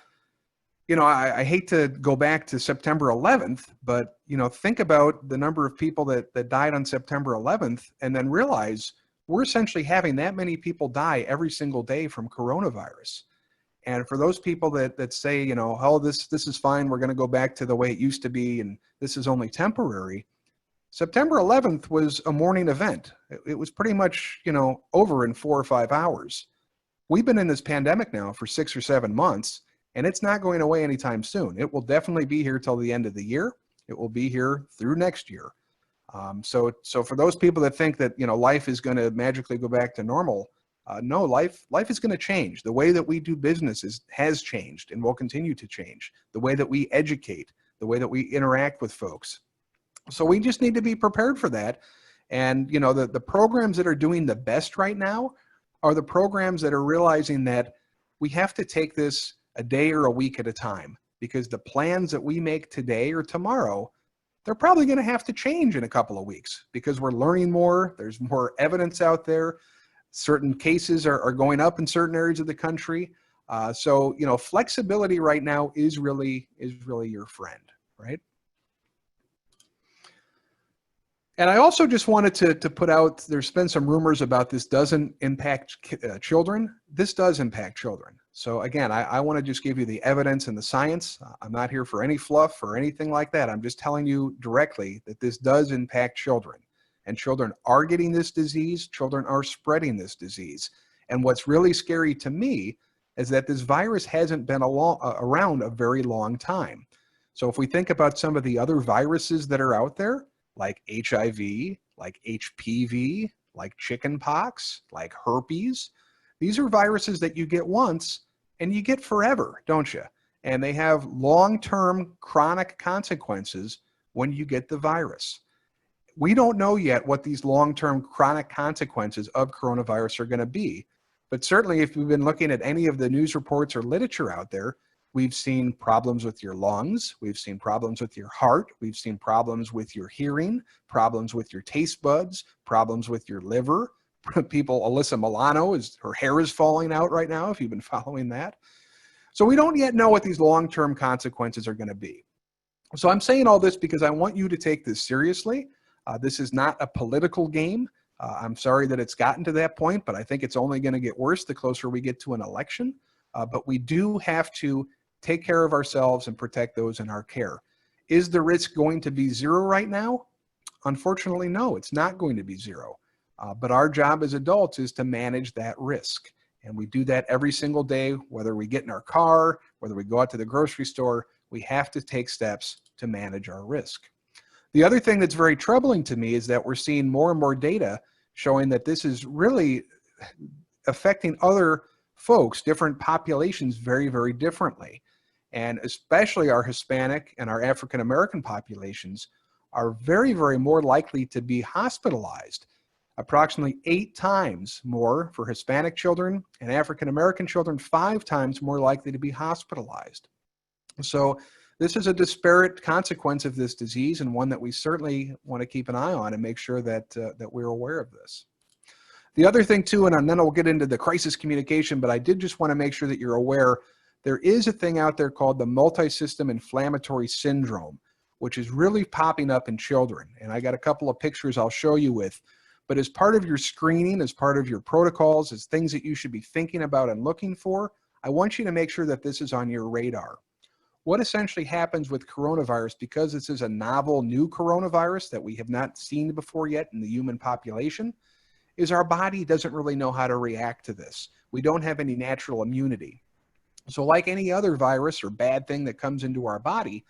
you know, I hate to go back to September 11th, but, you know, think about the number of people that died on September 11th and then realize we're essentially having that many people die every single day from coronavirus. And for those people that say, you know, oh, this is fine, we're going to go back to the way it used to be, and this is only temporary. September 11th was a morning event. It was pretty much, you know, over in 4 or 5 hours. We've been in this pandemic now for 6 or 7 months, and it's not going away anytime soon. It will definitely be here till the end of the year. It will be here through next year. So for those people that think that, you know, life is going to magically go back to normal, no, life is going to change. The way that we do business has changed and will continue to change. The way that we educate, the way that we interact with folks. So we just need to be prepared for that. And, you know, the programs that are doing the best right now are the programs that are realizing that we have to take this a day or a week at a time, because the plans that we make today or tomorrow, they're probably going to have to change in a couple of weeks because we're learning more. There's more evidence out there. Certain cases are going up in certain areas of the country. So, you know, flexibility right now is really your friend, right? And I also just wanted to put out, there's been some rumors about this doesn't impact children. This does impact children. So again, I want to just give you the evidence and the science. I'm not here for any fluff or anything like that. I'm just telling you directly that this does impact children. And children are getting this disease. Children are spreading this disease. And what's really scary to me is that this virus hasn't been around a very long time. So if we think about some of the other viruses that are out there, like HIV, like HPV, like chickenpox, like herpes. These are viruses that you get once and you get forever, don't you? And they have long-term chronic consequences when you get the virus. We don't know yet what these long-term chronic consequences of coronavirus are going to be, but certainly if you've been looking at any of the news reports or literature out there, we've seen problems with your lungs. We've seen problems with your heart. We've seen problems with your hearing, problems with your taste buds, problems with your liver. People, Alyssa Milano, her hair is falling out right now, if you've been following that. So we don't yet know what these long-term consequences are going to be. So I'm saying all this because I want you to take this seriously. This is not a political game. I'm sorry that it's gotten to that point, but I think it's only going to get worse the closer we get to an election. But we do have to take care of ourselves and protect those in our care. Is the risk going to be zero right now? Unfortunately, no, it's not going to be zero. But our job as adults is to manage that risk. And we do that every single day, whether we get in our car, whether we go out to the grocery store, we have to take steps to manage our risk. The other thing that's very troubling to me is that we're seeing more and more data showing that this is really affecting other folks, different populations very, very differently. And especially our Hispanic and our African American populations are very, very more likely to be hospitalized. Approximately 8 times more for Hispanic children, and African American children 5 times more likely to be hospitalized. So this is a disparate consequence of this disease, and one that we certainly want to keep an eye on and make sure that that we're aware of this. The other thing too, and then I'll get into the crisis communication, but I did just want to make sure that you're aware, there is a thing out there called the multi-system inflammatory syndrome, which is really popping up in children. And I got a couple of pictures I'll show you with, but as part of your screening, as part of your protocols, as things that you should be thinking about and looking for, I want you to make sure that this is on your radar. What essentially happens with coronavirus, because this is a novel new coronavirus that we have not seen before yet in the human population, is our body doesn't really know how to react to this. We don't have any natural immunity. So like any other virus or bad thing that comes into our body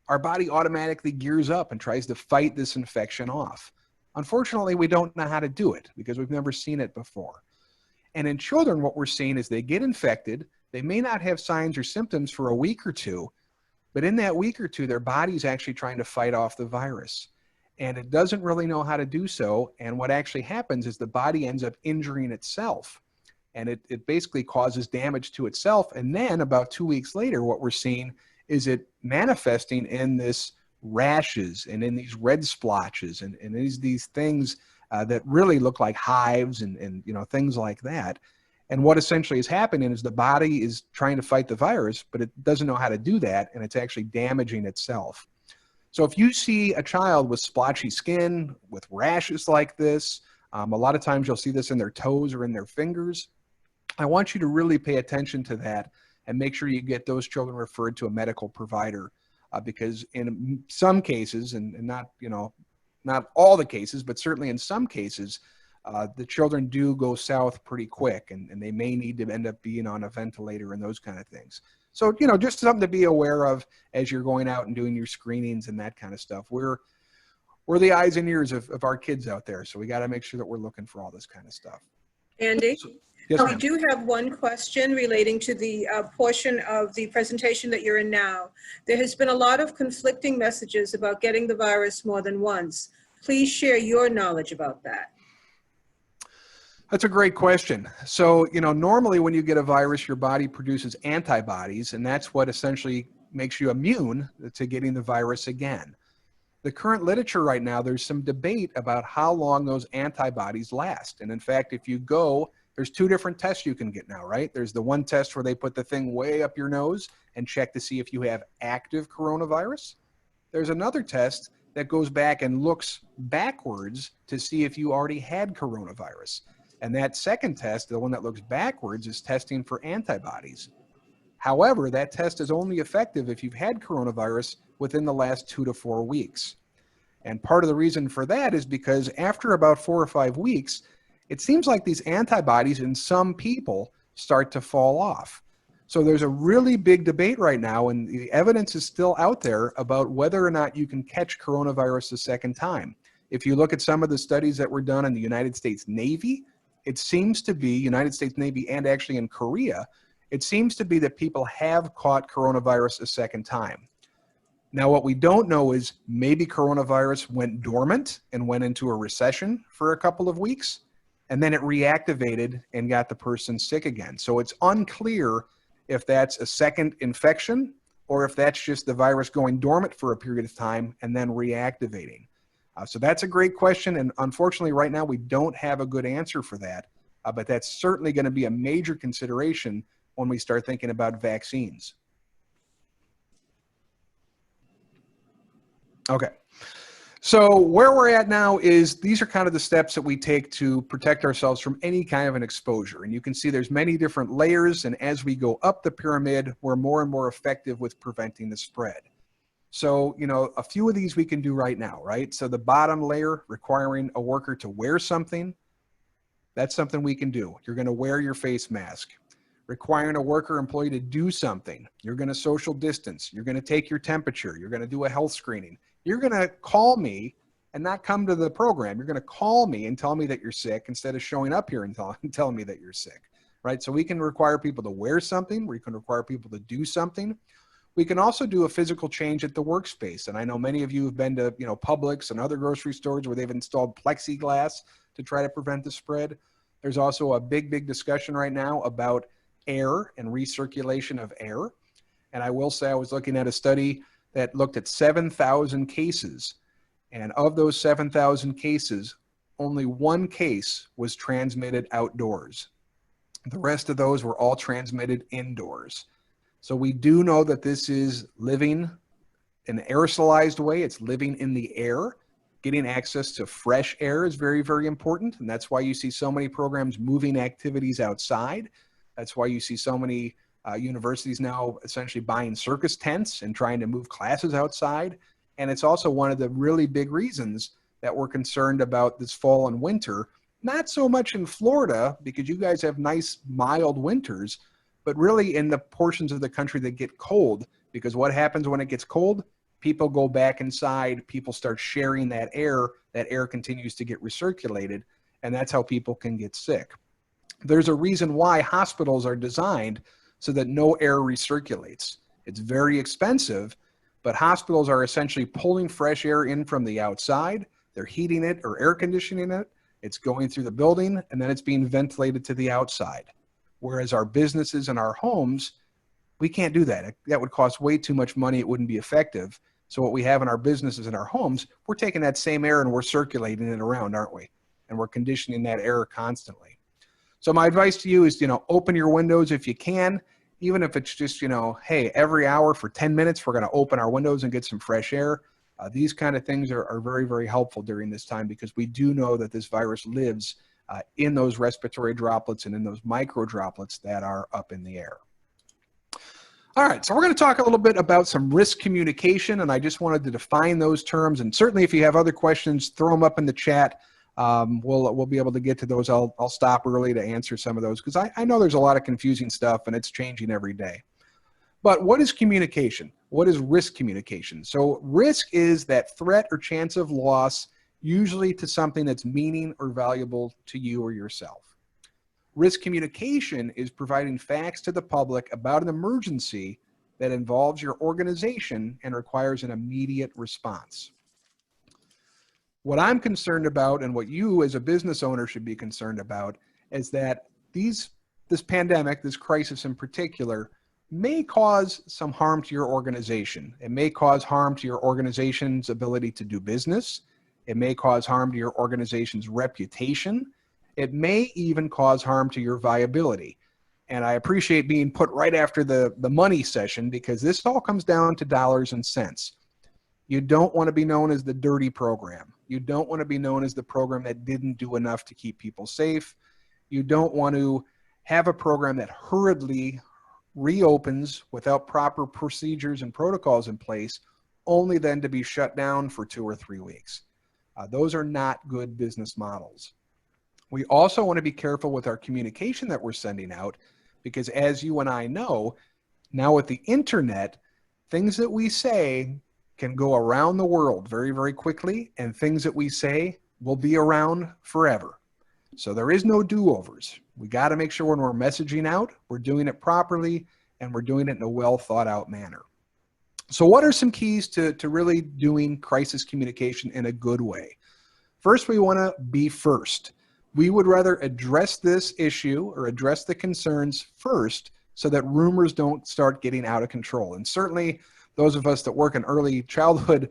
automatically gears up and tries to fight this infection off. Unfortunately, we don't know how to do it because we've never seen it before. And in children, what we're seeing is they get infected. They may not have signs or symptoms for a week or two, but in that week or two, their body's actually trying to fight off the virus. And it doesn't really know how to do so. And what actually happens is the body ends up injuring itself. And it basically causes damage to itself. And then about 2 weeks later, what we're seeing is it manifesting in this rashes and in these red splotches and these things that really look like hives and you know, things like that. And what essentially is happening is the body is trying to fight the virus, but it doesn't know how to do that. And it's actually damaging itself. So if you see a child with splotchy skin, with rashes like this, a lot of times you'll see this in their toes or in their fingers. I want you to really pay attention to that and make sure you get those children referred to a medical provider because in some cases, and not, you know, not all the cases, but certainly in some cases, the children do go south pretty quick and they may need to end up being on a ventilator and those kind of things. So, you know, just something to be aware of as you're going out and doing your screenings and that kind of stuff. We're the eyes and ears of our kids out there. So we got to make sure that we're looking for all this kind of stuff. Andy? Yes, We ma'am. do have one question relating to the portion of the presentation that you're in now. There has been a lot of conflicting messages about getting the virus more than once. Please share your knowledge about that. That's a great question. So, you know, normally when you get a virus, your body produces antibodies, and that's what essentially makes you immune to getting the virus again. The current literature right now, there's some debate about how long those antibodies last. And in fact, if you go, there's two different tests you can get now, right? There's the one test where they put the thing way up your nose and check to see if you have active coronavirus. There's another test that goes back and looks backwards to see if you already had coronavirus. And that second test, the one that looks backwards, is testing for antibodies. However, that test is only effective if you've had coronavirus within the last 2 to 4 weeks. And part of the reason for that is because after about 4 or 5 weeks, it seems like these antibodies in some people start to fall off. So there's a really big debate right now, and the evidence is still out there about whether or not you can catch coronavirus a second time. If you look at some of the studies that were done in the United States Navy, it seems to be, United States Navy and actually in Korea, it seems to be that people have caught coronavirus a second time. Now, what we don't know is maybe coronavirus went dormant and went into a recession for a couple of weeks, and then it reactivated and got the person sick again. So it's unclear if that's a second infection or if that's just the virus going dormant for a period of time and then reactivating. So that's a great question, and unfortunately right now we don't have a good answer for that, but that's certainly going to be a major consideration when we start thinking about vaccines. Okay, so where we're at now is these are kind of the steps that we take to protect ourselves from any kind of an exposure, and you can see there's many different layers, and as we go up the pyramid, we're more and more effective with preventing the spread. So, you know, a few of these we can do right now, right? So the bottom layer, requiring a worker to wear something, that's something we can do. You're going to wear your face mask. Requiring a worker employee to do something. You're going to social distance. You're going to take your temperature. You're going to do a health screening. You're going to call me and not come to the program. You're going to call me and tell me that you're sick instead of showing up here and telling me that you're sick, right? So we can require people to wear something. We can require people to do something. We can also do a physical change at the workspace. And I know many of you have been to, you know, Publix and other grocery stores where they've installed plexiglass to try to prevent the spread. There's also a big discussion right now about air and recirculation of air. And I will say I was looking at a study that looked at 7,000 cases. And of those 7,000 cases, only one case was transmitted outdoors. The rest of those were all transmitted indoors. So we do know that this is living in an aerosolized way. It's living in the air. Getting access to fresh air is very, very important. And that's why you see so many programs moving activities outside. That's why you see so many universities now essentially buying circus tents and trying to move classes outside. And it's also one of the really big reasons that we're concerned about this fall and winter. Not so much in Florida, because you guys have nice, mild winters, but really in the portions of the country that get cold. Because what happens when it gets cold? People go back inside, people start sharing that air continues to get recirculated, and that's how people can get sick. There's a reason why hospitals are designed so that no air recirculates. It's very expensive, but hospitals are essentially pulling fresh air in from the outside. They're heating it or air conditioning it. It's going through the building, and then it's being ventilated to the outside. Whereas our businesses and our homes, we can't do that. That would cost way too much money. It wouldn't be effective. So what we have in our businesses and our homes, we're taking that same air and we're circulating it around, aren't we? And we're conditioning that air constantly. So my advice to you is, open your windows if you can, even if it's just, hey, every hour for 10 minutes, we're going to open our windows and get some fresh air. These kind of things are very, very helpful during this time, because we do know that this virus lives in those respiratory droplets and in those micro droplets that are up in the air. All right, so we're going to talk a little bit about some risk communication, and I just wanted to define those terms. And certainly if you have other questions, throw them up in the chat. We'll be able to get to those. I'll stop early to answer some of those, because I know there's a lot of confusing stuff and it's changing every day. But what is communication? What is risk communication? So risk is that threat or chance of loss, usually to something that's meaning or valuable to you or yourself. Risk communication is providing facts to the public about an emergency that involves your organization and requires an immediate response. What I'm concerned about, and what you as a business owner should be concerned about, is that this pandemic, this crisis in particular, may cause some harm to your organization. It may cause harm to your organization's ability to do business. It may cause harm to your organization's reputation. It may even cause harm to your viability. And I appreciate being put right after the money session, because this all comes down to dollars and cents. You don't want to be known as the dirty program. You don't want to be known as the program that didn't do enough to keep people safe. You don't want to have a program that hurriedly reopens without proper procedures and protocols in place, only then to be shut down for 2 or 3 weeks. Those are not good business models. We also want to be careful with our communication that we're sending out, because as you and I know, now with the internet, things that we say can go around the world very, very quickly, and things that we say will be around forever. So there is no do-overs. We got to make sure when we're messaging out, we're doing it properly, and we're doing it in a well thought out manner. So what are some keys to really doing crisis communication in a good way? First, we want to be first. We would rather address this issue or address the concerns first, so that rumors don't start getting out of control. And certainly those of us that work in early childhood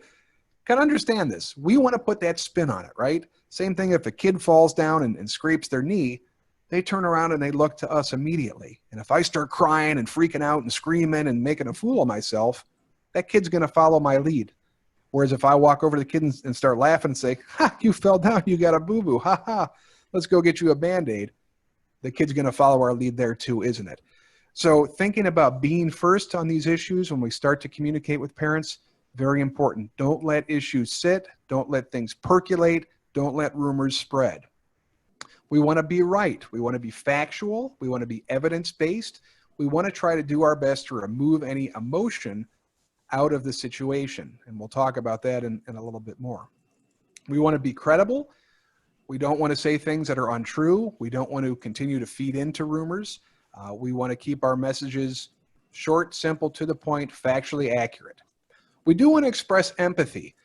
can understand this. We want to put that spin on it, right? Same thing if a kid falls down and scrapes their knee, they turn around and they look to us immediately. And if I start crying and freaking out and screaming and making a fool of myself, that kid's going to follow my lead. Whereas if I walk over to the kid and start laughing and say, ha, you fell down, you got a boo-boo, ha ha, let's go get you a Band-Aid, the kid's going to follow our lead there too, isn't it? So thinking about being first on these issues when we start to communicate with parents, very important. Don't let issues sit. Don't let things percolate. Don't let rumors spread. We want to be right. We want to be factual. We want to be evidence-based. We want to try to do our best to remove any emotion out of the situation. And we'll talk about that in a little bit more. We want to be credible. We don't want to say things that are untrue. We don't want to continue to feed into rumors. We want to keep our messages short, simple, to the point, factually accurate. We do want to express empathy.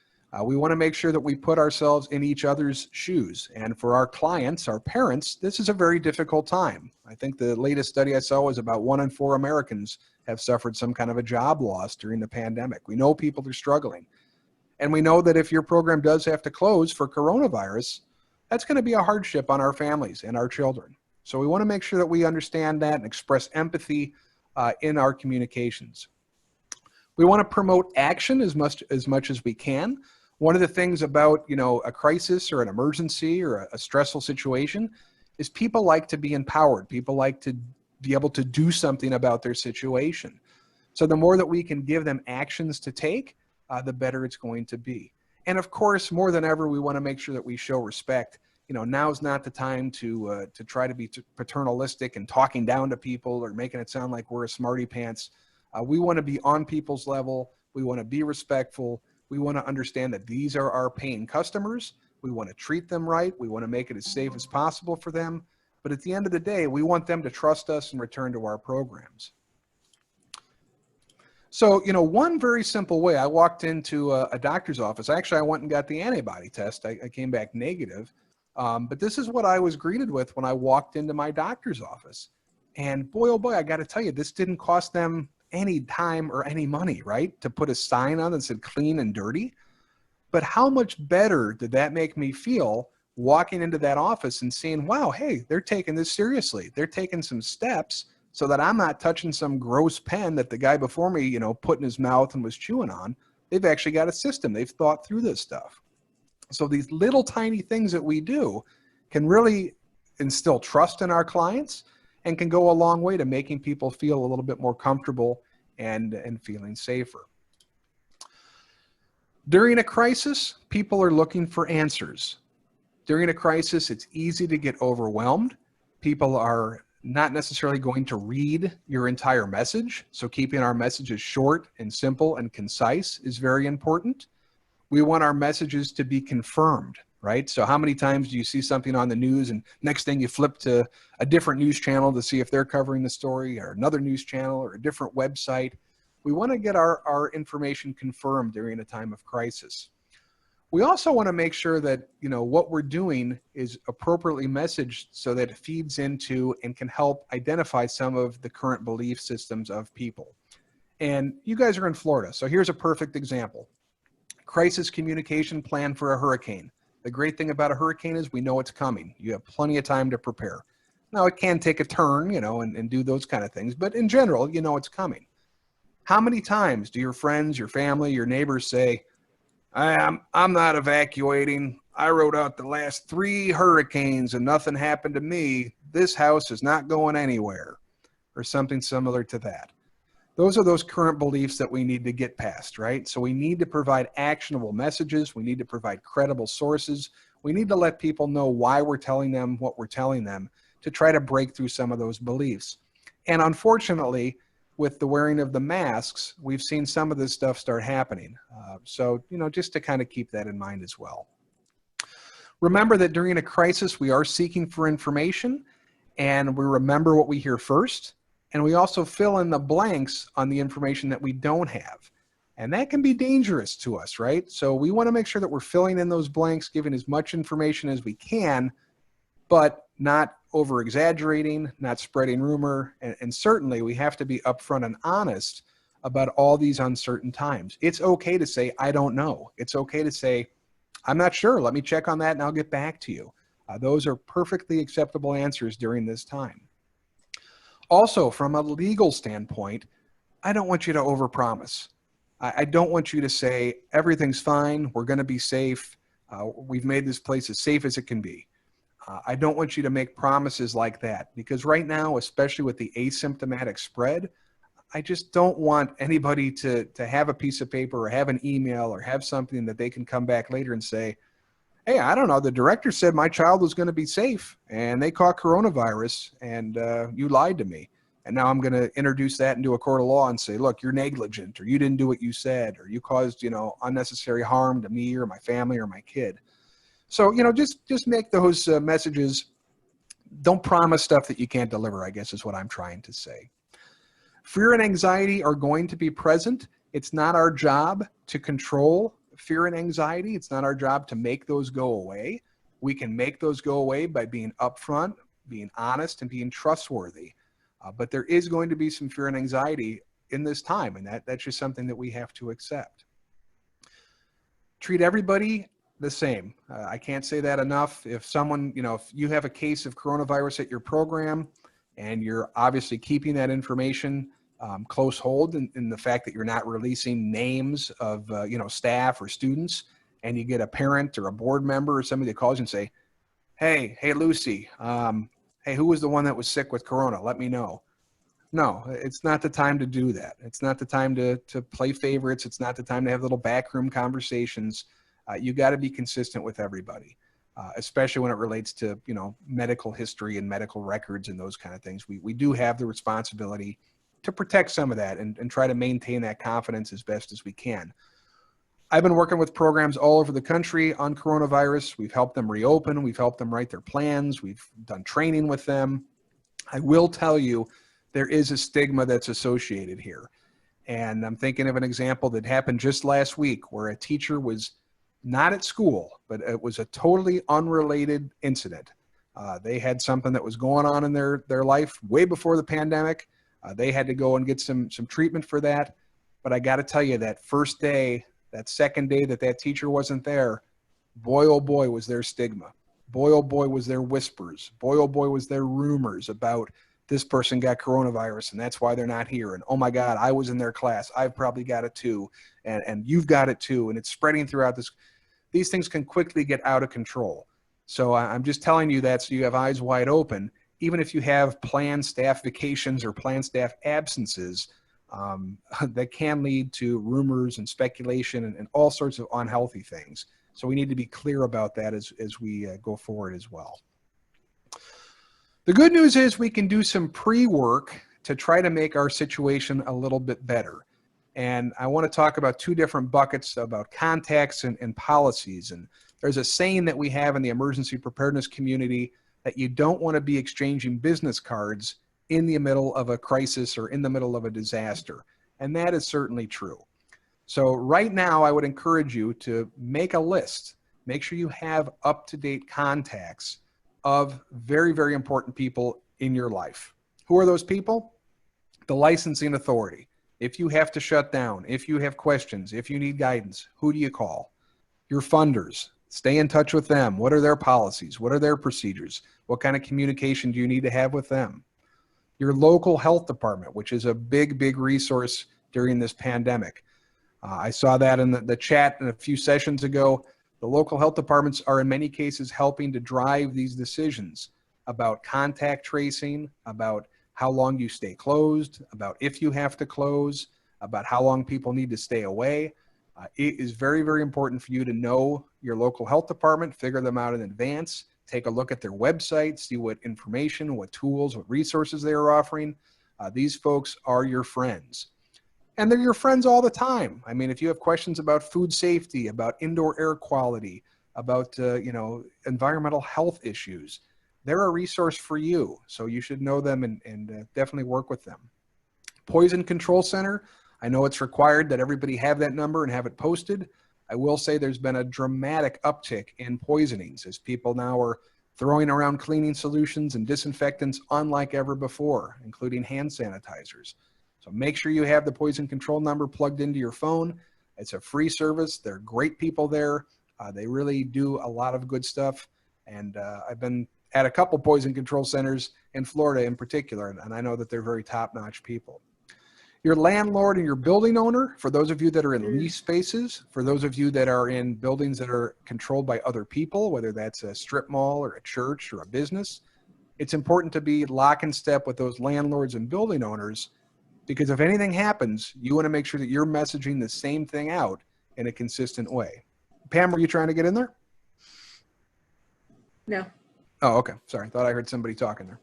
We want to make sure that we put ourselves in each other's shoes. And for our clients, our parents, this is a very difficult time. I think the latest study I saw was about 1 in 4 Americans have suffered some kind of a job loss during the pandemic. We know people are struggling. And we know that if your program does have to close for coronavirus, that's going to be a hardship on our families and our children. So we want to make sure that we understand that and express empathy in our communications. We want to promote action as much as we can. One of the things about, a crisis or an emergency or a stressful situation is people like to be empowered. People like to be able to do something about their situation. So the more that we can give them actions to take, the better it's going to be. And of course, more than ever, we want to make sure that we show respect. Now's not the time to try to be paternalistic and talking down to people or making it sound like we're a smarty pants. We want to be on people's level. We want to be respectful. We want to understand that these are our paying customers. We want to treat them right. We want to make it as safe as possible for them. But at the end of the day, we want them to trust us and return to our programs. So, one very simple way, I walked into a doctor's office. Actually, I went and got the antibody test. I came back negative. But this is what I was greeted with when I walked into my doctor's office. And boy, oh boy, I got to tell you, this didn't cost them any time or any money, right? To put a sign on that said clean and dirty. But how much better did that make me feel walking into that office and seeing, wow, hey, they're taking this seriously. They're taking some steps so that I'm not touching some gross pen that the guy before me, put in his mouth and was chewing on. They've actually got a system. They've thought through this stuff. So these little tiny things that we do can really instill trust in our clients and can go a long way to making people feel a little bit more comfortable and feeling safer. During a crisis, people are looking for answers. During a crisis, it's easy to get overwhelmed. People are not necessarily going to read your entire message. So keeping our messages short and simple and concise is very important. We want our messages to be confirmed, right? So how many times do you see something on the news and next thing you flip to a different news channel to see if they're covering the story, or another news channel or a different website? We want to get our information confirmed during a time of crisis. We also want to make sure that, what we're doing is appropriately messaged so that it feeds into and can help identify some of the current belief systems of people. And you guys are in Florida, so here's a perfect example. Crisis communication plan for a hurricane. The great thing about a hurricane is we know it's coming. You have plenty of time to prepare. Now, it can take a turn, and do those kind of things, but in general, it's coming. How many times do your friends, your family, your neighbors say, I'm not evacuating. I rode out the last 3 hurricanes and nothing happened to me. This house is not going anywhere, or something similar to that. Those are those current beliefs that we need to get past, right? So we need to provide actionable messages. We need to provide credible sources. We need to let people know why we're telling them what we're telling them to try to break through some of those beliefs. And unfortunately, with the wearing of the masks, we've seen some of this stuff start happening. So, just to kind of keep that in mind as well. Remember that during a crisis, we are seeking for information, and we remember what we hear first, and we also fill in the blanks on the information that we don't have. And that can be dangerous to us, right? So we want to make sure that we're filling in those blanks, giving as much information as we can, but not over exaggerating, not spreading rumor, and certainly we have to be upfront and honest about all these uncertain times. It's okay to say, I don't know. It's okay to say, I'm not sure. Let me check on that and I'll get back to you. Those are perfectly acceptable answers during this time. Also, from a legal standpoint, I don't want you to overpromise. I don't want you to say, everything's fine, we're going to be safe, we've made this place as safe as it can be. I don't want you to make promises like that, because right now, especially with the asymptomatic spread, I just don't want anybody to have a piece of paper or have an email or have something that they can come back later and say, hey, I don't know, the director said my child was going to be safe and they caught coronavirus and you lied to me. And now I'm going to introduce that into a court of law and say, look, you're negligent, or you didn't do what you said, or you caused, unnecessary harm to me or my family or my kid. So, just make those messages. Don't promise stuff that you can't deliver, I guess is what I'm trying to say. Fear and anxiety are going to be present. It's not our job to control fear and anxiety. It's not our job to make those go away. We can make those go away by being upfront, being honest, and being trustworthy. But there is going to be some fear and anxiety in this time, and that's just something that we have to accept. Treat everybody the same. I can't say that enough. If someone, if you have a case of coronavirus at your program and you're obviously keeping that information close hold in the fact that you're not releasing names of, staff or students, and you get a parent or a board member or somebody that calls you and say, hey, Lucy, hey, who was the one that was sick with corona? Let me know. No, it's not the time to do that. It's not the time to play favorites. It's not the time to have little backroom conversations. You got to be consistent with everybody, especially when it relates to, medical history and medical records and those kind of things. We do have the responsibility to protect some of that and try to maintain that confidence as best as we can. I've been working with programs all over the country on coronavirus. We've helped them reopen. We've helped them write their plans. We've done training with them. I will tell you, there is a stigma that's associated here. And I'm thinking of an example that happened just last week where a teacher was not at school, but it was a totally unrelated incident. They had something that was going on in their life way before the pandemic. They had to go and get some treatment for that. But I got to tell you, that first day, that second day that teacher wasn't there, boy, oh boy, was there stigma. Boy, oh boy, was there whispers. Boy, oh boy, was there rumors about this person got coronavirus and that's why they're not here. And oh my God, I was in their class. I've probably got it too. And you've got it too. And it's spreading throughout this. These things can quickly get out of control. So I'm just telling you that so you have eyes wide open. Even if you have planned staff vacations or planned staff absences, that can lead to rumors and speculation and all sorts of unhealthy things. So we need to be clear about that as we go forward as well. The good news is we can do some pre-work to try to make our situation a little bit better. And I want to talk about two different buckets about contacts and policies. And there's a saying that we have in the emergency preparedness community that you don't want to be exchanging business cards in the middle of a crisis or in the middle of a disaster. And that is certainly true. So right now, I would encourage you to make a list. Make sure you have up-to-date contacts of very, very important people in your life. Who are those people? The licensing authority. If you have to shut down, if you have questions, if you need guidance, who do you call? Your funders. Stay in touch with them. What are their policies? What are their procedures? What kind of communication do you need to have with them? Your local health department, which is a big, big resource during this pandemic. I saw that in the chat in a few sessions ago. The local health departments are in many cases helping to drive these decisions about contact tracing, about how long you stay closed, about if you have to close, about how long people need to stay away. It is very, very important for you to know your local health department, figure them out in advance, take a look at their website, see what information, what tools, what resources they are offering. These folks are your friends. And they're your friends all the time. I mean, if you have questions about food safety, about indoor air quality, about environmental health issues, they're a resource for you. So you should know them and definitely work with them. Poison Control Center, I know it's required that everybody have that number and have it posted. I will say there's been a dramatic uptick in poisonings as people now are throwing around cleaning solutions and disinfectants unlike ever before, including hand sanitizers. So make sure you have the poison control number plugged into your phone. It's a free service. They're great people there. They really do a lot of good stuff. And I've been at a couple poison control centers in Florida in particular, and I know that they're very top-notch people. Your landlord and your building owner, for those of you that are in lease spaces, for those of you that are in buildings that are controlled by other people, whether that's a strip mall or a church or a business, it's important to be lock and step with those landlords and building owners, because if anything happens, you want to make sure that you're messaging the same thing out in a consistent way. Pam, were you trying to get in there? No. Oh, okay. Sorry. Thought I heard somebody talking there.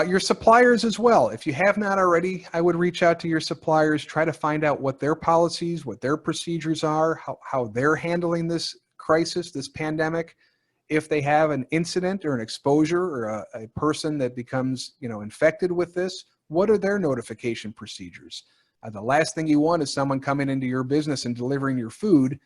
Your suppliers as well. If you have not already, I would reach out to your suppliers, try to find out what their policies, what their procedures are, how they're handling this crisis, this pandemic. If they have an incident or an exposure or a person that becomes, infected with this, what are their notification procedures? The last thing you want is someone coming into your business and delivering your food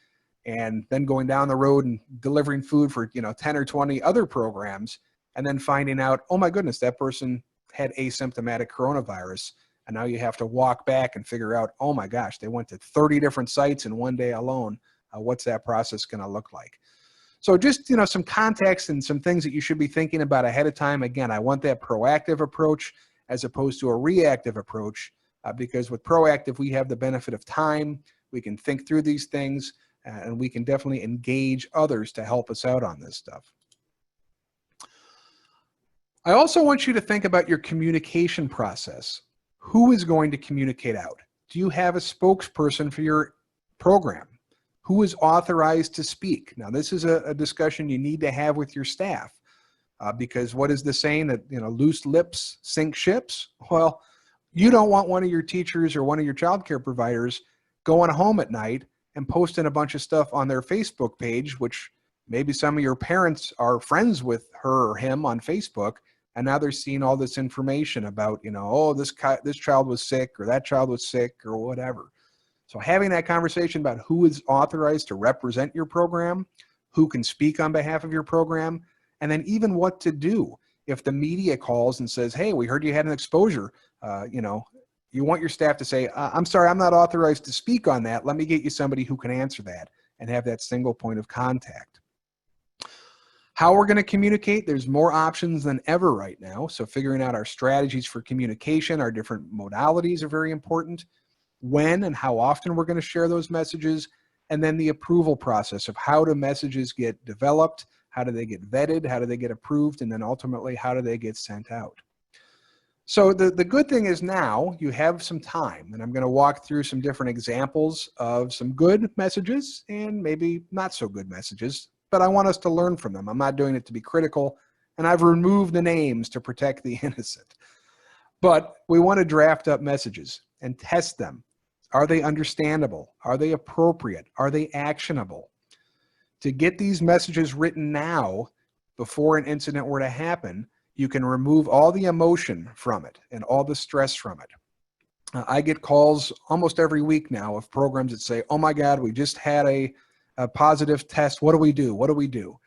and then going down the road and delivering food for, 10 or 20 other programs and then finding out, oh my goodness, that person had asymptomatic coronavirus, and now you have to walk back and figure out, oh my gosh, they went to 30 different sites in one day alone. What's that process going to look like? So just, some context and some things that you should be thinking about ahead of time. Again, I want that proactive approach as opposed to a reactive approach, because with proactive, we have the benefit of time. We can think through these things, and we can definitely engage others to help us out on this stuff. I also want you to think about your communication process. Who is going to communicate out? Do you have a spokesperson for your program? Who is authorized to speak? Now, this is a discussion you need to have with your staff, because what is the saying that, loose lips sink ships? Well, you don't want one of your teachers or one of your childcare providers going home at night and posting a bunch of stuff on their Facebook page, which maybe some of your parents are friends with her or him on Facebook, and now they're seeing all this information about, oh, this child was sick, or that child was sick, or whatever. So having that conversation about who is authorized to represent your program, who can speak on behalf of your program, and then even what to do if the media calls and says, hey, we heard you had an exposure. You want your staff to say, I'm sorry, I'm not authorized to speak on that. Let me get you somebody who can answer that, and have that single point of contact. How we're going to communicate, there's more options than ever right now. So figuring out our strategies for communication, our different modalities are very important. When and how often we're going to share those messages, and then the approval process of how do messages get developed, how do they get vetted, how do they get approved, and then ultimately how do they get sent out. So the good thing is now you have some time, and I'm going to walk through some different examples of some good messages and maybe not so good messages, but I want us to learn from them. I'm not doing it to be critical, and I've removed the names to protect the innocent. But we want to draft up messages and test them. Are they understandable? Are they appropriate? Are they actionable? To get these messages written now, before an incident were to happen, you can remove all the emotion from it and all the stress from it. I get calls almost every week now of programs that say, oh my God, we just had a positive test. What do we do? What do we do?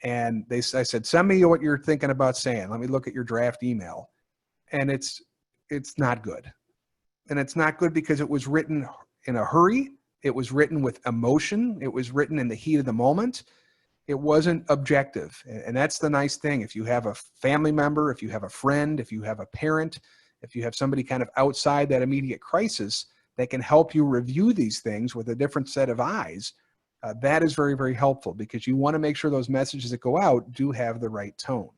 And I said, send me what you're thinking about saying. Let me look at your draft email. And it's not good. And it's not good because it was written in a hurry. It was written with emotion. It was written in the heat of the moment. It wasn't objective. And that's the nice thing. If you have a family member, if you have a friend, if you have a parent, if you have somebody kind of outside that immediate crisis that can help you review these things with a different set of eyes, that is very, very helpful, because you want to make sure those messages that go out do have the right tone.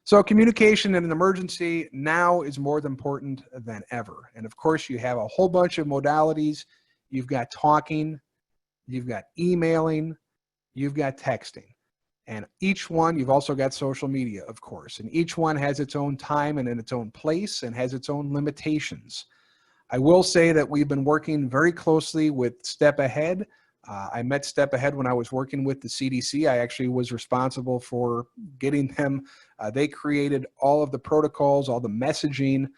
So communication in an emergency now is more important than ever. And of course, you have a whole bunch of modalities. You've got talking, you've got emailing, you've got texting. And each one, you've also got social media, of course. And each one has its own time and in its own place and has its own limitations. I will say that we've been working very closely with Step Ahead. I met Step Ahead when I was working with the CDC. I actually was responsible for getting them. They created all of the protocols, all the messaging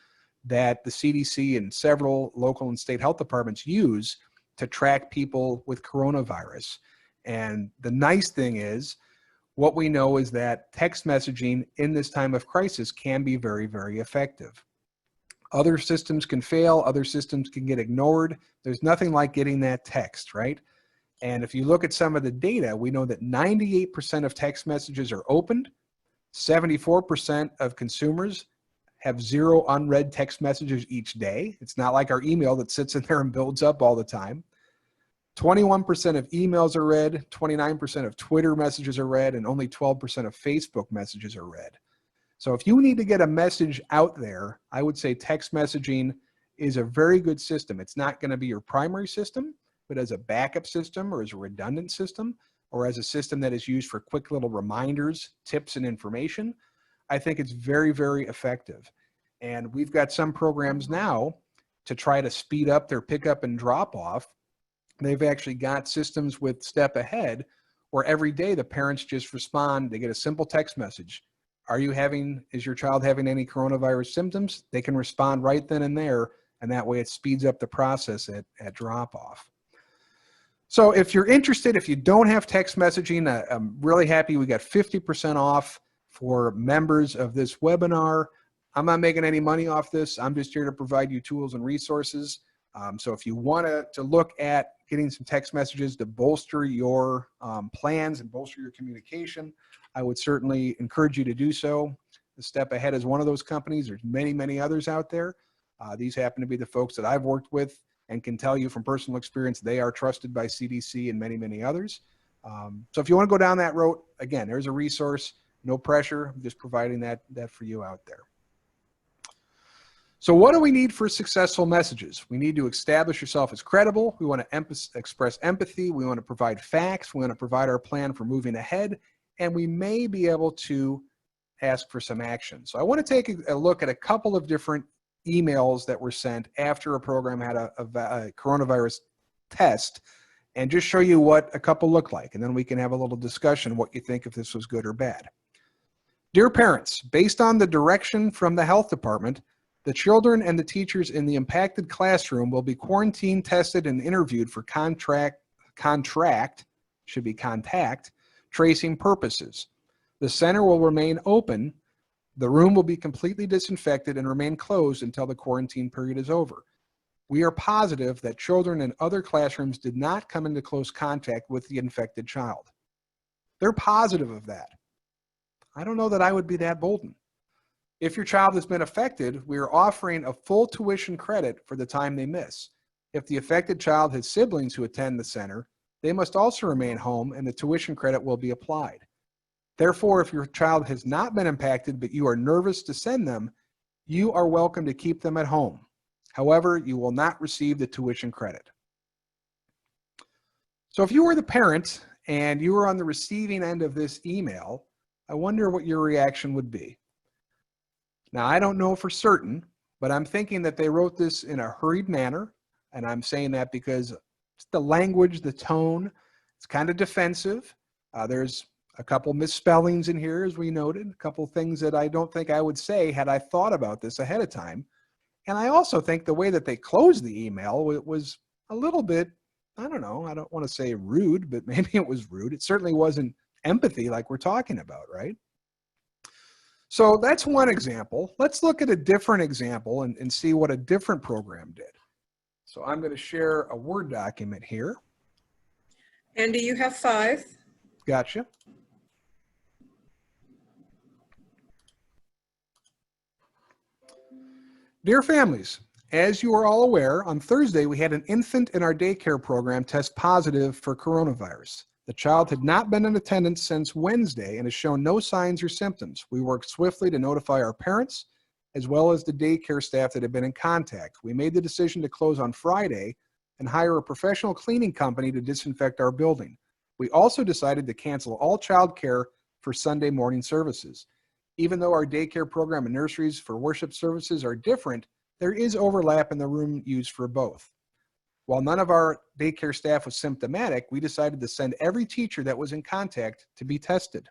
that the CDC and several local and state health departments use to track people with coronavirus. And the nice thing is, what we know is that text messaging in this time of crisis can be very, very effective. Other systems can fail, other systems can get ignored. There's nothing like getting that text, right? And if you look at some of the data, we know that 98% of text messages are opened, 74% of consumers have 0 unread text messages each day. It's not like our email that sits in there and builds up all the time. 21% of emails are read, 29% of Twitter messages are read, and only 12% of Facebook messages are read. So if you need to get a message out there, I would say text messaging is a very good system. It's not going to be your primary system, but as a backup system or as a redundant system or as a system that is used for quick little reminders, tips, and information, I think it's very, very effective. And we've got some programs now to try to speed up their pickup and drop off. They've actually got systems with Step Ahead where every day the parents just respond. They get a simple text message. Is your child having any coronavirus symptoms? They can respond right then and there, and that way it speeds up the process at drop-off. So if you're interested, if you don't have text messaging, I'm really happy we got 50% off For members of this webinar, I'm not making any money off this. I'm just here to provide you tools and resources. So if you want to look at getting some text messages to bolster your plans and bolster your communication, I would certainly encourage you to do so. The Step Ahead is one of those companies. There's many, many others out there. These happen to be the folks that I've worked with and can tell you from personal experience, they are trusted by CDC and many, many others. So if you want to go down that road, again, there's a resource, no pressure, I'm just providing that for you out there. So what do we need for successful messages? We need to establish yourself as credible. We want to express empathy. We want to provide facts. We want to provide our plan for moving ahead. And we may be able to ask for some action. So I want to take a look at a couple of different emails that were sent after a program had a coronavirus test and just show you what a couple look like. And then we can have a little discussion what you think if this was good or bad. Dear parents, based on the direction from the health department, the children and the teachers in the impacted classroom will be quarantine tested and interviewed for contact tracing purposes. The center will remain open. The room will be completely disinfected and remain closed until the quarantine period is over. We are positive that children in other classrooms did not come into close contact with the infected child. They're positive of that. I don't know that I would be that bolden. If your child has been affected, we are offering a full tuition credit for the time they miss. If the affected child has siblings who attend the center, they must also remain home and the tuition credit will be applied. Therefore, if your child has not been impacted but you are nervous to send them, you are welcome to keep them at home. However, you will not receive the tuition credit. So if you were the parent and you were on the receiving end of this email, I wonder what your reaction would be. Now, I don't know for certain, but I'm thinking that they wrote this in a hurried manner, and I'm saying that because the language, the tone, it's kind of defensive. There's a couple misspellings in here, as we noted, a couple things that I don't think I would say had I thought about this ahead of time. And I also think the way that they closed the email was a little bit, I don't know, I don't want to say rude, but maybe it was rude. It certainly wasn't empathy like we're talking about, right? So that's one example. Let's look at a different example and see what a different program did. So I'm going to share a Word document here. Andy, you have 5. Gotcha. Dear families, as you are all aware, on Thursday we had an infant in our daycare program test positive for coronavirus. The child had not been in attendance since Wednesday and has shown no signs or symptoms. We worked swiftly to notify our parents as well as the daycare staff that had been in contact. We made the decision to close on Friday and hire a professional cleaning company to disinfect our building. We also decided to cancel all childcare for Sunday morning services. Even though our daycare program and nurseries for worship services are different, there is overlap in the room used for both. While none of our daycare staff was symptomatic, we decided to send every teacher that was in contact to be tested.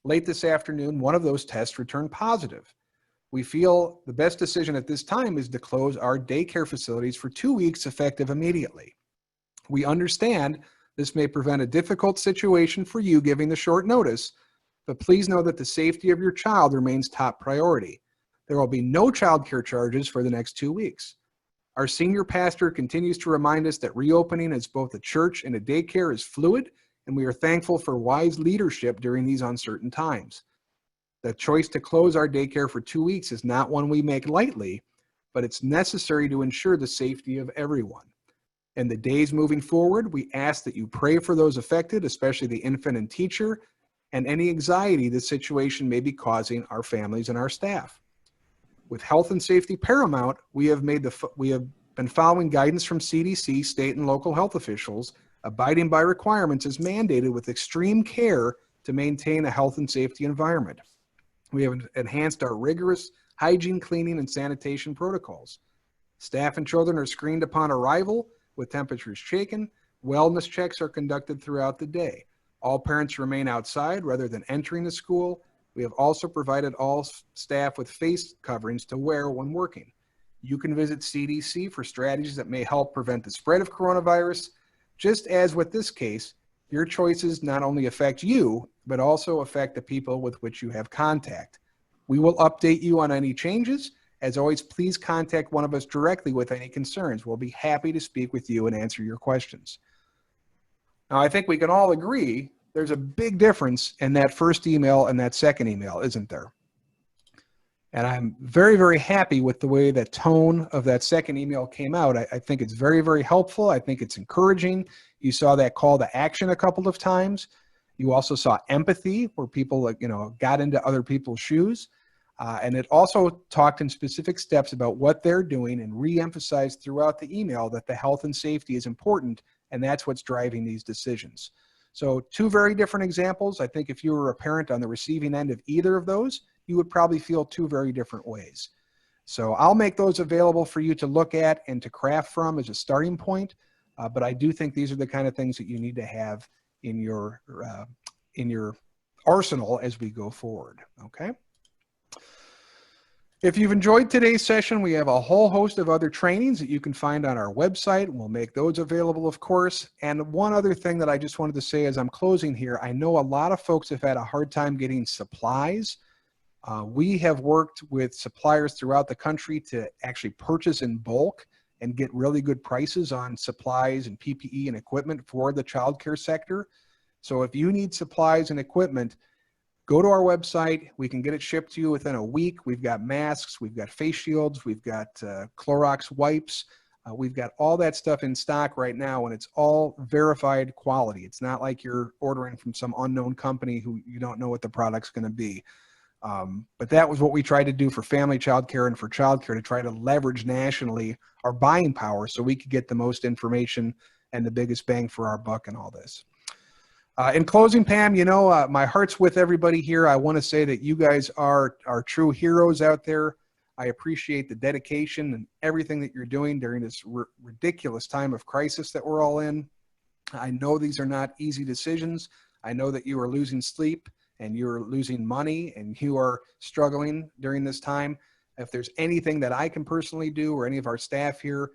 Late this afternoon, one of those tests returned positive. We feel the best decision at this time is to close our daycare facilities for 2 weeks effective immediately. We understand this may prevent a difficult situation for you giving the short notice, but please know that the safety of your child remains top priority. There will be no child care charges for the next 2 weeks. Our senior pastor continues to remind us that reopening as both a church and a daycare is fluid, and we are thankful for wise leadership during these uncertain times. The choice to close our daycare for 2 weeks is not one we make lightly, but it's necessary to ensure the safety of everyone. In the days moving forward, we ask that you pray for those affected, especially the infant and teacher, and any anxiety this situation may be causing our families and our staff. With health and safety paramount, we have been following guidance from CDC, state and local health officials. Abiding by requirements is mandated with extreme care to maintain a health and safety environment. We have enhanced our rigorous hygiene, cleaning, and sanitation protocols. Staff and children are screened upon arrival with temperatures taken. Wellness checks are conducted throughout the day. All parents remain outside rather than entering the school. We have also provided all staff with face coverings to wear when working. You can visit CDC for strategies that may help prevent the spread of coronavirus. Just as with this case, your choices not only affect you, but also affect the people with which you have contact. We will update you on any changes. As always, please contact one of us directly with any concerns. We'll be happy to speak with you and answer your questions. Now, I think we can all agree there's a big difference in that first email and that second email, isn't there? And I'm very, very happy with the way the tone of that second email came out. I think it's very, very helpful. I think it's encouraging. You saw that call to action a couple of times. You also saw empathy, where people, got into other people's shoes. And it also talked in specific steps about what they're doing and re-emphasized throughout the email that the health and safety is important, and that's what's driving these decisions. So 2 very different examples. I think if you were a parent on the receiving end of either of those, you would probably feel 2 very different ways. So I'll make those available for you to look at and to craft from as a starting point. But I do think these are the kind of things that you need to have in your arsenal as we go forward, okay? If you've enjoyed today's session, we have a whole host of other trainings that you can find on our website. We'll make those available, of course. And one other thing that I just wanted to say as I'm closing here, I know a lot of folks have had a hard time getting supplies. We have worked with suppliers throughout the country to actually purchase in bulk and get really good prices on supplies and PPE and equipment for the childcare sector. So if you need supplies and equipment, go to our website. We can get it shipped to you within a week. We've got masks, we've got face shields, we've got Clorox wipes. We've got all that stuff in stock right now, and it's all verified quality. It's not like you're ordering from some unknown company who you don't know what the product's going to be. But that was what we tried to do for family childcare and for childcare, to try to leverage nationally our buying power so we could get the most information and the biggest bang for our buck in all this. In closing, Pam, my heart's with everybody here. I want to say that you guys are true heroes out there. I appreciate the dedication and everything that you're doing during this ridiculous time of crisis that we're all in. I know these are not easy decisions. I know that you are losing sleep and you're losing money and you are struggling during this time. If there's anything that I can personally do or any of our staff here,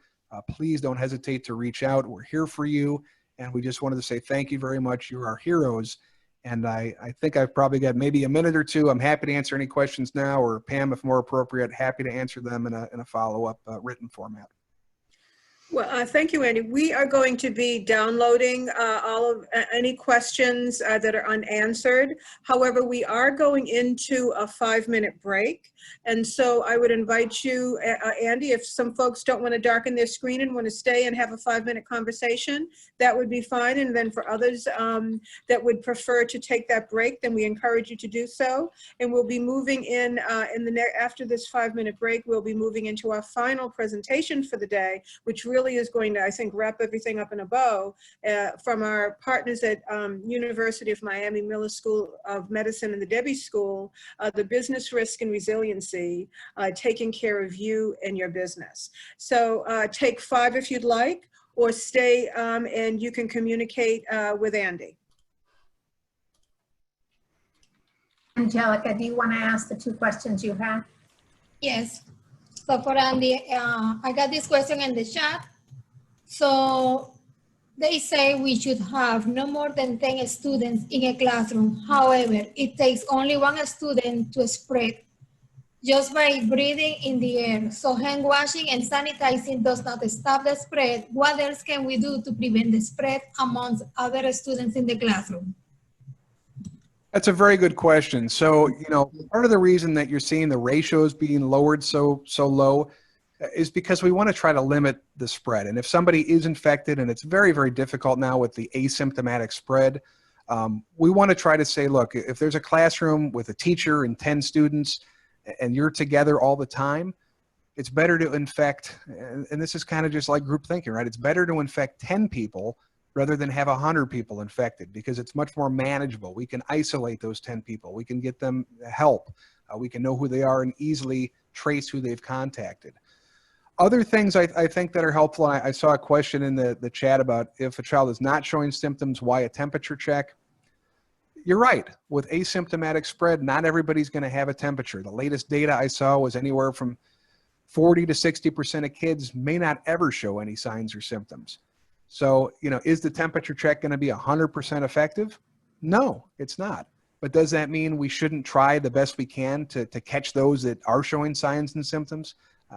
please don't hesitate to reach out. We're here for you. And we just wanted to say thank you very much. You're our heroes. And I think I've probably got maybe a minute or two. I'm happy to answer any questions now, or Pam, if more appropriate, happy to answer them in a follow-up written format. Well, thank you, Andy. We are going to be downloading all of any questions that are unanswered. However, we are going into a 5-minute break. And so I would invite you, Andy, if some folks don't want to darken their screen and want to stay and have a 5-minute conversation, that would be fine. And then for others that would prefer to take that break, then we encourage you to do so. And we'll be moving after this 5-minute break, we'll be moving into our final presentation for the day, which really is going to, I think, wrap everything up in a bow from our partners at University of Miami Miller School of Medicine and the Debbie School, the business risk and resiliency, taking care of you and your business. So take 5 if you'd like, or stay and you can communicate with Andy. Angelica, do you want to ask the 2 questions you have? Yes. So for Andy, I got this question in the chat. So they say we should have no more than 10 students in a classroom. However, it takes only 1 student to spread just by breathing in the air. So hand washing and sanitizing does not stop the spread. What else can we do to prevent the spread amongst other students in the classroom? That's a very good question. So, part of the reason that you're seeing the ratios being lowered so low is because we want to try to limit the spread. And if somebody is infected, and it's very, very difficult now with the asymptomatic spread, we want to try to say, look, if there's a classroom with a teacher and 10 students and you're together all the time, it's better to infect, and this is kind of just like group thinking, right? It's better to infect 10 people rather than have 100 people infected, because it's much more manageable. We can isolate those 10 people. We can get them help. We can know who they are and easily trace who they've contacted. Other things I think that are helpful, and I saw a question in the chat about if a child is not showing symptoms, why a temperature check? You're right. With asymptomatic spread, not everybody's going to have a temperature. The latest data I saw was anywhere from 40 to 60% of kids may not ever show any signs or symptoms. So, is the temperature check going to be 100% effective? No, it's not. but does that mean we shouldn't try the best we can to catch those that are showing signs and symptoms?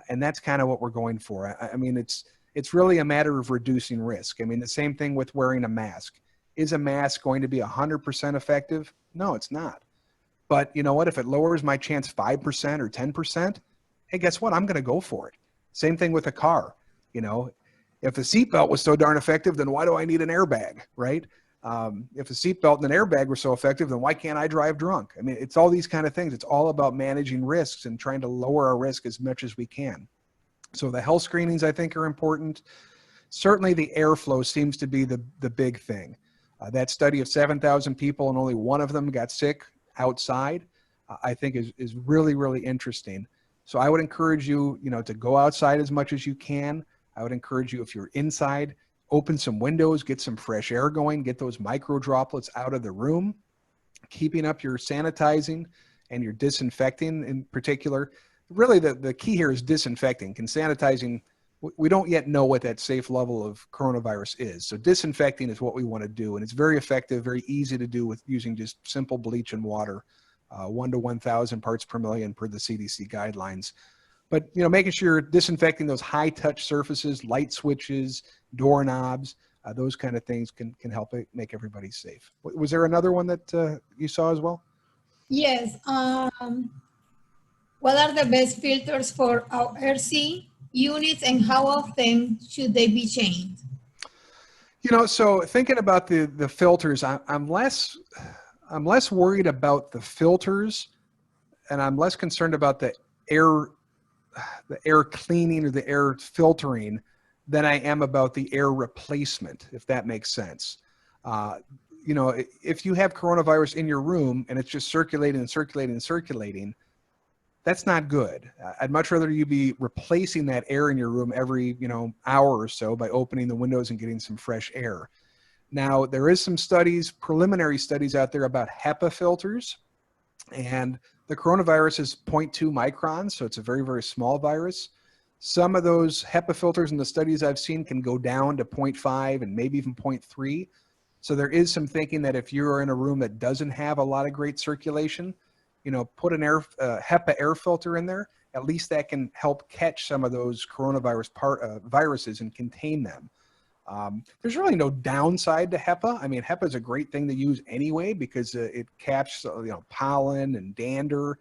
And that's kind of what we're going for. I mean, it's really a matter of reducing risk. I mean, the same thing with wearing a mask. Is a mask going to be 100% effective? No, it's not. But you know what? If it lowers my chance 5% or 10%, hey, guess what? I'm going to go for it. Same thing with a car. You know, if a seatbelt was so darn effective, then why do I need an airbag, right? If a seatbelt and an airbag were so effective, then why can't I drive drunk? I mean, it's all these kind of things. It's all about managing risks and trying to lower our risk as much as we can. So the health screenings, I think, are important. Certainly the airflow seems to be the big thing. That study of 7,000 people and only one of them got sick outside, I think is really, really interesting. So I would encourage you, to go outside as much as you can. I would encourage you, if you're inside, open some windows, get some fresh air going, get those micro droplets out of the room, keeping up your sanitizing and your disinfecting in particular. Really the key here is disinfecting. And sanitizing, we don't yet know what that safe level of coronavirus is. So disinfecting is what we want to do. And it's very effective, very easy to do with using just simple bleach and water, 1 to 1,000 parts per million per the CDC guidelines. But, making sure you're disinfecting those high touch surfaces, light switches, doorknobs, those kind of things can help make everybody safe. Was there another one that you saw as well? Yes. What are the best filters for our RC units and how often should they be changed? So thinking about the filters, I'm less worried about the filters, and I'm less concerned about the air cleaning or the air filtering than I am about the air replacement, if that makes sense. If you have coronavirus in your room and it's just circulating and circulating and circulating, that's not good. I'd much rather you be replacing that air in your room every, hour or so by opening the windows and getting some fresh air. Now, there is some studies, preliminary studies out there about HEPA filters, and the coronavirus is 0.2 microns, so it's a very, very small virus. Some of those HEPA filters in the studies I've seen can go down to 0.5 and maybe even 0.3. So there is some thinking that if you're in a room that doesn't have a lot of great circulation, put an HEPA air filter in there. At least that can help catch some of those coronavirus viruses and contain them. There's really no downside to HEPA. I mean, HEPA is a great thing to use anyway because it captures pollen and dander.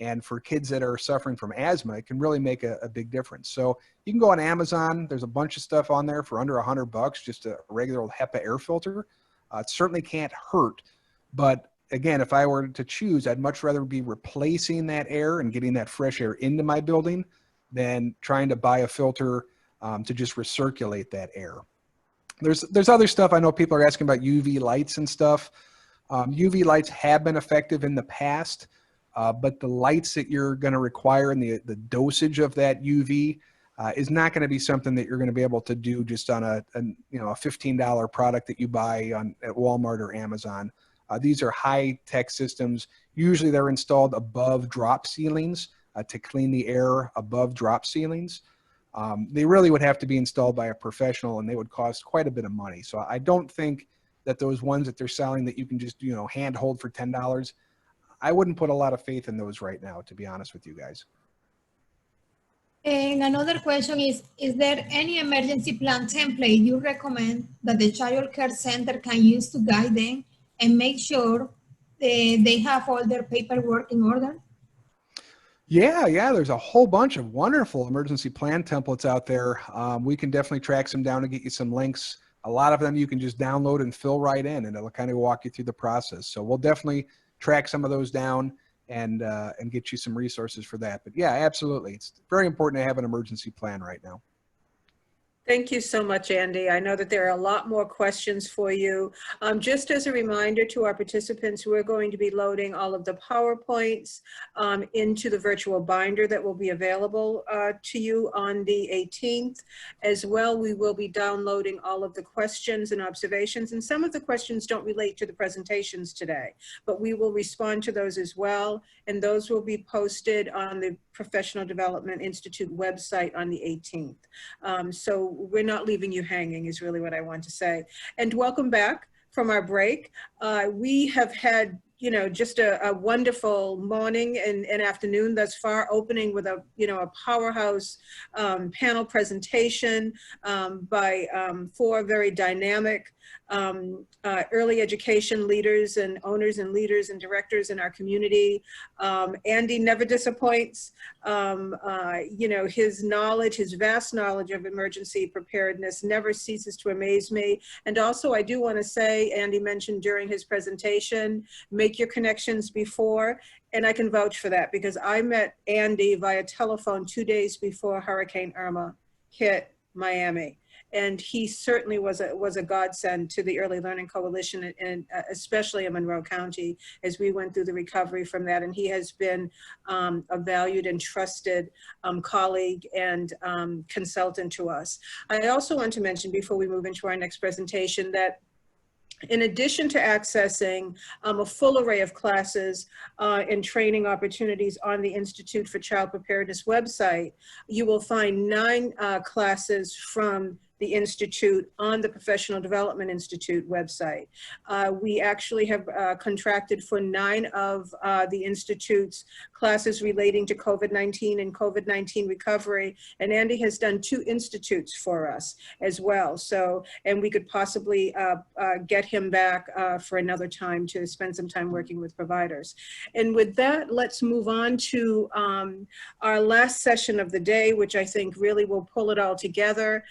And for kids that are suffering from asthma, it can really make a big difference. So you can go on Amazon. There's a bunch of stuff on there for under $100, just a regular old HEPA air filter. It certainly can't hurt, but again, if I were to choose, I'd much rather be replacing that air and getting that fresh air into my building than trying to buy a filter to just recirculate that air. There's other stuff. I know people are asking about UV lights and stuff. UV lights have been effective in the past, but the lights that you're going to require and the dosage of that UV is not going to be something that you're going to be able to do just on a $15 product that you buy at Walmart or Amazon. These are high-tech systems. Usually they're installed above drop ceilings to clean the air above drop ceilings. They really would have to be installed by a professional, and they would cost quite a bit of money. So I don't think that those ones that they're selling that you can just hand hold for $10, I wouldn't put a lot of faith in those right now, to be honest with you guys. And another question is there any emergency plan template you recommend that the child care center can use to guide them and make sure they have all their paperwork in order? Yeah, there's a whole bunch of wonderful emergency plan templates out there. We can definitely track some down and get you some links. A lot of them you can just download and fill right in, and it'll kind of walk you through the process. So we'll definitely track some of those down and get you some resources for that. But yeah, absolutely. It's very important to have an emergency plan right now. Thank you so much, Andy. I know that there are a lot more questions for you. Just as a reminder to our participants, we're going to be loading all of the PowerPoints into the virtual binder that will be available to you on the 18th. As well, we will be downloading all of the questions and observations, and some of the questions don't relate to the presentations today, but we will respond to those as well, and those will be posted on the Professional Development Institute website on the 18th. So we're not leaving you hanging is really what I want to say. And welcome back from our break. We have had just a wonderful morning and afternoon thus far, opening with a powerhouse panel presentation by 4 very dynamic early education leaders and owners and leaders and directors in our community. Andy never disappoints. His knowledge, his vast knowledge of emergency preparedness never ceases to amaze me. And also, I do want to say, Andy mentioned during his presentation, make your connections before. And I can vouch for that because I met Andy via telephone 2 days before Hurricane Irma hit Miami. And he certainly was a godsend to the Early Learning Coalition, and especially in Monroe County, as we went through the recovery from that. And he has been a valued and trusted colleague and consultant to us. I also want to mention, before we move into our next presentation, that in addition to accessing a full array of classes and training opportunities on the Institute for Child Preparedness website, you will find 9 classes from the Institute on the Professional Development Institute website. We actually have contracted for 9 of the Institute's classes relating to COVID-19 and COVID-19 recovery, and Andy has done 2 institutes for us as well. So, and we could possibly get him back for another time to spend some time working with providers. And with that, let's move on to our last session of the day, which I think really will pull it all together.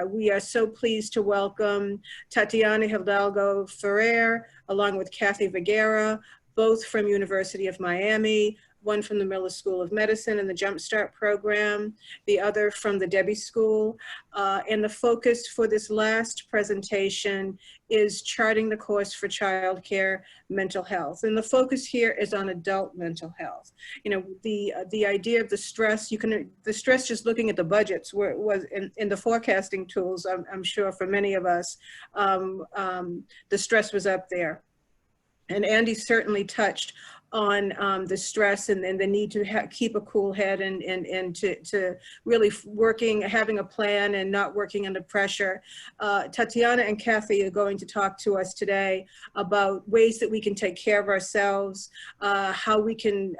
We are so pleased to welcome Tatiana Hidalgo Ferrer, along with Kathy Vergara, both from University of Miami, one from the Miller School of Medicine and the Jumpstart program, the other from the Debbie School. And the focus for this last presentation is charting the course for childcare mental health. And the focus here is on adult mental health. The idea of the stress, the stress just looking at the budgets was in the forecasting tools, I'm sure for many of us, the stress was up there. And Andy certainly touched on the stress and the need to keep a cool head and to really having a plan and not working under pressure. Tatiana and Kathy are going to talk to us today about ways that we can take care of ourselves, how we can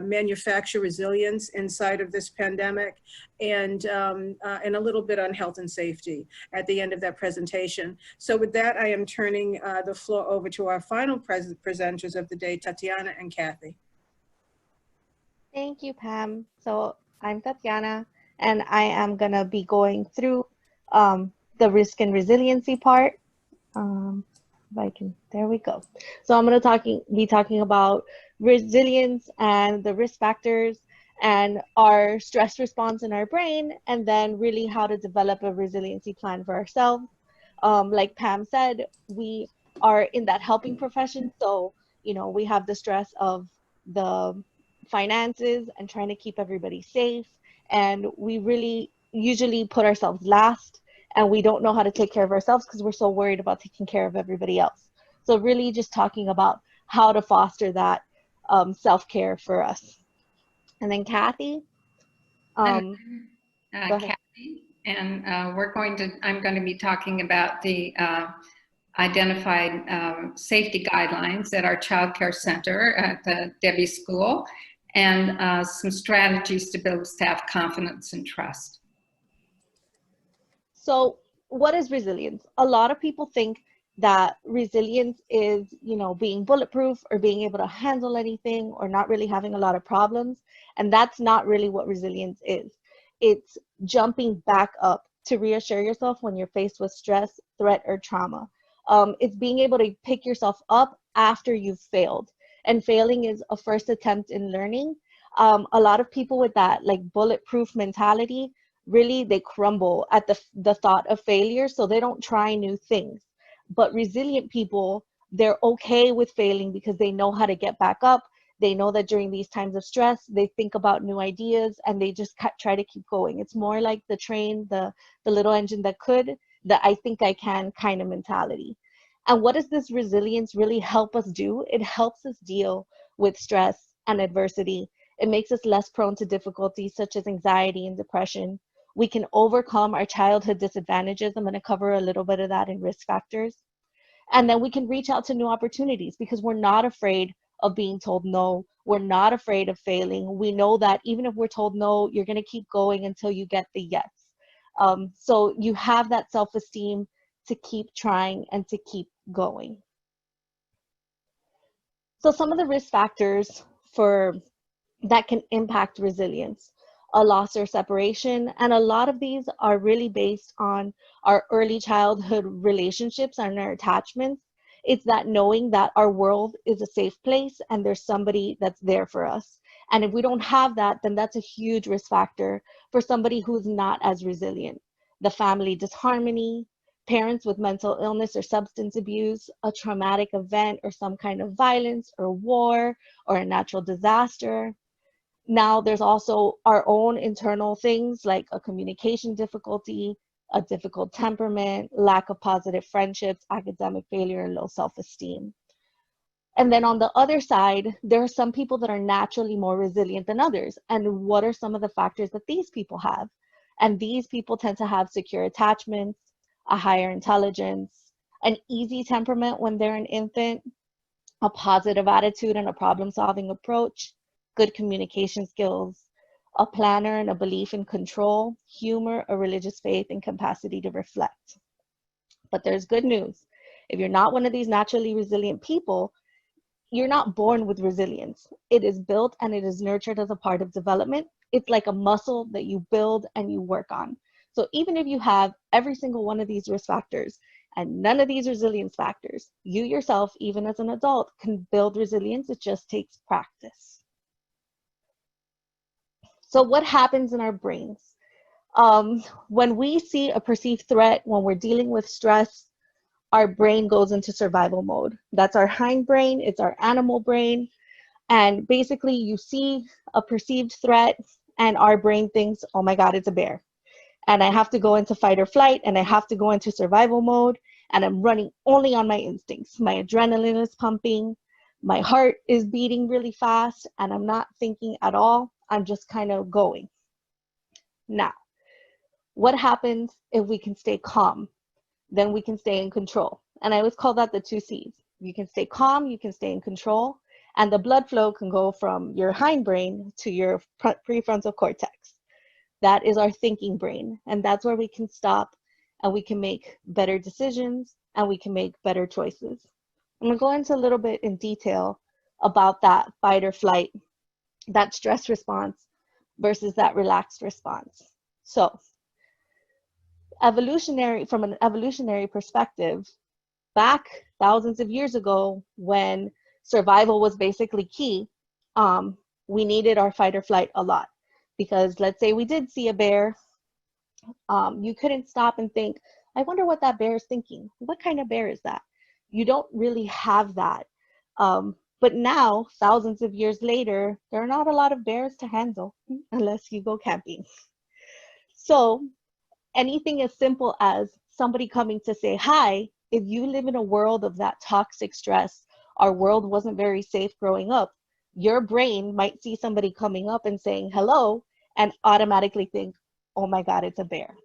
manufacture resilience inside of this pandemic, and a little bit on health and safety at the end of that presentation. So with that, I am turning the floor over to our final presenters of the day, Tatiana and Kathy. Thank you, Pam. So I'm Tatiana, and I am gonna be going through the risk and resiliency part. There we go. So I'm gonna be talking about resilience and the risk factors and our stress response in our brain, and then really how to develop a resiliency plan for ourselves. Like Pam said, we are in that helping profession, so we have the stress of the finances and trying to keep everybody safe, and we really usually put ourselves last, and we don't know how to take care of ourselves because we're so worried about taking care of everybody else. So really just talking about how to foster that self-care for us. And then Kathy. Kathy, and I'm going to be talking about the identified safety guidelines at our child care center at the Debbie School, and some strategies to build staff confidence and trust. So what is resilience? A lot of people think that resilience is, being bulletproof or being able to handle anything or not really having a lot of problems. And that's not really what resilience is. It's jumping back up to reassure yourself when you're faced with stress, threat, or trauma. It's being able to pick yourself up after you've failed. And failing is a first attempt in learning. A lot of people with that bulletproof mentality, really they crumble at the thought of failure, so they don't try new things. But resilient people, they're okay with failing because they know how to get back up. They know that during these times of stress, they think about new ideas and they just try to keep going. It's more like the train, the little engine that could, the I think I can kind of mentality. And what does this resilience really help us do? It helps us deal with stress and adversity. It makes us less prone to difficulties such as anxiety and depression. We can overcome our childhood disadvantages. I'm going to cover a little bit of that in risk factors. And then we can reach out to new opportunities because we're not afraid of being told no. We're not afraid of failing. We know that even if we're told no, you're going to keep going until you get the yes. So you have that self-esteem to keep trying and to keep going. So some of the risk factors that can impact resilience: a loss or separation. And a lot of these are really based on our early childhood relationships and our attachments. It's that knowing that our world is a safe place and there's somebody that's there for us. And if we don't have that, then that's a huge risk factor for somebody who's not as resilient. The family disharmony, parents with mental illness or substance abuse, a traumatic event or some kind of violence or war or a natural disaster. Now there's also our own internal things like a communication difficulty, a difficult temperament, lack of positive friendships, academic failure, and low self-esteem. And then on the other side, there are some people that are naturally more resilient than others. And what are some of the factors that these people have? And these people tend to have secure attachments, a higher intelligence, an easy temperament when they're an infant, a positive attitude and a problem-solving approach, good communication skills, a planner and a belief in control, humor, a religious faith, and capacity to reflect. But there's good news. If you're not one of these naturally resilient people, you're not born with resilience. It is built and it is nurtured as a part of development. It's like a muscle that you build and you work on. So even if you have every single one of these risk factors and none of these resilience factors, you yourself, even as an adult, can build resilience. It just takes practice. So what happens in our brains? When we see a perceived threat, when we're dealing with stress, our brain goes into survival mode. That's our hindbrain, it's our animal brain. And basically you see a perceived threat and our brain thinks, oh my God, it's a bear. And I have to go into fight or flight and I have to go into survival mode and I'm running only on my instincts. My adrenaline is pumping, my heart is beating really fast and I'm not thinking at all. I'm just kind of going. Now, what happens if we can stay calm? Then we can stay in control. And I always call that the 2 C's. You can stay calm, you can stay in control, and the blood flow can go from your hindbrain to your prefrontal cortex. That is our thinking brain. And that's where we can stop and we can make better decisions and we can make better choices. I'm gonna go into a little bit in detail about that fight or flight, that stress response versus that relaxed response. So, from an evolutionary perspective, back thousands of years ago when survival was basically key, we needed our fight or flight a lot. Because let's say we did see a bear, you couldn't stop and think, I wonder what that bear is thinking. What kind of bear is that? You don't really have that. But now, thousands of years later, there are not a lot of bears to handle unless you go camping. So anything as simple as somebody coming to say hi, if you live in a world of that toxic stress, our world wasn't very safe growing up, your brain might see somebody coming up and saying hello and automatically think, oh my God, it's a bear.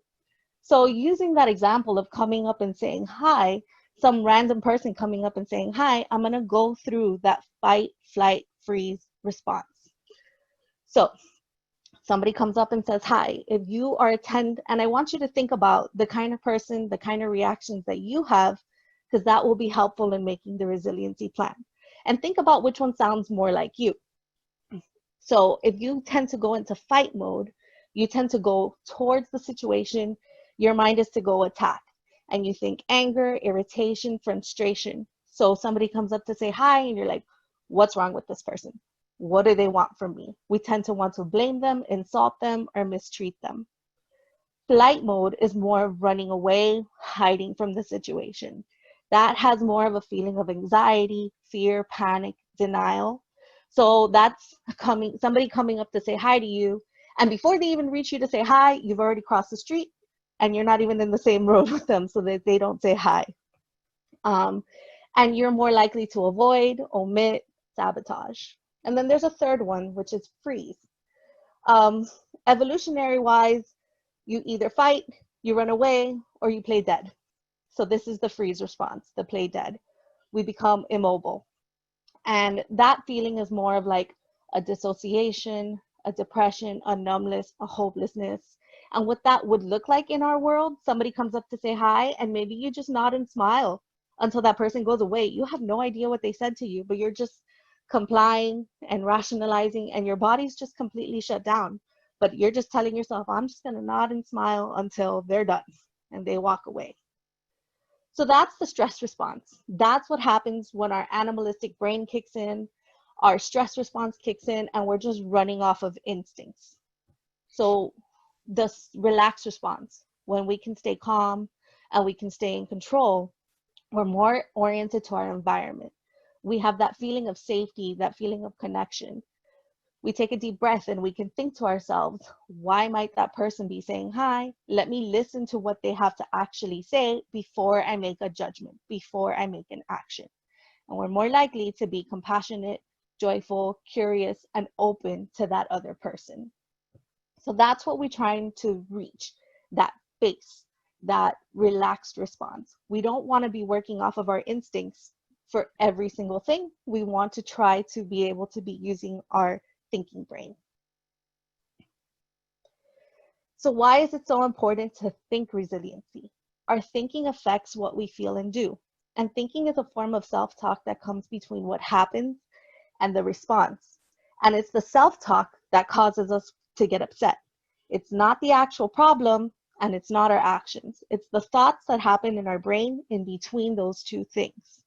So using that example of coming up and saying hi, some random person coming up and saying hi, I'm gonna go through that fight, flight, freeze response. So somebody comes up and says hi. If you are and I want you to think about the kind of person, the kind of reactions that you have, because that will be helpful in making the resiliency plan. And think about which one sounds more like you. So if you tend to go into fight mode, you tend to go towards the situation, your mind is to go attack. And you think anger, irritation, frustration. So somebody comes up to say hi and you're like, what's wrong with this person? What do they want from me? We tend to want to blame them, insult them, or mistreat them. Flight mode is more of running away, hiding from the situation. That has more of a feeling of anxiety, fear, panic, denial. So that's somebody coming up to say hi to you, and before they even reach you to say hi, you've already crossed the street, and you're not even in the same road with them, so that they don't say hi. And you're more likely to avoid, omit, sabotage. And then there's a third one, which is freeze. Evolutionary wise, you either fight, you run away, or you play dead. So this is the freeze response, the play dead. We become immobile. And that feeling is more of like a dissociation, a depression, a numbness, a hopelessness. And what that would look like in our world, somebody comes up to say hi, and maybe you just nod and smile until that person goes away. You have no idea what they said to you, but you're just complying and rationalizing, and your body's just completely shut down. But you're just telling yourself, I'm just going to nod and smile until they're done and they walk away. So that's the stress response. That's what happens when our animalistic brain kicks in, our stress response kicks in, and we're just running off of instincts. So the relaxed response, when we can stay calm and we can stay in control, we're more oriented to our environment. We have that feeling of safety, that feeling of connection. We take a deep breath and we can think to ourselves, why might that person be saying hi? Let me listen to what they have to actually say before I make a judgment, before I make an action. And we're more likely to be compassionate, joyful, curious, and open to that other person. So that's what we're trying to reach, that base, that relaxed response. We don't want to be working off of our instincts for every single thing. We want to try to be able to be using our thinking brain. So why is it so important to think resiliency? Our thinking affects what we feel and do. And thinking is a form of self-talk that comes between what happens and the response. And it's the self-talk that causes us to get upset. It's not the actual problem, and it's not our actions. It's the thoughts that happen in our brain in between those two things.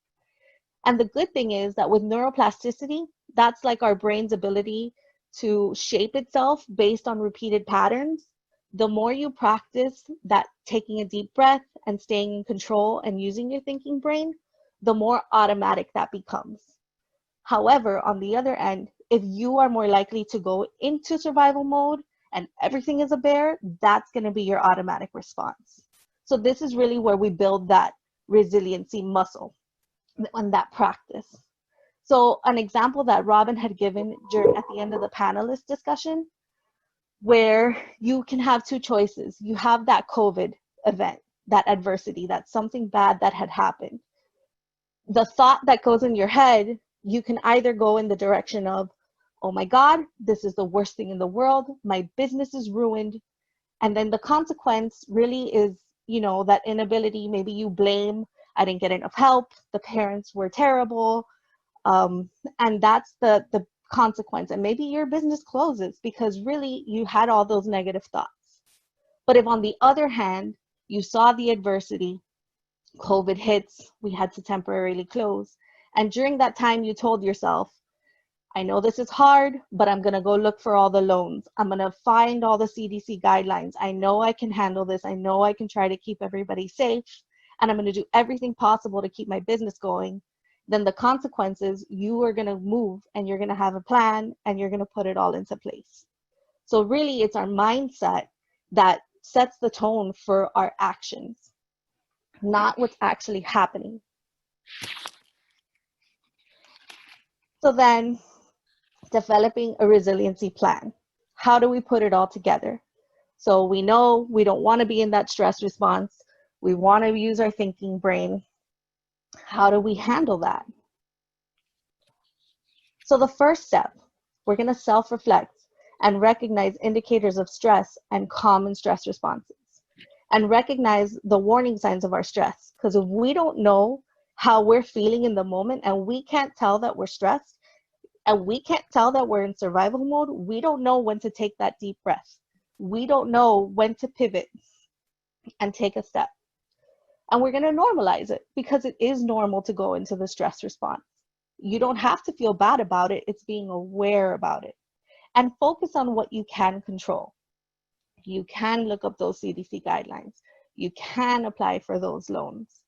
And the good thing is that with neuroplasticity, that's like our brain's ability to shape itself based on repeated patterns. The more you practice that, taking a deep breath and staying in control and using your thinking brain, the more automatic that becomes. However, on the other end, if you are more likely to go into survival mode and everything is a bear, that's going to be your automatic response. So this is really where we build that resiliency muscle and that practice. So an example that Robin had given at the end of the panelist discussion, where you can have two choices. You have that COVID event, that adversity, that's something bad that had happened. The thought that goes in your head, you can either go in the direction of, oh my God, this is the worst thing in the world, my business is ruined. And then the consequence really is, that inability, maybe you blame, I didn't get enough help, the parents were terrible, and that's the consequence. And maybe your business closes because really you had all those negative thoughts. But if on the other hand, you saw the adversity, COVID hits, we had to temporarily close. And during that time, you told yourself, I know this is hard, but I'm going to go look for all the loans. I'm going to find all the CDC guidelines. I know I can handle this. I know I can try to keep everybody safe. And I'm going to do everything possible to keep my business going. Then the consequences, you are going to move and you're going to have a plan and you're going to put it all into place. So really, it's our mindset that sets the tone for our actions, not what's actually happening. So then, developing a resiliency plan. How do we put it all together? So we know we don't want to be in that stress response. We want to use our thinking brain. How do we handle that? So the first step, we're going to self-reflect and recognize indicators of stress and common stress responses, and recognize the warning signs of our stress. Because if we don't know how we're feeling in the moment and we can't tell that we're stressed, and we can't tell that we're in survival mode, we don't know when to take that deep breath. We don't know when to pivot and take a step. And we're going to normalize it because it is normal to go into the stress response. You don't have to feel bad about it. It's being aware about it. And focus on what you can control. You can look up those CDC guidelines. You can apply for those loans.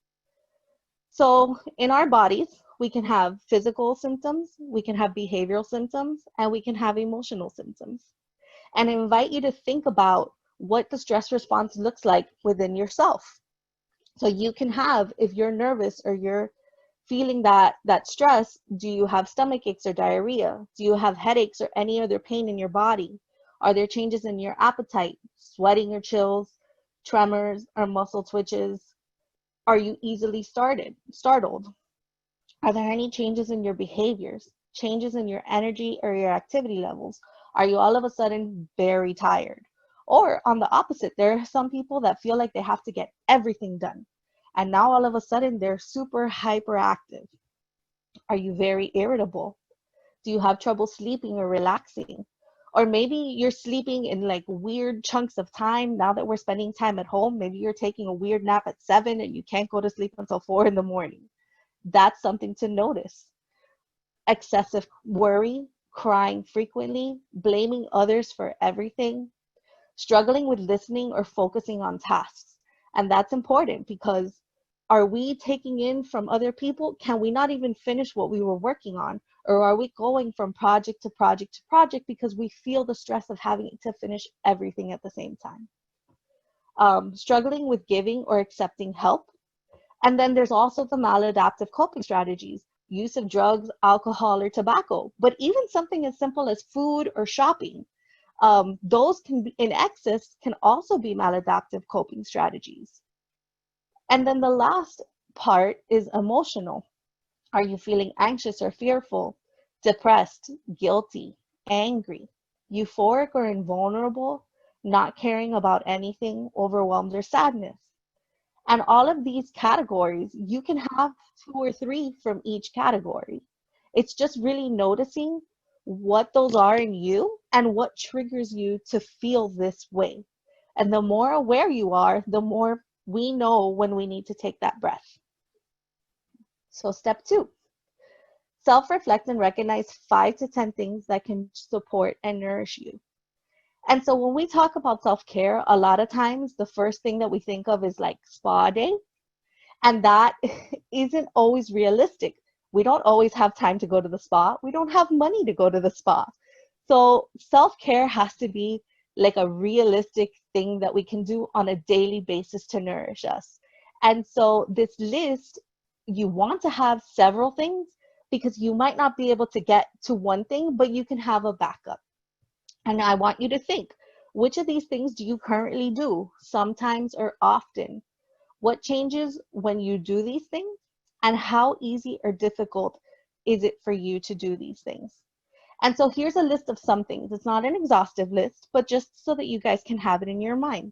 So in our bodies, we can have physical symptoms, we can have behavioral symptoms, and we can have emotional symptoms. And I invite you to think about what the stress response looks like within yourself. So you can have, if you're nervous or you're feeling that stress, do you have stomach aches or diarrhea? Do you have headaches or any other pain in your body? Are there changes in your appetite, sweating or chills, tremors or muscle twitches? Are you easily startled? Are there any changes in your behaviors, changes in your energy or your activity levels? Are you all of a sudden very tired? Or on the opposite, there are some people that feel like they have to get everything done. And now all of a sudden they're super hyperactive. Are you very irritable? Do you have trouble sleeping or relaxing? Or maybe you're sleeping in like weird chunks of time now that we're spending time at home. Maybe you're taking a weird nap at 7 and you can't go to sleep until 4 in the morning. That's something to notice. Excessive worry, crying frequently, blaming others for everything, struggling with listening or focusing on tasks. And that's important because are we taking in from other people? Can we not even finish what we were working on? Or are we going from project to project to project because we feel the stress of having to finish everything at the same time? Struggling with giving or accepting help. And then there's also the maladaptive coping strategies, use of drugs, alcohol, or tobacco. But even something as simple as food or shopping, those can be in excess can also be maladaptive coping strategies. And then the last part is emotional. Are you feeling anxious or fearful, depressed, guilty, angry, euphoric or invulnerable, not caring about anything, overwhelmed or sadness? And all of these categories, you can have 2 or 3 from each category. It's just really noticing what those are in you and what triggers you to feel this way. And the more aware you are, the more we know when we need to take that breath. So step 2, self-reflect and recognize 5 to 10 things that can support and nourish you. And so when we talk about self-care, a lot of times the first thing that we think of is like spa day. And that isn't always realistic. We don't always have time to go to the spa. We don't have money to go to the spa. So self-care has to be like a realistic thing that we can do on a daily basis to nourish us. And so this list, you want to have several things because you might not be able to get to one thing, but you can have a backup. And I want you to think, which of these things do you currently do, sometimes or often? What changes when you do these things? And how easy or difficult is it for you to do these things? And so here's a list of some things. It's not an exhaustive list, but just so that you guys can have it in your mind.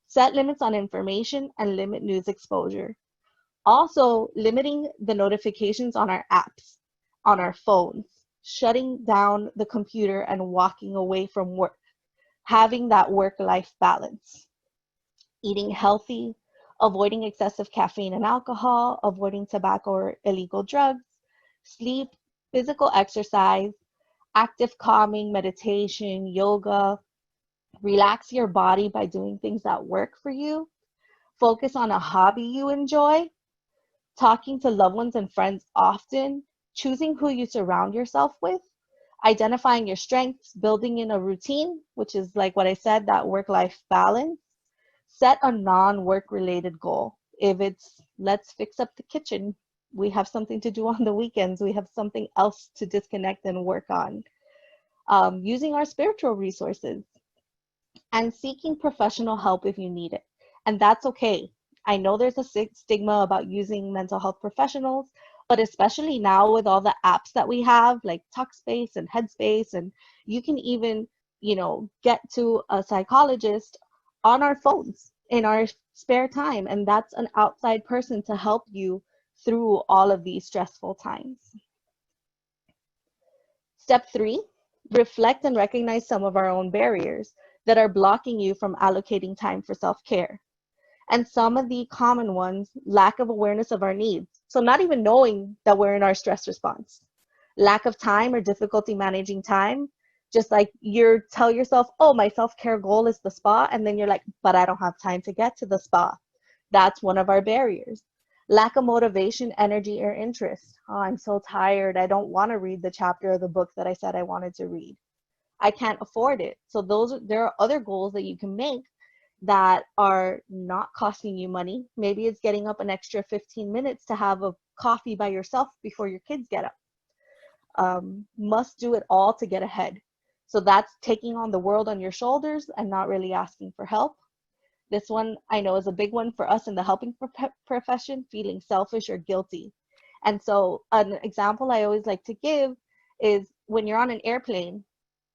Set limits on information and limit news exposure. Also, limiting the notifications on our apps, on our phones, shutting down the computer and walking away from work, having that work-life balance, eating healthy, avoiding excessive caffeine and alcohol, avoiding tobacco or illegal drugs, sleep, physical exercise, active calming, meditation, yoga, relax your body by doing things that work for you, focus on a hobby you enjoy, talking to loved ones and friends often, choosing who you surround yourself with, identifying your strengths, building in a routine, which is like what I said, that work-life balance. Set a non-work related goal. If it's, let's fix up the kitchen, we have something to do on the weekends, we have something else to disconnect and work on. Using our spiritual resources and seeking professional help if you need it. And that's okay. I know there's a stigma about using mental health professionals, but especially now with all the apps that we have, like Talkspace and Headspace, and you can even, get to a psychologist on our phones in our spare time. And that's an outside person to help you through all of these stressful times. Step 3, reflect and recognize some of our own barriers that are blocking you from allocating time for self-care. And some of the common ones, lack of awareness of our needs. So not even knowing that we're in our stress response. Lack of time or difficulty managing time. Just like you tell yourself, oh, my self-care goal is the spa. And then you're like, but I don't have time to get to the spa. That's one of our barriers. Lack of motivation, energy, or interest. Oh, I'm so tired. I don't want to read the chapter of the book that I said I wanted to read. I can't afford it. So there are other goals that you can make that are not costing you money. Maybe it's getting up an extra 15 minutes to have a coffee by yourself before your kids get up. Must do it all to get ahead. So that's taking on the world on your shoulders and not really asking for help. This one I know is a big one for us in the helping profession, feeling selfish or guilty. And so an example I always like to give is when you're on an airplane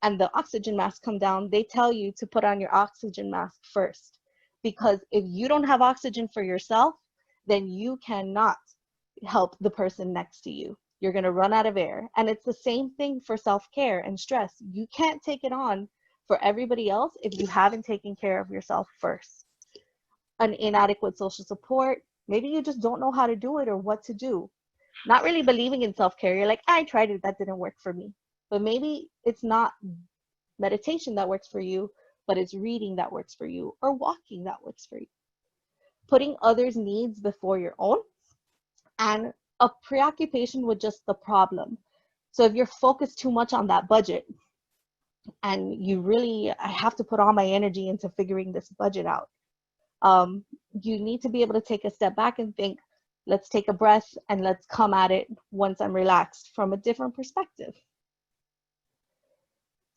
and the oxygen masks come down, they tell you to put on your oxygen mask first. Because if you don't have oxygen for yourself, then you cannot help the person next to you. You're going to run out of air. And it's the same thing for self-care and stress. You can't take it on for everybody else if you haven't taken care of yourself first. An inadequate social support, maybe you just don't know how to do it or what to do. Not really believing in self-care. You're like, I tried it, that didn't work for me. But maybe it's not meditation that works for you, but it's reading that works for you, or walking that works for you. Putting others' needs before your own, and a preoccupation with just the problem. So if you're focused too much on that budget, and you really, I have to put all my energy into figuring this budget out, you need to be able to take a step back and think, let's take a breath and let's come at it once I'm relaxed from a different perspective.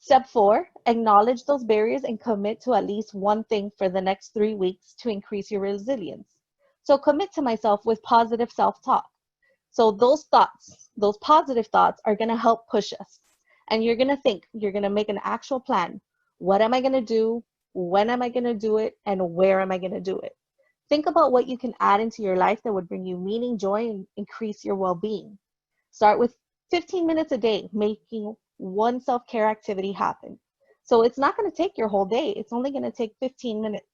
Step 4, acknowledge those barriers and commit to at least one thing for the next 3 weeks to increase your resilience. So commit to myself with positive self-talk. So those thoughts, those positive thoughts are going to help push us. And you're going to think, you're going to make an actual plan. What am I going to do? When am I going to do it? And where am I going to do it? Think about what you can add into your life that would bring you meaning, joy, and increase your well-being. Start with 15 minutes a day, making one self-care activity happen. So it's not going to take your whole day. It's only going to take 15 minutes.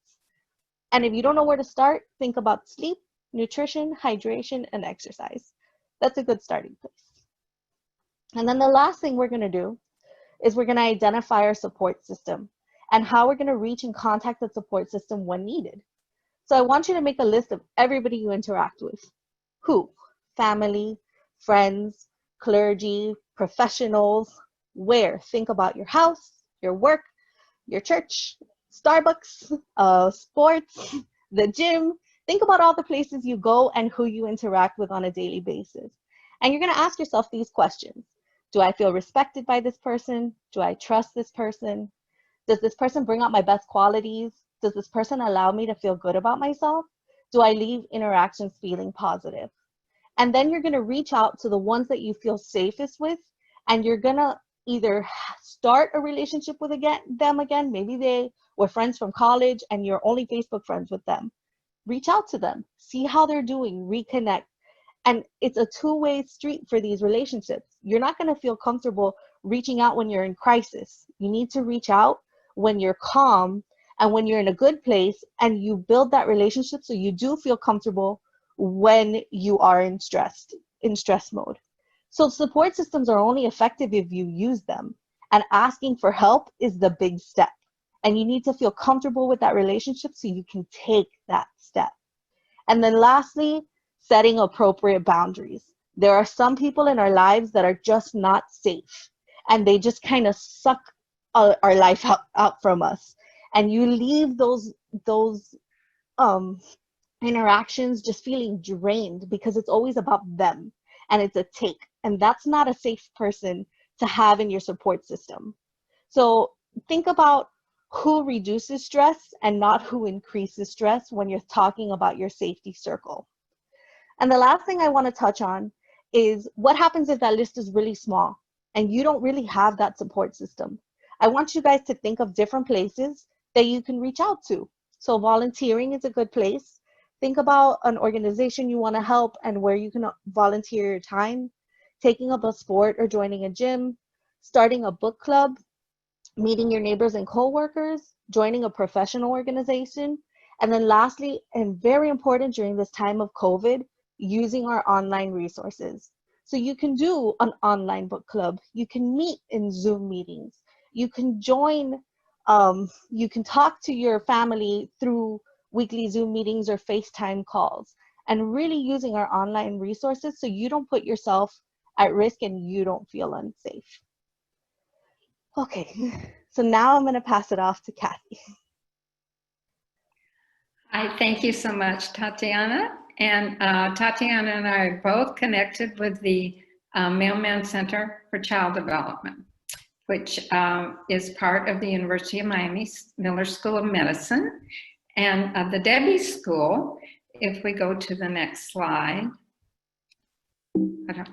And if you don't know where to start, think about sleep, nutrition, hydration, and exercise. That's a good starting place. And then the last thing we're going to do is we're going to identify our support system and how we're going to reach and contact the support system when needed. So I want you to make a list of everybody you interact with. Who? Family, friends, clergy, professionals. Where? Think about your house, your work, your church, Starbucks, sports, the gym. Think about all the places you go and who you interact with on a daily basis. And you're going to ask yourself these questions. Do I feel respected by this person? Do I trust this person? Does this person bring out my best qualities? Does this person allow me to feel good about myself? Do I leave interactions feeling positive? And then you're going to reach out to the ones that you feel safest with, and you're going to either start a relationship with them again. Maybe they were friends from college and you're only Facebook friends with them. Reach out to them, see how they're doing, reconnect. And it's a two-way street for these relationships. You're not going to feel comfortable reaching out when you're in crisis. You need to reach out when you're calm and when you're in a good place, and you build that relationship so you do feel comfortable when you are in stress mode. So support systems are only effective if you use them, and asking for help is the big step. And you need to feel comfortable with that relationship so you can take that step. And then lastly, setting appropriate boundaries. There are some people in our lives that are just not safe, and they just kind of suck our life out from us. And you leave those interactions just feeling drained because it's always about them and it's a take. And that's not a safe person to have in your support system. So think about who reduces stress and not who increases stress when you're talking about your safety circle. And the last thing I want to touch on is what happens if that list is really small and you don't really have that support system. I want you guys to think of different places that you can reach out to. So volunteering is a good place. Think about an organization you want to help and where you can volunteer your time, taking up a sport or joining a gym, starting a book club, meeting your neighbors and coworkers, joining a professional organization, and then lastly, and very important during this time of COVID, using our online resources. So you can do an online book club, you can meet in Zoom meetings, you can join, you can talk to your family through weekly Zoom meetings or FaceTime calls, and really using our online resources so you don't put yourself at risk and you don't feel unsafe. Okay, so now I'm going to pass it off to Kathy. I thank you so much, Tatiana. And Tatiana and I are both connected with the Mailman Center for Child Development, which is part of the University of Miami Miller School of Medicine. And the Debbie School, if we go to the next slide,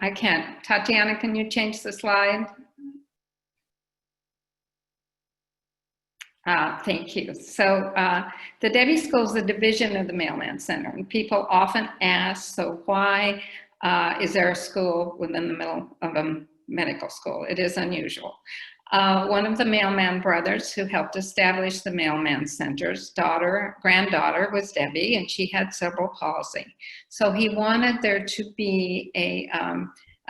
I can't. Tatiana, can you change the slide? Thank you. So the Debbie School is a division of the Mailman Center, and people often ask, so why is there a school within the middle of a medical school? It is unusual. One of the Mailman brothers who helped establish the Mailman Center's granddaughter was Debbie, and she had cerebral palsy. So he wanted there to be a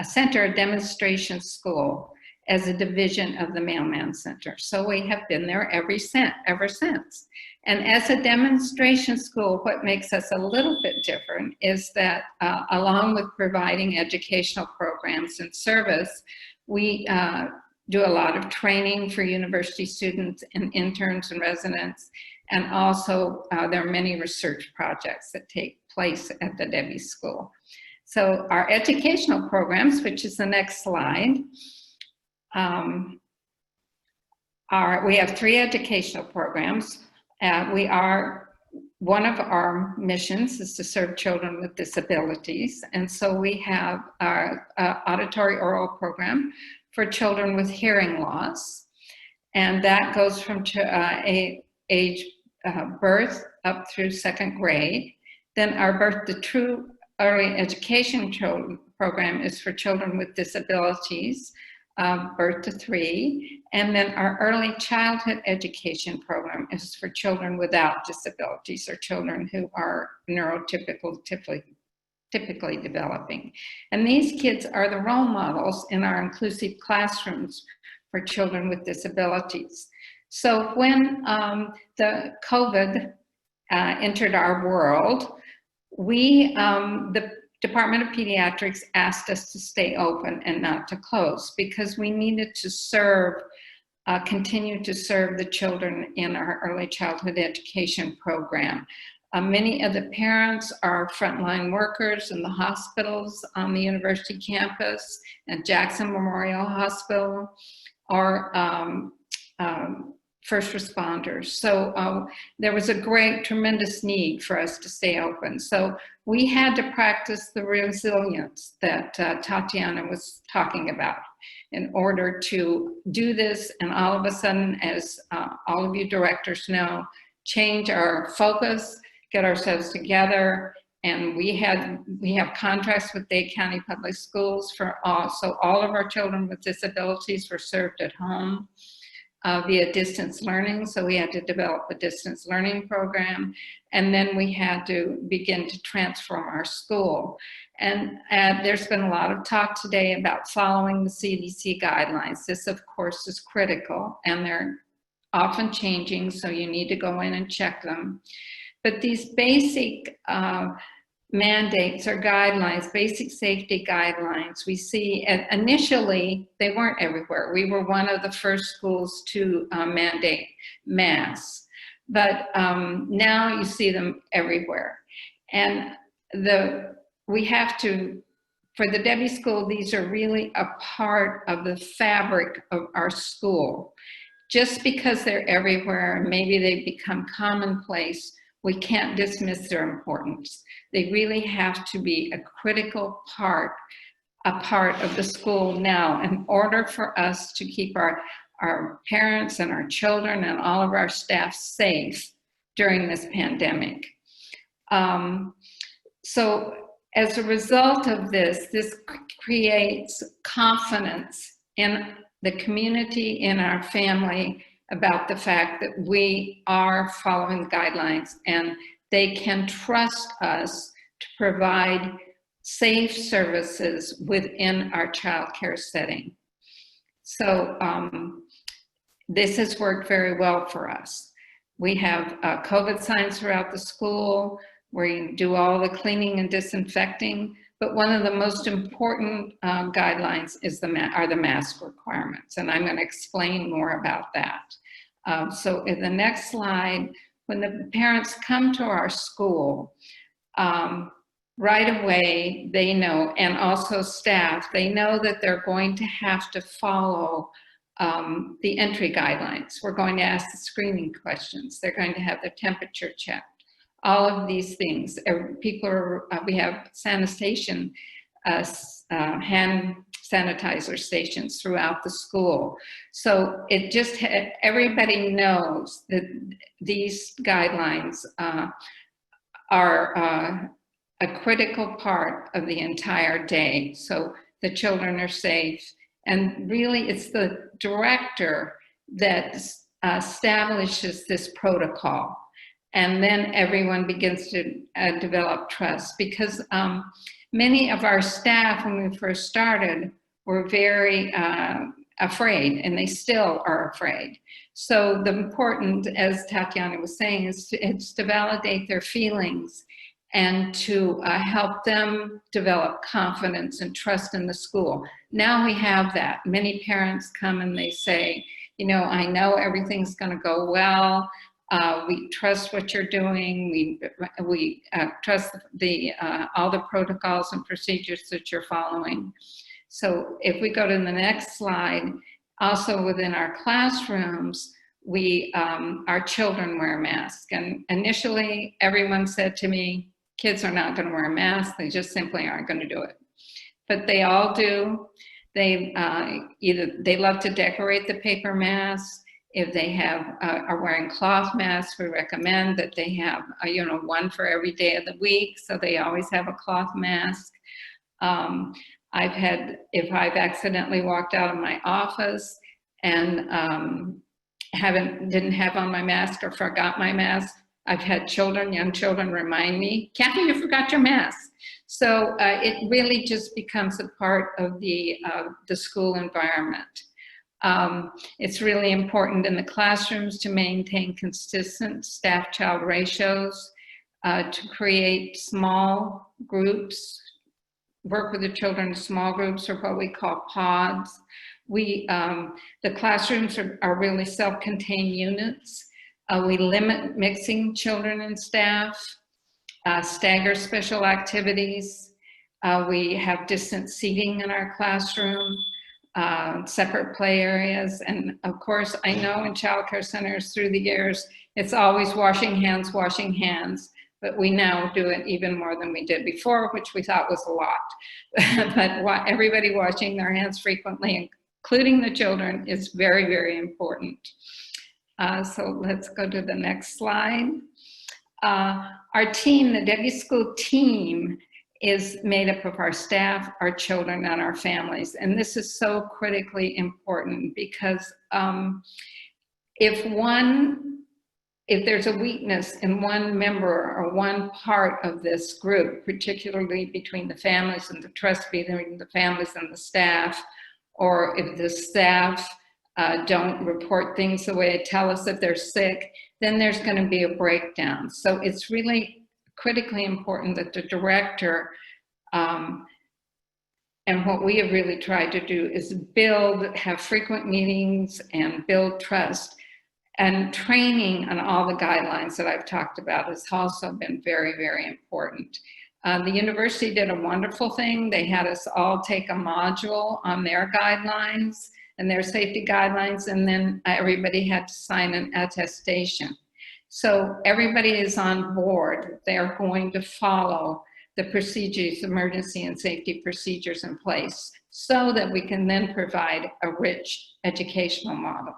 center, a demonstration school, as a division of the Mailman Center. So we have been there ever since. And as a demonstration school, what makes us a little bit different is that along with providing educational programs and service, we do a lot of training for university students and interns and residents. And also there are many research projects that take place at the Debbie School. So our educational programs, which is the next slide, we have 3 educational programs. One of our missions is to serve children with disabilities. And so we have our auditory oral program for children with hearing loss. And that goes from age birth up through 2nd grade. Then our Birth to True Early Education program is for children with disabilities, birth to 3. And then our Early Childhood Education program is for children without disabilities or children who are neurotypically developing. And these kids are the role models in our inclusive classrooms for children with disabilities. So when the COVID entered our world, the Department of Pediatrics asked us to stay open and not to close because we needed to continue to serve the children in our early childhood education program. Many of the parents are frontline workers in the hospitals on the university campus and Jackson Memorial Hospital, or first responders. So there was a tremendous need for us to stay open. So we had to practice the resilience that Tatiana was talking about in order to do this. And all of a sudden, as all of you directors know, change our focus, get ourselves together. And we have contracts with Dade County Public Schools for so all of our children with disabilities were served at home via distance learning. So we had to develop a distance learning program. And then we had to begin to transform our school. And there's been a lot of talk today about following the CDC guidelines. This, of course, is critical, and they're often changing, so you need to go in and check them. But these basic mandates or guidelines, basic safety guidelines, we see initially they weren't everywhere. We were one of the first schools to mandate masks, but now you see them everywhere. And we have to, for the Debbie School, these are really a part of the fabric of our school. Just because they're everywhere and maybe they become commonplace, we can't dismiss their importance. They really have to be a critical part, of the school now in order for us to keep our parents and our children and all of our staff safe during this pandemic. So as a result of this creates confidence in the community, in our family, about the fact that we are following the guidelines and they can trust us to provide safe services within our childcare setting. So this has worked very well for us. We have COVID signs throughout the school where you do all the cleaning and disinfecting, but one of the most important guidelines are the mask requirements, and I'm going to explain more about that. So in the next slide, when the parents come to our school, right away they know, and also staff, they know that they're going to have to follow the entry guidelines. We're going to ask the screening questions. They're going to have their temperature checked. All of these things. People are, we have sanitation, hand sanitizer stations throughout the school. So it just, everybody knows that these guidelines are a critical part of the entire day. So the children are safe. And really, it's the director that establishes this protocol. And then everyone begins to develop trust, because many of our staff, when we first started, were very afraid, and they still are afraid. So the important, as Tatiana was saying, is to validate their feelings and to help them develop confidence and trust in the school. Now we have that. Many parents come and they say, you know, I know everything's going to go well. We trust what you're doing. We trust all the protocols and procedures that you're following. So if we go to the next slide, also within our classrooms, our children wear masks. And initially, everyone said to me, kids are not going to wear masks. They just simply aren't going to do it. But they all do. They love to decorate the paper masks. If they are wearing cloth masks, we recommend that they have one for every day of the week, so they always have a cloth mask. If I've accidentally walked out of my office and didn't have on my mask or forgot my mask, I've had young children remind me, Kathy, you forgot your mask. So it really just becomes a part of the school environment. It's really important in the classrooms to maintain consistent staff-child ratios, to create small groups, work with the children in small groups, or what we call pods. The classrooms are really self-contained units. We limit mixing children and staff, stagger special activities. We have distant seating in our classroom, separate play areas. And of course, I know in childcare centers through the years, it's always washing hands, but we now do it even more than we did before, which we thought was a lot. But everybody washing their hands frequently, including the children, is very, very important. So let's go to the next slide. Our team, the Debbie School team, is made up of our staff, our children, and our families. And this is so critically important because if there's a weakness in one member or one part of this group, particularly between the families and the trust between the families and the staff, or if the staff don't report things the way they tell us that they're sick, then there's going to be a breakdown. So it's really critically important that the director, and what we have really tried to do is have frequent meetings and build trust. And training on all the guidelines that I've talked about has also been very, very important. The university did a wonderful thing. They had us all take a module on their guidelines and their safety guidelines, and then everybody had to sign an attestation. So everybody is on board. They're going to follow the procedures, emergency and safety procedures in place, so that we can then provide a rich educational model.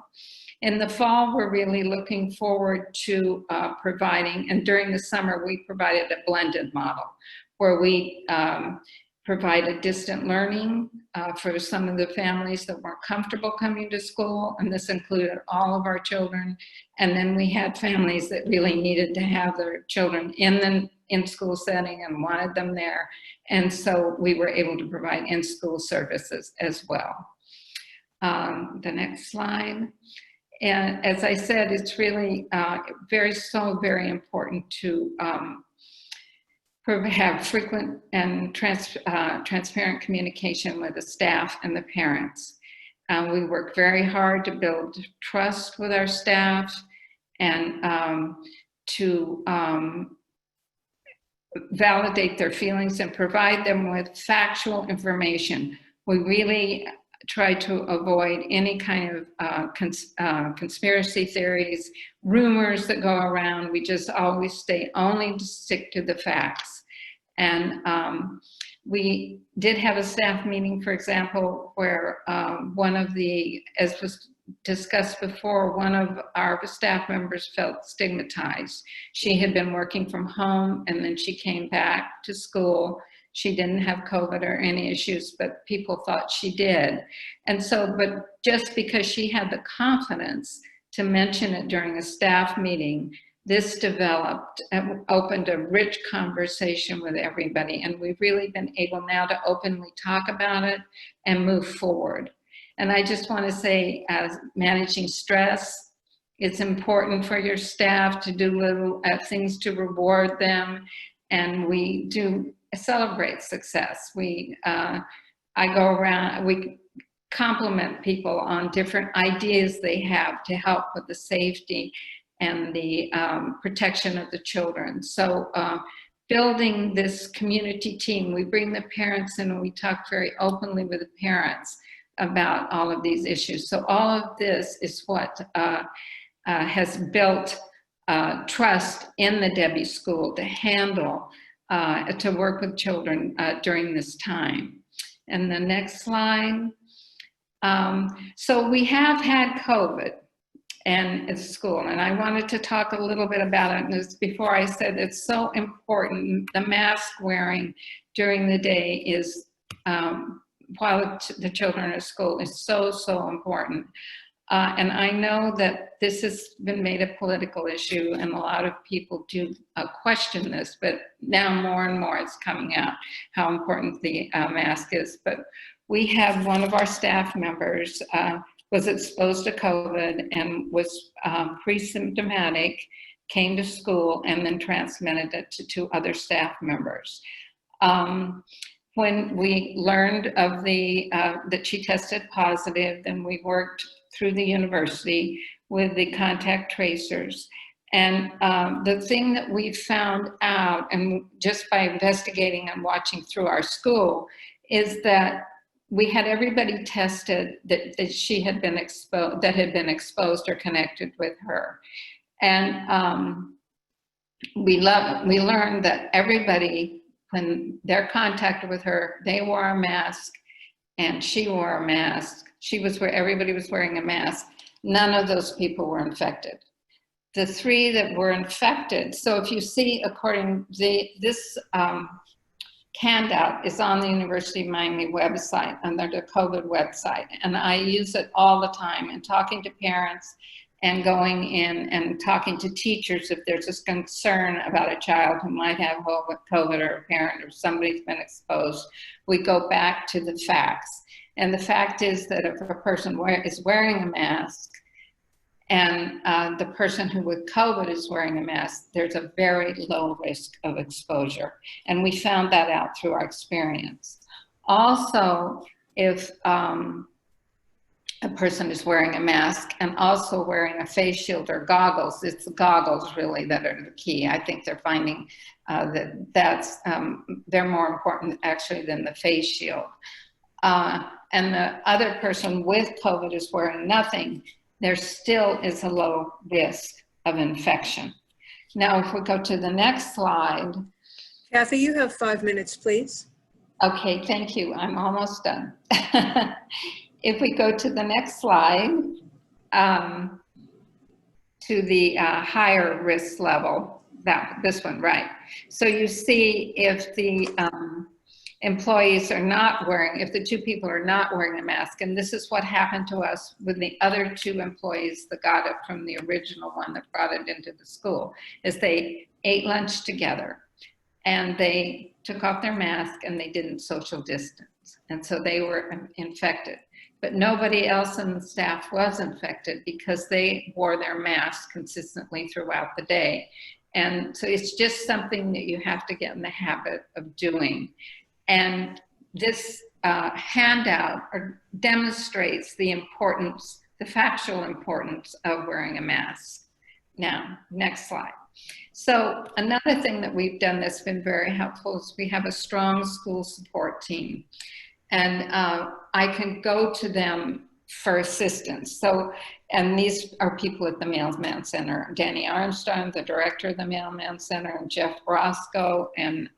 In the fall, we're really looking forward to providing, and during the summer, we provided a blended model where we provided distant learning for some of the families that weren't comfortable coming to school, and this included all of our children. And then we had families that really needed to have their children in school setting and wanted them there. And so we were able to provide in-school services as well. The next slide. And as I said, it's really very important to have frequent and transparent communication with the staff and the parents. We work very hard to build trust with our staff and to validate their feelings and provide them with factual information. We really try to avoid any kind of conspiracy theories, rumors that go around. We just always stay only to stick to the facts. And we did have a staff meeting, for example, where one of the, as was discussed before, one of our staff members felt stigmatized. She had been working from home and then she came back to school. She didn't have COVID or any issues, but people thought she did. And so, but just because she had the confidence to mention it during a staff meeting, this developed and opened a rich conversation with everybody. And we've really been able now to openly talk about it and move forward. And I just want to say, as managing stress, it's important for your staff to do little things to reward them. And we do celebrate success. I go around, we compliment people on different ideas they have to help with the safety and the protection of the children. So building this community team, we bring the parents in and we talk very openly with the parents about all of these issues. So all of this is what has built trust in the Debbie School to handle, to work with children during this time. And the next slide. So we have had COVID and at school, and I wanted to talk a little bit about it. And before I said it's so important, the mask wearing during the day is, while the children are at school, is so, so important. And I know that this has been made a political issue and a lot of people do question this, but now more and more it's coming out how important the mask is. But we have one of our staff members was exposed to COVID and was pre-symptomatic, came to school and then transmitted it to 2 other staff members. When we learned of that she tested positive, then we worked through the university with the contact tracers. And the thing that we found out, and just by investigating and watching through our school, is that we had everybody tested that she had been exposed, that had been exposed or connected with her. And we learned that everybody, when they're contacted with her, they wore a mask and she wore a mask. Everybody was wearing a mask. None of those people were infected. The 3 that were infected, so if you see, according to this handout is on the University of Miami website, under the COVID website, and I use it all the time in talking to parents and going in and talking to teachers if there's this concern about a child who might have COVID or a parent or somebody's been exposed. We go back to the facts. And the fact is that if a person is wearing a mask and the person who with COVID is wearing a mask, there's a very low risk of exposure. And we found that out through our experience. Also, if a person is wearing a mask and also wearing a face shield or goggles, it's the goggles really that are the key. I think they're finding they're more important actually than the face shield. And the other person with COVID is wearing nothing, there still is a low risk of infection. Now, if we go to the next slide. Kathy, you have 5 minutes, please. Okay, thank you. I'm almost done. If we go to the next slide, to the higher risk level, this one, right. So you see if the employees are not wearing, if the 2 people are not wearing a mask, and this is what happened to us with the other 2 employees that got it from the original one that brought it into the school, is they ate lunch together and they took off their mask and they didn't social distance. And so they were infected. But nobody else in the staff was infected because they wore their mask consistently throughout the day. And so it's just something that you have to get in the habit of doing. And this handout demonstrates the importance, the factual importance of wearing a mask. Now, next slide. So another thing that we've done that's been very helpful is we have a strong school support team. and I can go to them for assistance. So, and these are people at the Mailman Center. Danny Armstrong, the director of the Mailman Center, and Jeff Roscoe and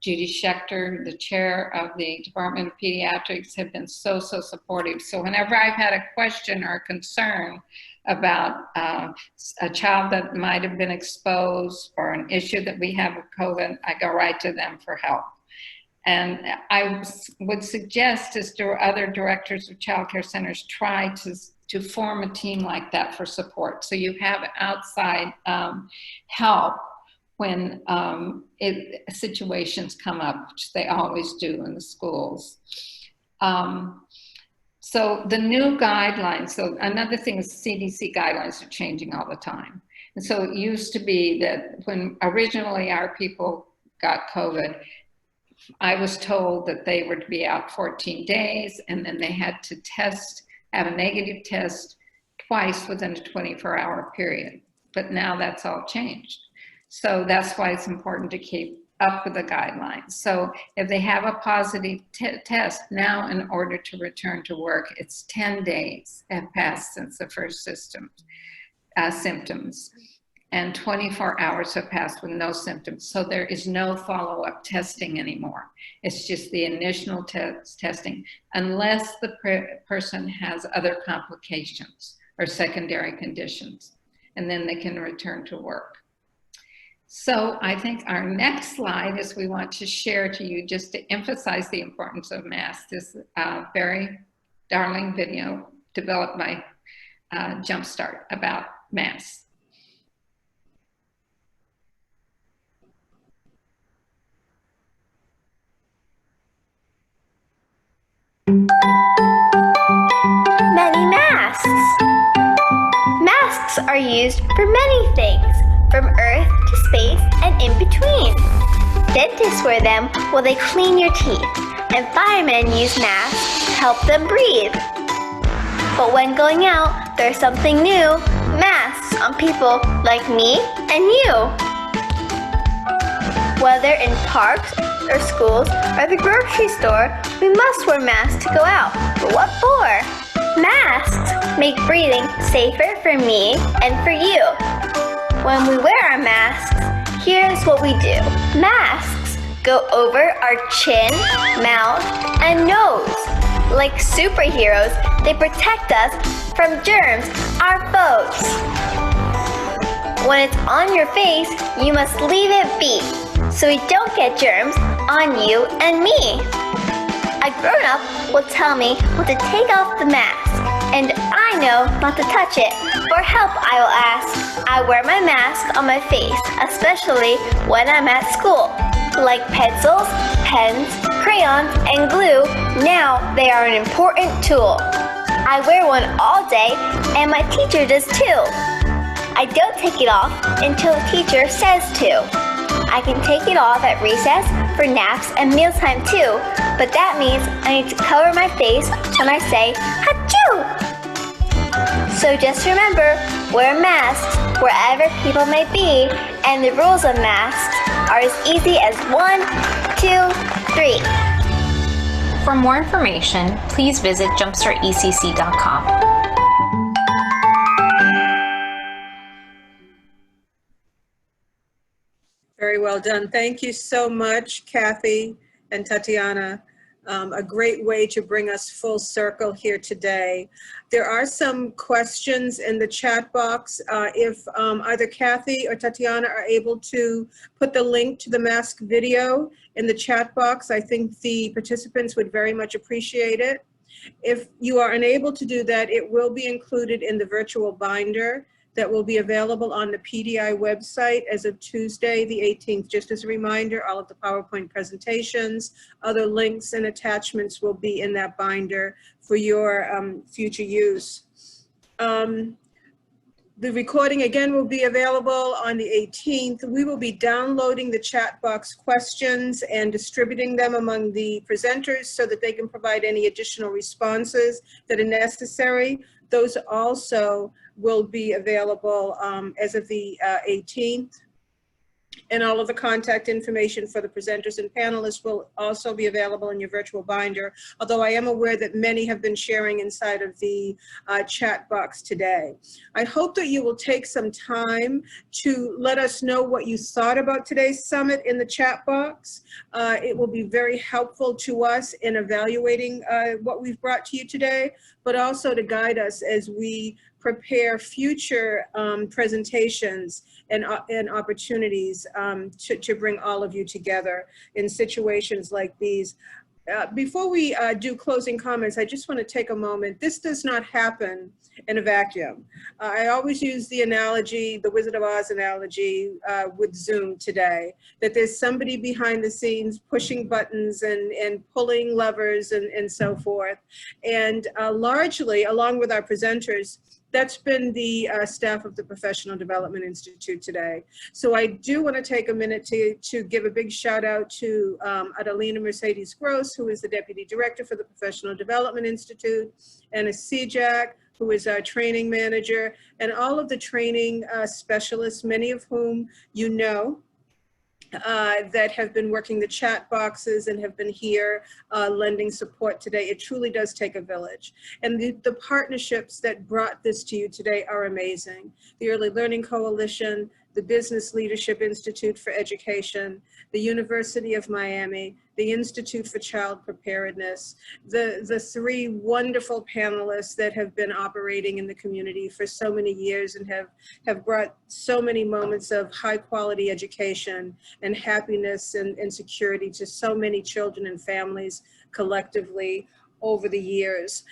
Judy Schechter, the chair of the Department of Pediatrics, have been so supportive. So whenever I've had a question or a concern about a child that might have been exposed or an issue that we have with COVID, I go right to them for help. And I would suggest, as other directors of childcare centers, try to form a team like that for support. So you have outside help when situations come up, which they always do in the schools. So the new guidelines, so another thing is CDC guidelines are changing all the time. And so it used to be that when originally our people got COVID, I was told that they were to be out 14 days and then they had to have a negative test twice within a 24-hour period. But now that's all changed. So that's why it's important to keep up with the guidelines. So if they have a positive test now, in order to return to work, it's 10 days have passed since the first symptoms. And 24 hours have passed with no symptoms. So there is no follow-up testing anymore. It's just the initial testing, unless the person has other complications or secondary conditions, and then they can return to work. So I think our next slide is we want to share to you, just to emphasize the importance of masks, this very darling video developed by Jumpstart about masks. Many masks. Masks are used for many things, from Earth to space and in between. Dentists wear them while they clean your teeth, and firemen use masks to help them breathe. But when going out, there's something new, masks on people like me and you. Whether in parks or schools or the grocery store, we must wear masks to go out. But what for? Masks make breathing safer for me and for you. When we wear our masks, here's what we do. Masks go over our chin, mouth, and nose. Like superheroes, they protect us from germs, our foes. When it's on your face, you must leave it be, so we don't get germs on you and me. A grown-up will tell me when to take off the mask, and I know not to touch it. For help, I will ask. I wear my mask on my face, especially when I'm at school. Like pencils, pens, crayons, and glue, now they are an important tool. I wear one all day, and my teacher does too. I don't take it off until the teacher says to. I can take it off at recess, for naps, and mealtime too, but that means I need to cover my face when I say Achoo! So just remember, wear masks wherever people may be, and the rules of masks are as easy as 1, 2, 3. For more information, please visit jumpstartecc.com. Very well done. Thank you so much, Kathy and Tatiana. A great way to bring us full circle here today. There are some questions in the chat box. If either Kathy or Tatiana are able to put the link to the mask video in the chat box, I think the participants would very much appreciate it. If you are unable to do that, it will be included in the virtual binder that will be available on the PDI website as of Tuesday, the 18th. Just as a reminder, all of the PowerPoint presentations, other links and attachments will be in that binder for your future use. The recording again will be available on the 18th. We will be downloading the chat box questions and distributing them among the presenters so that they can provide any additional responses that are necessary. Those also will be available as of the 18th. And all of the contact information for the presenters and panelists will also be available in your virtual binder, although I am aware that many have been sharing inside of the chat box today. I hope that you will take some time to let us know what you thought about today's summit in the chat box. It will be very helpful to us in evaluating what we've brought to you today, but also to guide us as we prepare future presentations and opportunities to bring all of you together in situations like these. Before we do closing comments, I just want to take a moment. This does not happen in a vacuum. I always use the analogy, the Wizard of Oz analogy with Zoom today, that there's somebody behind the scenes pushing buttons and pulling levers and so forth. And largely, along with our presenters, that's been the staff of the Professional Development Institute today. So I do want to take a minute to give a big shout out to Adelina Mercedes Gross, who is the Deputy Director for the Professional Development Institute, and a CJAC, who is our training manager, and all of the training specialists, many of whom you know, that have been working the chat boxes and have been here lending support today. It truly does take a village. And the partnerships that brought this to you today are amazing. The Early Learning Coalition, the Business Leadership Institute for Education, the University of Miami, the Institute for Child Preparedness, the three wonderful panelists that have been operating in the community for so many years and have brought so many moments of high quality education and happiness and security to so many children and families collectively over the years.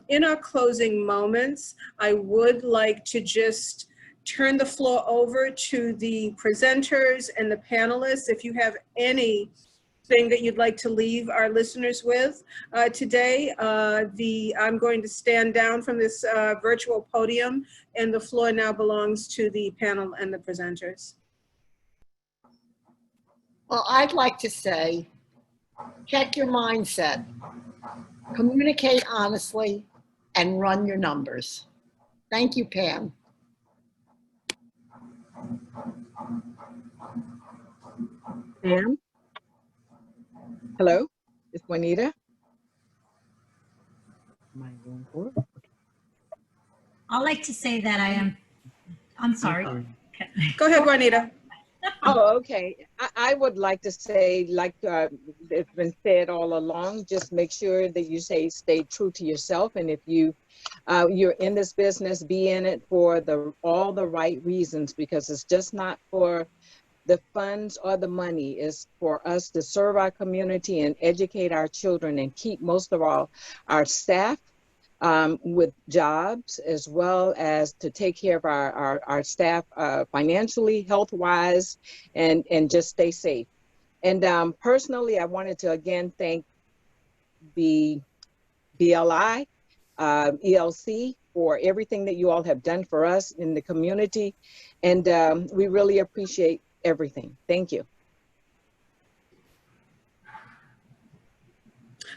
In our closing moments, I would like to just turn the floor over to the presenters and the panelists. If you have anything that you'd like to leave our listeners with today, I'm going to stand down from this virtual podium, and the floor now belongs to the panel and the presenters. Well, I'd like to say, check your mindset, communicate honestly, and run your numbers. Thank you, Pam. Pam? Hello, it's Juanita. I'd like to say that I'm sorry. Go ahead, Juanita. Oh, okay. I would like to say, like it's been said all along, just make sure that you stay true to yourself. And if you're in this business, be in it for all the right reasons, because it's just not for the funds or the money. Is for us to serve our community and educate our children and keep, most of all, our staff with jobs, as well as to take care of our staff financially, health-wise, and just stay safe. And personally, I wanted to again thank the BLI, ELC, for everything that you all have done for us in the community. And we really appreciate everything. Thank you.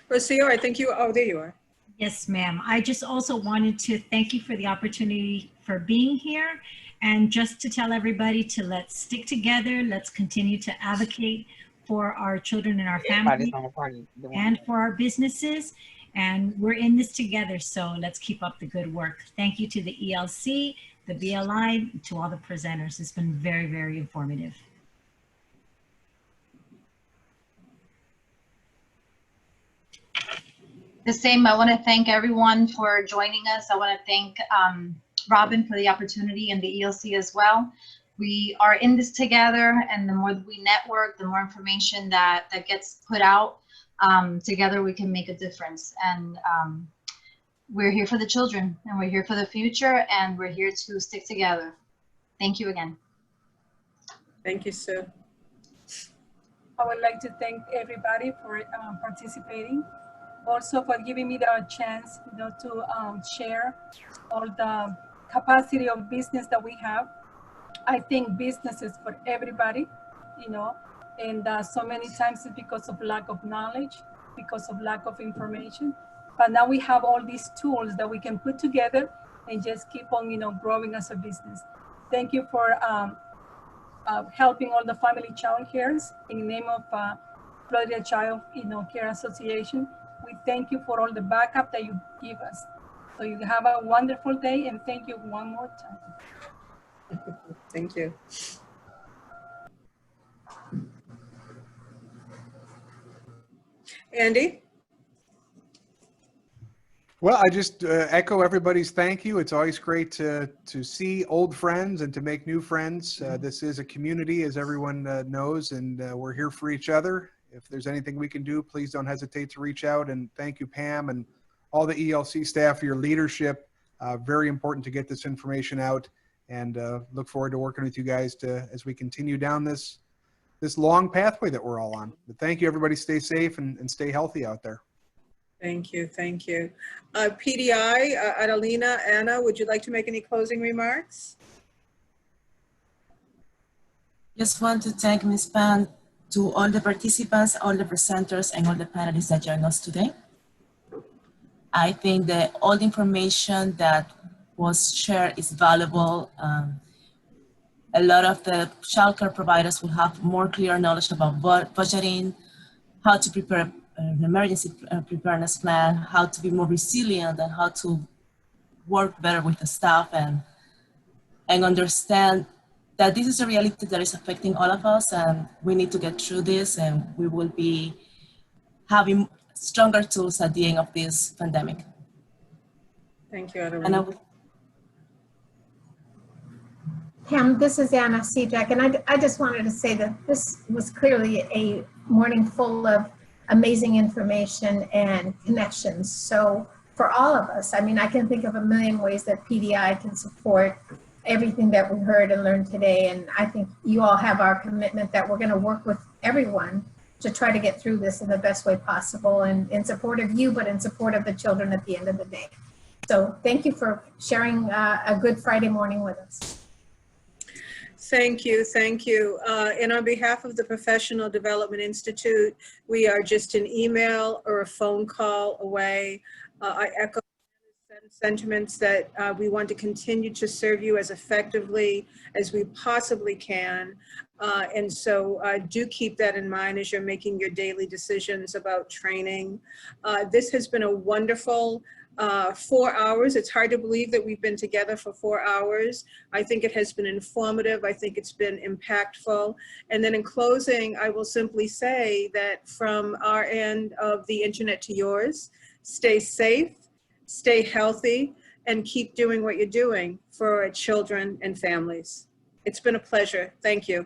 Rocio, I think oh, there you are. Yes, ma'am. I just also wanted to thank you for the opportunity for being here, and just to tell everybody to let's stick together. Let's continue to advocate for our children and our families and for our businesses. And we're in this together, so let's keep up the good work. Thank you to the ELC, the BLI, to all the presenters. It's been very, very informative. The same, I want to thank everyone for joining us. I want to thank Robin for the opportunity, and the ELC as well. We are in this together, and the more we network, the more information that gets put out, together we can make a difference. And we're here for the children, and we're here for the future, and we're here to stick together. Thank you again. Thank you, Sue. I would like to thank everybody for participating. Also for giving me the chance, to share all the capacity of business that we have. I think business is for everybody, and so many times it's because of lack of knowledge, because of lack of information. But now we have all these tools that we can put together and just keep on, growing as a business. Thank you for helping all the family child cares in name of Florida Child Care Association. We thank you for all the backup that you give us. So you have a wonderful day, and thank you one more time. Thank you. Andy? Well, I just echo everybody's thank you. It's always great to see old friends and to make new friends. This is a community, as everyone knows, and we're here for each other. If there's anything we can do, please don't hesitate to reach out. And thank you, Pam, and all the ELC staff for your leadership. Very important to get this information out, and look forward to working with you guys as we continue down this long pathway that we're all on. But thank you, everybody. Stay safe and stay healthy out there. Thank you, thank you. PDI, Adelina, Anna, would you like to make any closing remarks? Just want to thank Ms. Pan, to all the participants, all the presenters, and all the panelists that joined us today. I think that all the information that was shared is valuable. A lot of the childcare providers will have more clear knowledge about budgeting, how to prepare an emergency preparedness plan, how to be more resilient, and how to work better with the staff and understand that this is a reality that is affecting all of us, and we need to get through this, and we will be having stronger tools at the end of this pandemic. Thank you, Adelina. Pam, this is Anna Cedric, and I just wanted to say that this was clearly a morning full of amazing information and connections. So for all of us, I mean, I can think of a million ways that PDI can support everything that we heard and learned today. And I think you all have our commitment that we're going to work with everyone to try to get through this in the best way possible, and in support of you, but in support of the children at the end of the day. So thank you for sharing a good Friday morning with us. Thank you, thank you. And on behalf of the Professional Development Institute, we are just an email or a phone call away. I echo sentiments that we want to continue to serve you as effectively as we possibly can. And so do keep that in mind as you're making your daily decisions about training. This has been a wonderful 4 hours. It's hard to believe that we've been together for 4 hours. I think it has been informative. I think it's been impactful. And then in closing, I will simply say that from our end of the internet to yours, stay safe, stay healthy, and keep doing what you're doing for children and families. It's been a pleasure. Thank you.